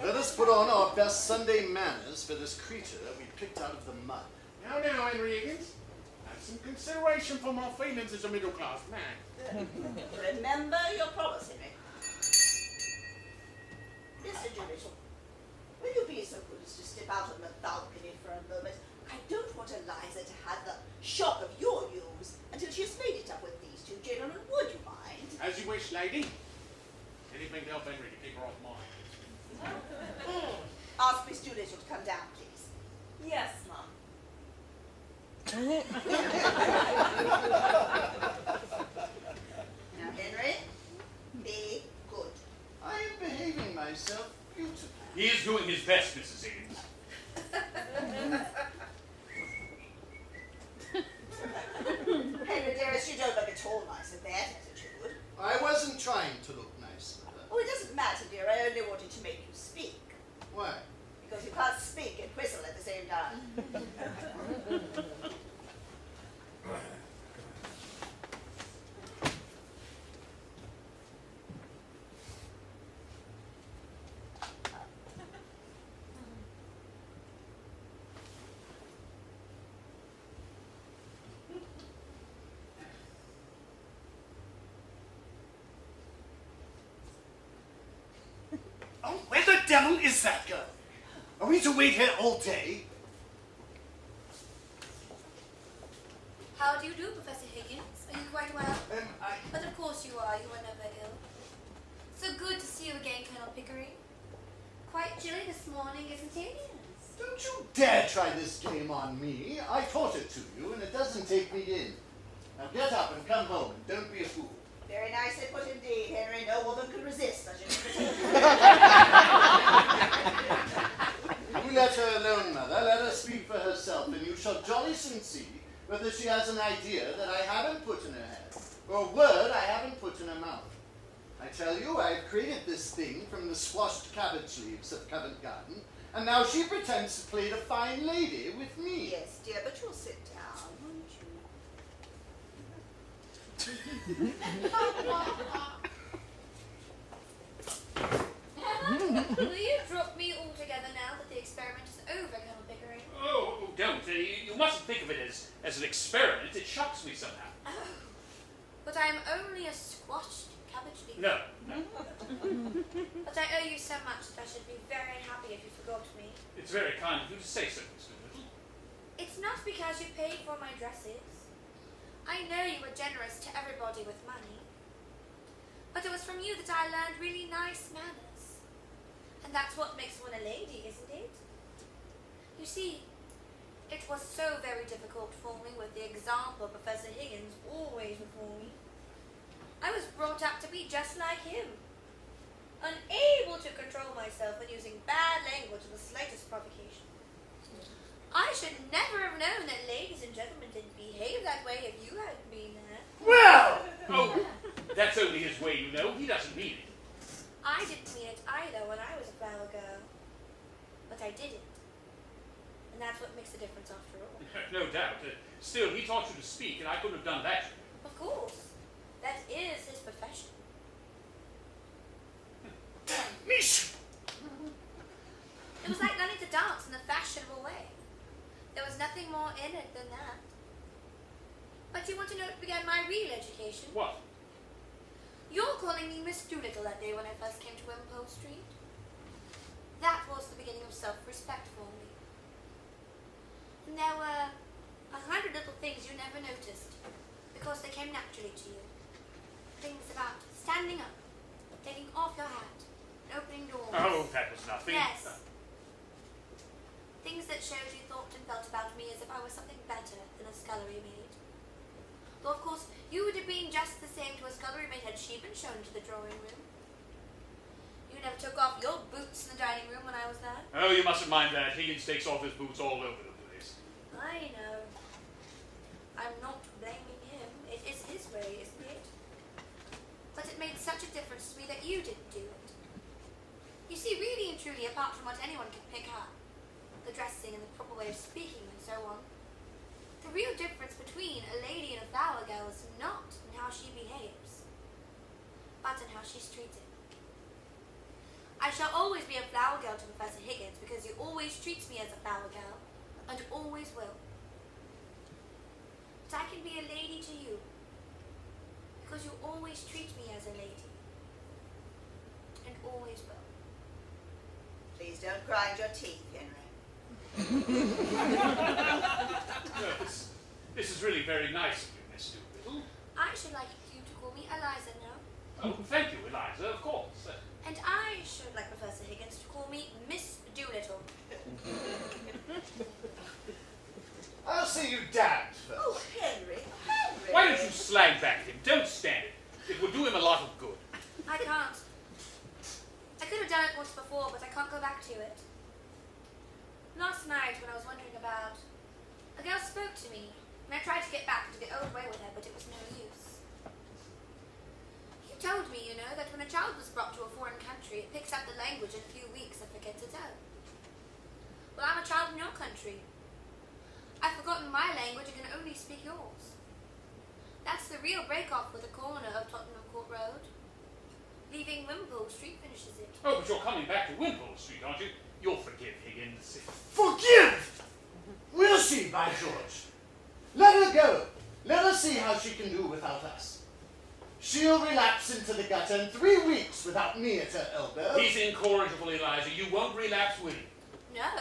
Speaker 6: Let us put on our best Sunday manners for this creature that we picked out of the mud.
Speaker 7: Now, Henry Higgins. Have some consideration for my feelings as a middle-class man.
Speaker 11: Remember your promise, Henry. Mr. Doolittle, will you be so good as to step out on the balcony for a moment? I don't want Eliza to have the shock of your news until she has made it up with these two gentlemen. Would you mind?
Speaker 7: As you wish, lady. Anything to help Henry to keep her off mine.
Speaker 11: Ask Miss Doolittle to come down, please.
Speaker 1: Yes, Mum.
Speaker 11: Now, Henry, be good.
Speaker 6: I am behaving myself beautifully.
Speaker 3: He is doing his best, Mrs. Higgins.
Speaker 11: Henry, dearest, you don't look at all nice in that attitude.
Speaker 6: I wasn't trying to look nice, Mother.
Speaker 11: Oh, it doesn't matter, dear. I only wanted to make you speak.
Speaker 6: Why?
Speaker 11: Because you can't speak and whistle at the same time.
Speaker 6: Oh, where the devil is that girl? Are we to wait here all day?
Speaker 5: How do you do, Professor Higgins? Are you quite well?
Speaker 6: I...
Speaker 5: But of course you are. You are never ill. So good to see you again, Colonel Pickering. Quite chilly this morning, isn't it?
Speaker 6: Don't you dare try this game on me. I taught it to you, and it doesn't take me in. Now get up and come home, and don't be a fool.
Speaker 11: Very nicely put indeed, Henry. No woman could resist such an invitation.
Speaker 6: You let her alone, Mother. Let her speak for herself, and you shall jolly soon see whether she has an idea that I haven't put in her head, or a word I haven't put in her mouth. I tell you, I've created this thing from the squashed cabbage leaves of Covent Garden, and now she pretends to play the fine lady with me.
Speaker 11: Yes, dear, but you'll sit down, won't you?
Speaker 5: Will you drop me altogether now that the experiment is over, Colonel Pickering?
Speaker 3: Oh, don't. You mustn't think of it as an experiment. It shocks me somehow.
Speaker 5: Oh, but I am only a squashed cabbage leaf.
Speaker 3: No.
Speaker 5: But I owe you so much that I should be very unhappy if you forgot me.
Speaker 3: It's very kind of you to say so, Miss Doolittle.
Speaker 5: It's not because you paid for my dresses. I know you were generous to everybody with money. But it was from you that I learned really nice manners. And that's what makes one a lady, isn't it? You see, it was so very difficult for me with the example Professor Higgins always before me. I was brought up to be just like him, unable to control myself when using bad language of the slightest provocation. I should never have known that ladies and gentlemen didn't behave that way if you hadn't been there.
Speaker 6: Well!
Speaker 3: Oh, that's only his way, you know. He doesn't mean it.
Speaker 5: I didn't mean it either when I was a flower girl. But I did it. And that's what makes a difference after all.
Speaker 3: No doubt. Still, he taught you to speak, and I couldn't have done that.
Speaker 5: Of course. That is his profession.
Speaker 6: Mish!
Speaker 5: It was like learning to dance in a fashionable way. There was nothing more in it than that. But you want to know what began my real education?
Speaker 3: What?
Speaker 5: You're calling me Miss Doolittle that day when I first came to Wimpole Street. That was the beginning of self-respect for me. And there were 100 little things you never noticed, because they came naturally to you. Things about standing up, taking off your hat, and opening doors.
Speaker 3: Oh, that was nothing.
Speaker 5: Yes. Things that showed you thought and felt about me as if I was something better than a scullery maid. Though, of course, you would have been just the same to a scullery maid had she been shown to the drawing room. You never took off your boots in the dining room when I was there.
Speaker 3: Oh, you mustn't mind that. Higgins takes off his boots all over the place.
Speaker 5: I know. I'm not blaming him. It is his way, isn't it? But it made such a difference to me that you didn't do it. You see, really and truly, apart from what anyone can pick up, the dressing and the proper way of speaking and so on, the real difference between a lady and a flower girl is not in how she behaves, but in how she's treated. I shall always be a flower girl to Professor Higgins because he always treats me as a flower girl, and always will. But I can be a lady to you because you always treat me as a lady, and always will.
Speaker 11: Please don't grind your teeth, Henry.
Speaker 3: This is really very nice of you, Miss Doolittle.
Speaker 5: I should like you to call me Eliza now.
Speaker 3: Oh, thank you, Eliza, of course.
Speaker 5: And I should like Professor Higgins to call me Miss Doolittle.
Speaker 6: I'll see you damned first.
Speaker 11: Oh, Henry, Henry.
Speaker 3: Why don't you slag back at him? Don't stand it. It will do him a lot of good.
Speaker 5: I can't. I could have done it once before, but I can't go back to it. Last night, when I was wondering about, a girl spoke to me, and I tried to get back into the old way with her, but it was no use. You told me, you know, that when a child was brought to a foreign country, it picks up the language in a few weeks and forgets its own. Well, I'm a child in your country. I've forgotten my language and can only speak yours. That's the real break-off with the corner of Tottenham Court Road. Leaving Wimpole Street finishes it.
Speaker 3: Oh, but you're coming back to Wimpole Street, aren't you? You'll forgive Higgins.
Speaker 6: Forgive! We'll see, by George. Let her go. Let her see how she can do without us. She'll relapse into the gutter in 3 weeks without me at her elbow.
Speaker 3: He's incorrigible, Eliza. You won't relapse with him.
Speaker 5: No.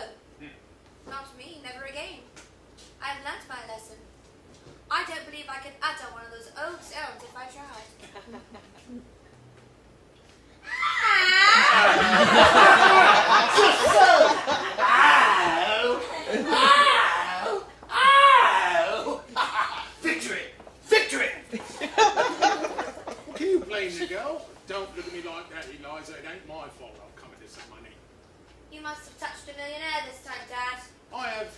Speaker 5: Not me, never again. I've learnt my lesson. I don't believe I could utter one of those old sounds if I tried.
Speaker 6: Just so! Ow! Ow! Ow! Victory! Victory!
Speaker 7: Can you blame the girl? Don't look at me like that, Eliza. It ain't my fault I've come into some money.
Speaker 5: You must have touched a millionaire this time, Dad.
Speaker 7: I have,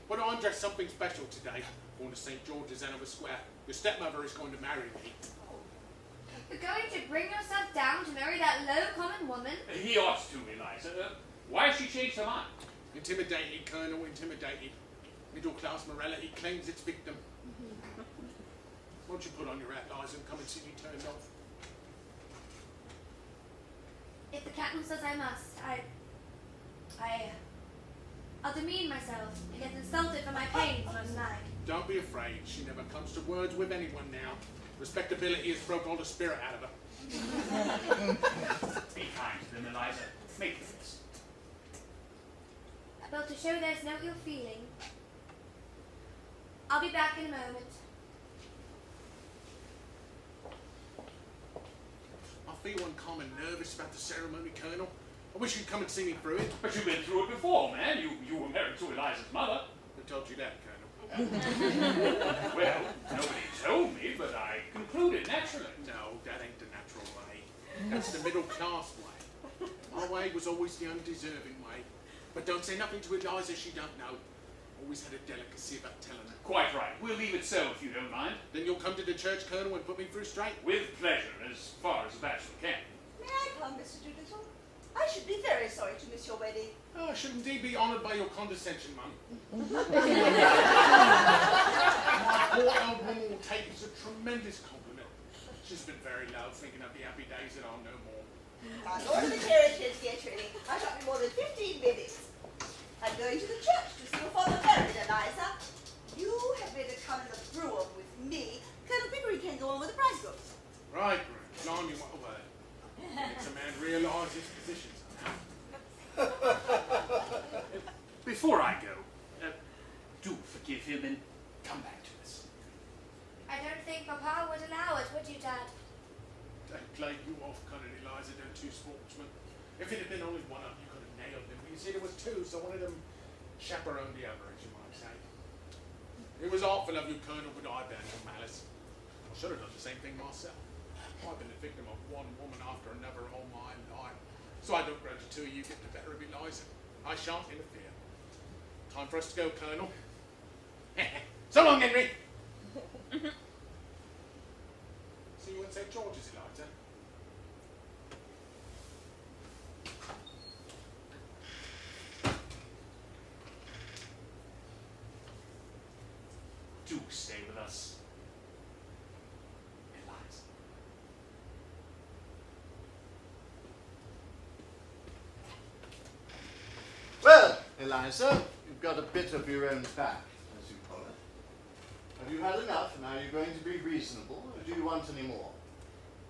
Speaker 7: but I'm dressed something special today. Going to St. George's, Hanover Square. Your stepmother is going to marry me.
Speaker 5: You're going to bring yourself down to marry that low common woman?
Speaker 3: He ought to, Eliza. Why has she changed her mind?
Speaker 7: Intimidated, Colonel, intimidated. Middle-class morality claims its victim. Won't you put on your hat, Liza, and come and see me turned off?
Speaker 5: If the captain says I must, I'll demean myself and get insulted for my pains most night.
Speaker 7: Don't be afraid. She never comes to words with anyone now. Respectability has broke all the spirit out of her.
Speaker 3: Be kind to them, Eliza. Make this.
Speaker 5: But to show there's no ill feeling, I'll be back in a moment.
Speaker 7: I feel uncommon nervous about the ceremony, Colonel. I wish you'd come and see me through it.
Speaker 3: But you've been through it before, man. You were married to Eliza's mother.
Speaker 7: Who told you that, Colonel?
Speaker 3: Well, nobody told me, but I concluded naturally.
Speaker 7: No, that ain't the natural way. That's the middle-class way. My way was always the undeserving way. But don't say nothing to Eliza she don't know. Always had a delicacy about telling her.
Speaker 3: Quite right. We'll leave it so, if you don't mind.
Speaker 7: Then you'll come to the church, Colonel, and put me through straight?
Speaker 3: With pleasure, as far as a bachelor can.
Speaker 11: May I come, Mr. Doolittle? I should be very sorry to miss your wedding.
Speaker 7: Oh, I should indeed be honoured by your condescension, Mum. My poor old woman will take it as a tremendous compliment. She's been very low, thinking of the happy days that are no more.
Speaker 11: I'm going to the carriage is here, Trini. I shan't be more than 15 minutes. I'm going to the church to see your father married, Eliza. You had better come in the brougham with me. Colonel Pickering can go on with the bridegroom.
Speaker 7: Right, Blimey, what a word. Makes a man realise his position somehow. If it had been only one of them, you could have nailed them. But you see, there was two, so one of them chaperoned the other, as you might say. It was awful of you, Colonel, but I bear no malice. I should have done the same thing myself. I've been a victim of one woman after another all my life. So I don't grudge it to you get the better of Eliza. I shan't interfere. Time for us to go, Colonel. So long, Henry. See you at St. George's, Eliza.
Speaker 3: Do stay with us, Eliza.
Speaker 6: Well, Eliza, you've got a bit of your own back, as you call it. Have you had enough, and are you going to be reasonable, or do you want any more?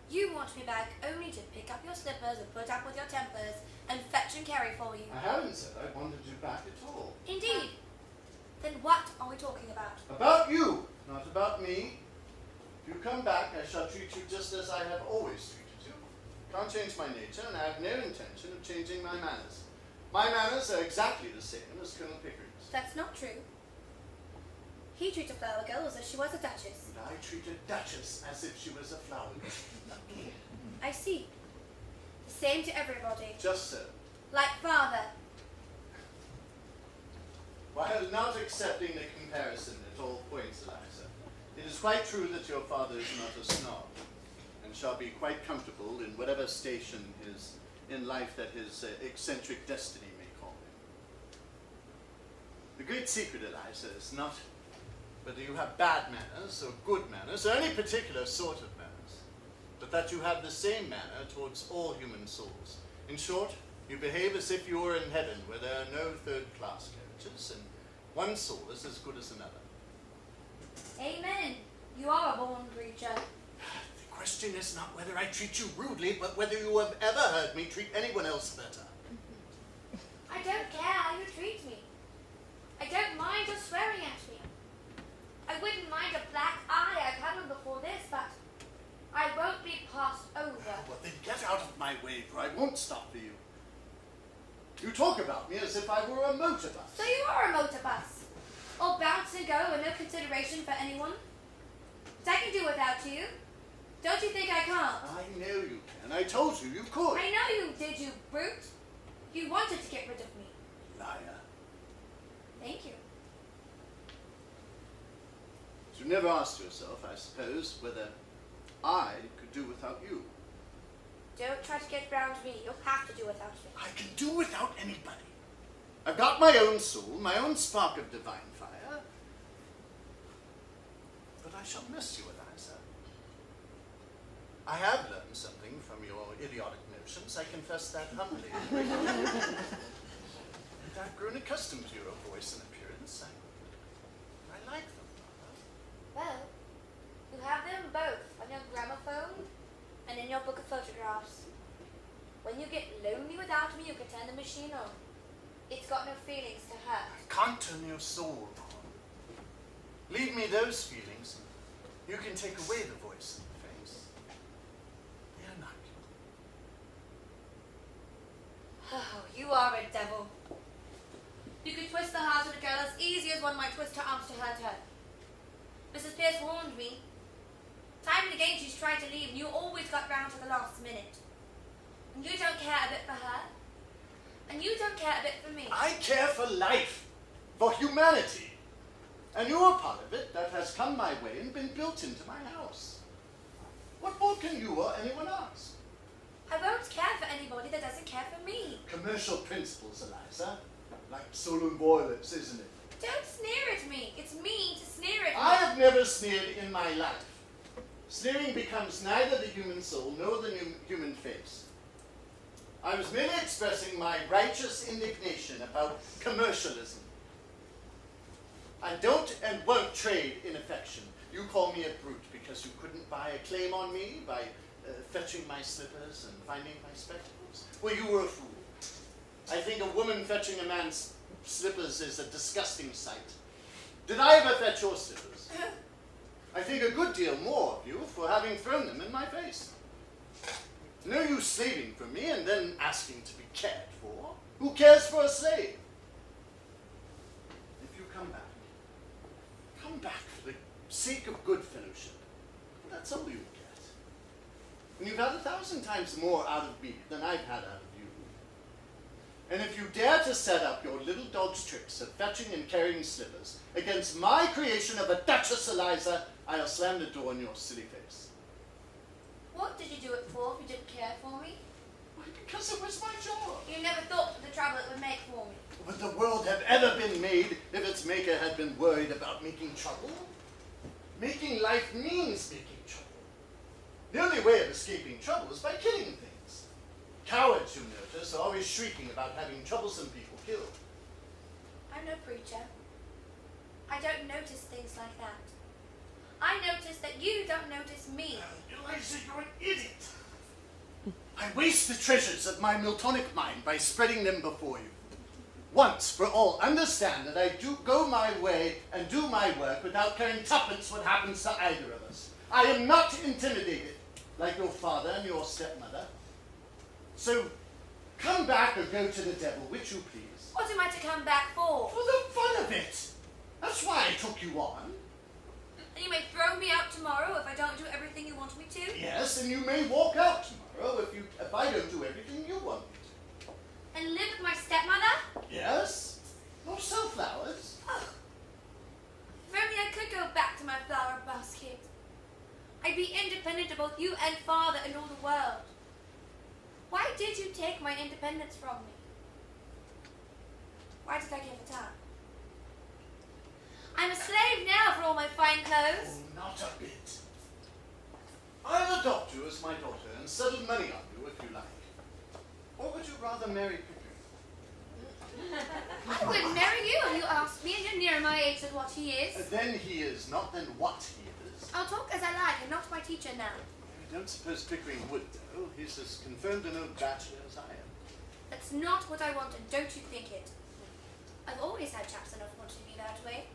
Speaker 5: You want me back only to pick up your slippers and put up with your tempers and fetch and carry for you.
Speaker 6: I haven't said I wanted you back at all.
Speaker 5: Indeed. Then what are we talking about?
Speaker 6: About you, not about me. If you come back, I shall treat you just as I have always treated you. Can't change my nature, and I have no intention of changing my manners. My manners are exactly the same as Colonel Pickering's.
Speaker 5: That's not true. He treats a flower girl as if she was a duchess.
Speaker 6: And I treat a duchess as if she was a flower girl.
Speaker 5: I see. The same to everybody.
Speaker 6: Just so.
Speaker 5: Like father.
Speaker 6: While not accepting the comparison at all points, Eliza, it is quite true that your father is not a snob, and shall be quite comfortable in whatever station is in life that his eccentric destiny may call him. The great secret, Eliza, is not whether you have bad manners or good manners, or any particular sort of manners, but that you have the same manner towards all human souls. In short, you behave as if you were in heaven, where there are no third-class carriages, and one soul is as good as another.
Speaker 5: Amen. You are a born creature.
Speaker 6: The question is not whether I treat you rudely, but whether you have ever heard me treat anyone else better.
Speaker 5: I don't care how you treat me. I don't mind your swearing at me. I wouldn't mind a black eye I've had one before this, but I won't be passed over.
Speaker 6: Well, then get out of my way, for I won't stop for you. You talk about me as if I were a motor bus.
Speaker 5: So you are a motor bus. All bounce and go and no consideration for anyone. But I can do without you. Don't you think I can't?
Speaker 6: I know you can. I told you you could.
Speaker 5: I know you did, you brute. You wanted to get rid of me.
Speaker 6: Liar.
Speaker 5: Thank you.
Speaker 6: You never asked yourself, I suppose, whether I could do without you.
Speaker 5: Don't try to get round me. You'll have to do without me.
Speaker 6: I can do without anybody. I've got my own soul, my own spark of divine fire. But I shall miss you, Eliza. I have learned something from your idiotic notions, I confess that humbly. And I've grown accustomed to your voice and appearance. I like them.
Speaker 5: Well, you have them both on your gramophone and in your book of photographs. When you get lonely without me, you can turn the machine on. It's got no feelings to hurt.
Speaker 6: I can't turn your soul on. Leave me those feelings. You can take away the voice and the face. They are not you.
Speaker 5: Oh, you are a devil. You can twist the heart of a girl as easy as one might twist her arms to hurt her. Mrs. Pierce warned me. Time and again she's tried to leave, and you always got round to the last minute. And you don't care a bit for her. And you don't care a bit for me.
Speaker 6: I care for life, for humanity. And you're a part of it that has come my way and been built into my house. What more can you or anyone ask?
Speaker 5: I won't care for anybody that doesn't care for me.
Speaker 6: Commercial principles, Eliza. Like solar violets, isn't it?
Speaker 5: Don't sneer at me. It's mean to sneer at me.
Speaker 6: I have never sneered in my life. Sneering becomes neither the human soul nor the human face. I was merely expressing my righteous indignation about commercialism. I don't and won't trade in affection. You call me a brute because you couldn't buy a claim on me by fetching my slippers and finding my spectacles. Well, you were a fool. I think a woman fetching a man's slippers is a disgusting sight. Did I ever fetch your slippers? I think a good deal more of you for having thrown them in my face. No use slaving for me and then asking to be cared for. Who cares for a slave? If you come back for the sake of good fellowship. That's all you get. And you've had 1,000 times more out of me than I've had out of you. And if you dare to set up your little dog's tricks of fetching and carrying slippers against my creation of a Duchess Eliza, I'll slam the door in your silly face.
Speaker 5: What did you do it for if you didn't care for me?
Speaker 6: Why, because it was my job.
Speaker 5: You never thought of the trouble it would make for me.
Speaker 6: Would the world have ever been made if its maker had been worried about making trouble? Making life means making trouble. The only way of escaping trouble is by killing things. Cowards, you notice, are always shrieking about having troublesome people killed.
Speaker 5: I'm no preacher. I don't notice things like that. I notice that you don't notice me.
Speaker 6: Eliza, you're an idiot. I waste the treasures of my Miltonic mind by spreading them before you. Once for all, understand that I do go my way and do my work without caring tuppence what happens to either of us. I am not intimidated, like your father and your stepmother. So, come back or go to the devil, which you please.
Speaker 5: What am I to come back for?
Speaker 6: For the fun of it. That's why I took you on.
Speaker 5: And you may throw me out tomorrow if I don't do everything you want me to?
Speaker 6: Yes, and you may walk out tomorrow if I don't do everything you want me to.
Speaker 5: And live with my stepmother?
Speaker 6: Yes? Or sell flowers.
Speaker 5: Oh. If only I could go back to my flower basket. I'd be independent of both you and father and all the world. Why did you take my independence from me? Why did I give it up? I'm a slave now for all my fine clothes.
Speaker 6: Oh, not a bit. I'll adopt you as my daughter and settle money on you if you like. Or would you rather marry Pickering?
Speaker 5: I wouldn't marry you if you asked me, and you're near my age than what he is.
Speaker 6: Then he is, not then what he is.
Speaker 5: I'll talk as I like. I'm not my teacher now.
Speaker 6: I don't suppose Pickering would, though. He's as confirmed an old bachelor as I am.
Speaker 5: That's not what I wanted, don't you think it? I've always had chaps enough wanting me that way.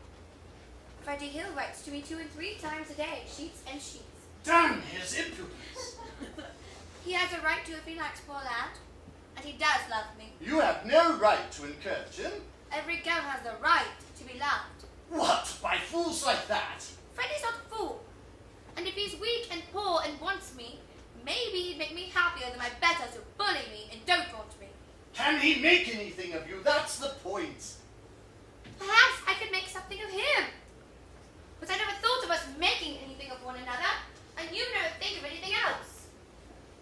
Speaker 5: Freddie Hill writes to me 2 and 3 times a day, sheets and sheets.
Speaker 6: Damn his impudence!
Speaker 5: He has a right to if he likes, poor lad. And he does love me.
Speaker 6: You have no right to encourage him.
Speaker 5: Every girl has the right to be loved.
Speaker 6: What? By fools like that?
Speaker 5: Freddie's not a fool. And if he's weak and poor and wants me, maybe he'd make me happier than my betters who bully me and don't want me.
Speaker 6: Can he make anything of you? That's the point.
Speaker 5: Perhaps I could make something of him. But I never thought of us making anything of one another, and you never think of anything else.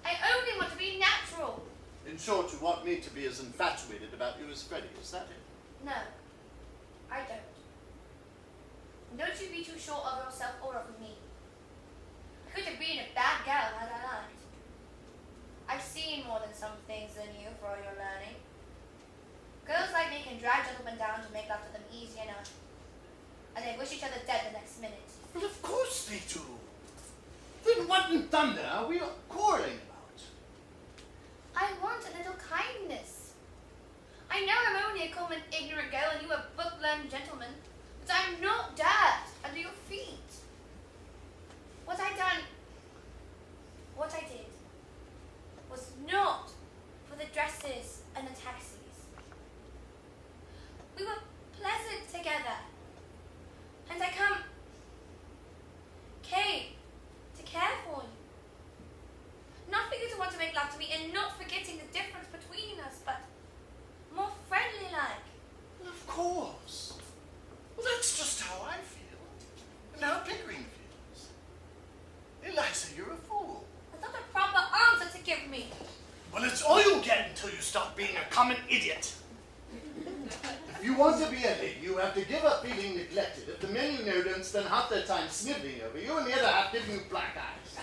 Speaker 5: I only want to be natural.
Speaker 6: In short, you want me to be as infatuated about you as Freddie, is that it?
Speaker 5: No, I don't. And don't you be too sure of yourself or of me. I could have been a bad girl had I liked. I've seen more than some things than you for all your learning. Girls like me can drag gentlemen down to make love to them easy enough. And they wish each other dead the next minute.
Speaker 6: Well, of course they do. Then what in thunder are we quarreling about?
Speaker 5: I want a little kindness. I know I'm only a common ignorant girl and you a book-learned gentleman, but I'm not dirt under your feet. What I did, was not for the dresses and the taxis. We were pleasant together, and I came to care for you. Not because you want to make love to me and not forgetting the difference between us, but more friendly-like.
Speaker 6: Well, of course. Well, that's just how I feel. And how Pickering feels. Eliza, you're a fool.
Speaker 5: That's not a proper answer to give me.
Speaker 6: Well, it's all you'll get until you stop being a common idiot. If you want to be a lady, you have to give up feeling neglected if the men you know don't spend half their time sniveling over you and the other half giving you black eyes.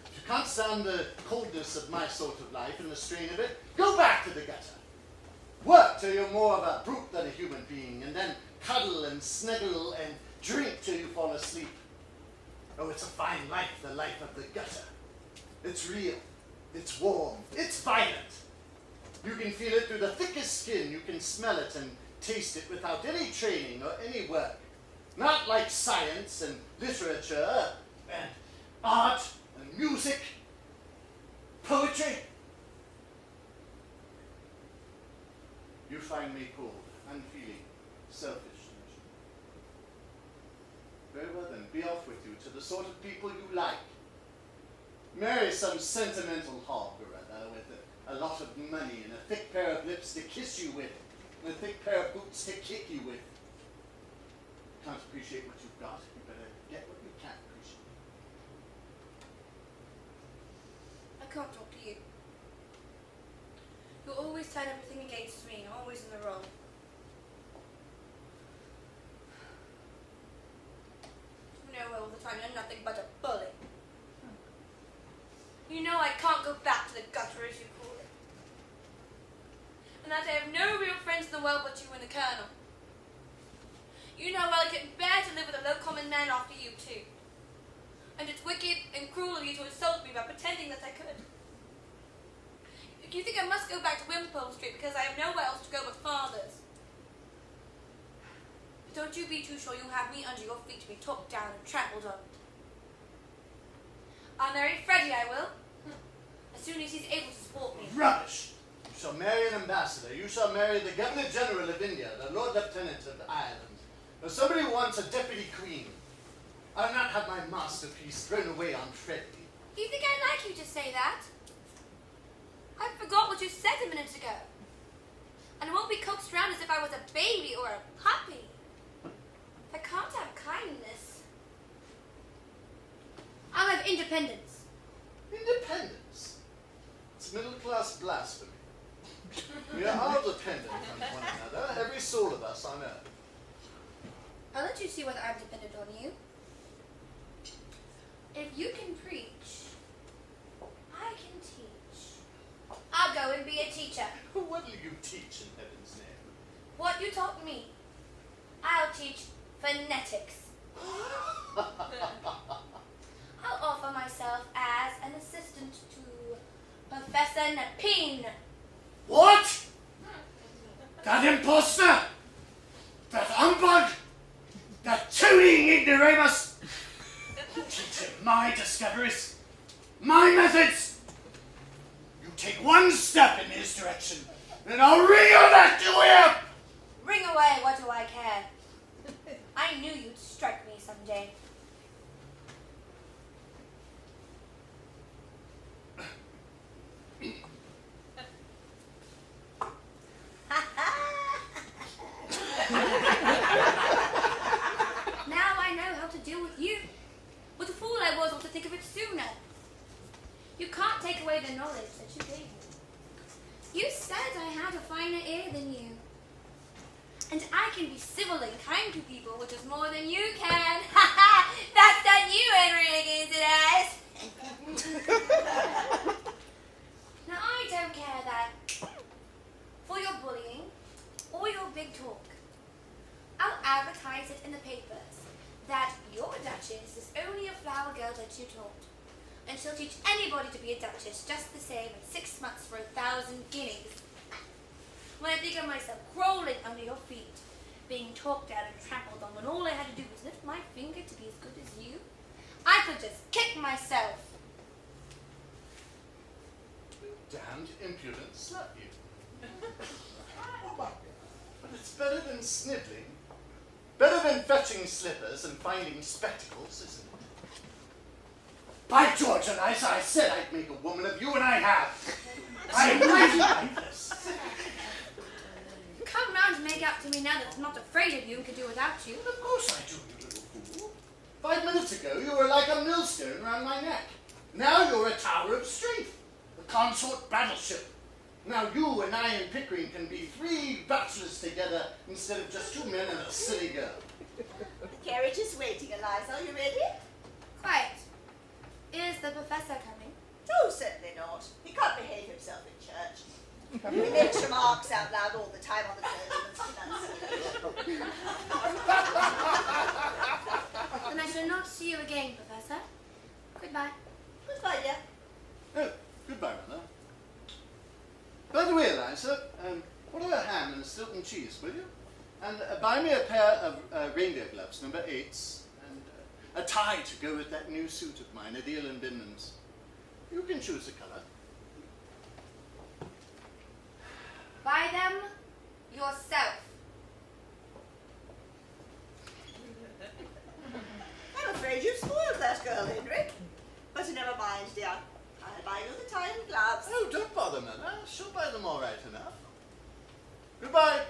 Speaker 6: If you can't stand the coldness of my sort of life and the strain of it, go back to the gutter. Work till you're more of a brute than a human being, and then cuddle and snuggle and drink till you fall asleep. Oh, it's a fine life, the life of the gutter. It's real, it's warm, it's violent. You can feel it through the thickest skin, you can smell it and taste it without any training or any work. Not like science and literature and art and music. poetry. You find me cold, unfeeling, selfish. Very well then, be off with you to the sort of people you like. Marry some sentimental hog or other with a lot of money and a thick pair of lips to kiss you with, and a thick pair of boots to kick you with. Can't appreciate what you've got, you better get what you can appreciate.
Speaker 5: I can't talk to you. You always turn everything against me, and always in the wrong. You know all the time you're nothing but a bully. You know I can't go back to the gutter, as you call it. And that I have no real friends in the world but you and the Colonel. You know well I couldn't bear to live with a low common man after you too. And it's wicked and cruel of you to insult me by pretending that I could. You think I must go back to Wimpole Street because I have nowhere else to go but father's. But don't you be too sure you have me under your feet to be talked down and trampled on. I'll marry Freddie, I will. As soon as he's able to support me.
Speaker 6: Rubbish! You shall marry an ambassador. You shall marry the Governor General of India, the Lord Lieutenant of Ireland, or somebody who wants a deputy queen. I'll not have my masterpiece thrown away on Freddie.
Speaker 5: Do you think I'd like you to say that? I forgot what you said a minute ago. And I won't be coaxed around as if I was a baby or a puppy. I can't have kindness. I'll have independence.
Speaker 6: Independence? It's middle-class blasphemy. We are all dependent on one another, every soul of us on earth.
Speaker 5: I'll let you see whether I'm dependent on you. If you can preach, I can teach. I'll go and be a teacher.
Speaker 6: What will you teach in heaven's name?
Speaker 5: What you taught me. I'll teach phonetics. I'll offer myself as an assistant to Professor Napine.
Speaker 6: What? That impostor? That humbug? That toadying ignoramus? Teach him my discoveries, my methods. You take one step in his direction, and I'll wring your neck to him!
Speaker 5: Ring away, what do I care? I knew you'd strike me someday. Now I know how to deal with you. What a fool I was not to think of it sooner. You can't take away the knowledge that you gave me. You said I had a finer ear than you. And I can be civil and kind to people, which is more than you can. Ha ha! That's done you, Henry against it as. Now I don't care that for your bullying or your big talk. I'll advertise it in the papers that your Duchess is only a flower girl that you taught. And she'll teach anybody to be a Duchess just the same in 6 months for 1,000 guineas. When I think of myself crawling under your feet, being talked at and trampled on, when all I had to do was lift my finger to be as good as you, I could just kick myself.
Speaker 6: You damned impudent slut, you. But it's better than sniveling. Better than fetching slippers and finding spectacles, isn't it? By George, Eliza, I said I'd make a woman of you, and I have. I am mighty mindless.
Speaker 5: Come round and make out to me now that I'm not afraid of you and can do without you.
Speaker 6: Of course I do, you little fool. 5 minutes ago, you were like a millstone round my neck. Now you're a tower of strength, a consort battleship. Now you and I and Pickering can be 3 bachelors together instead of just 2 men and a silly girl.
Speaker 11: The carriage is waiting, Eliza. Are you ready?
Speaker 5: Quiet. Is the professor coming?
Speaker 11: Oh, certainly not. He can't behave himself in church. He makes remarks out loud all the time on the clothes.
Speaker 5: Then I shall not see you again, Professor. Goodbye.
Speaker 11: Goodbye, dear.
Speaker 6: Oh, goodbye, Mother. By the way, Eliza, order a ham and a Stilton cheese, will you? And buy me a pair of reindeer gloves, number 8s, and a tie to go with that new suit of mine, Adele and Binman's. You can choose a colour. she'll buy them all right enough. Goodbye.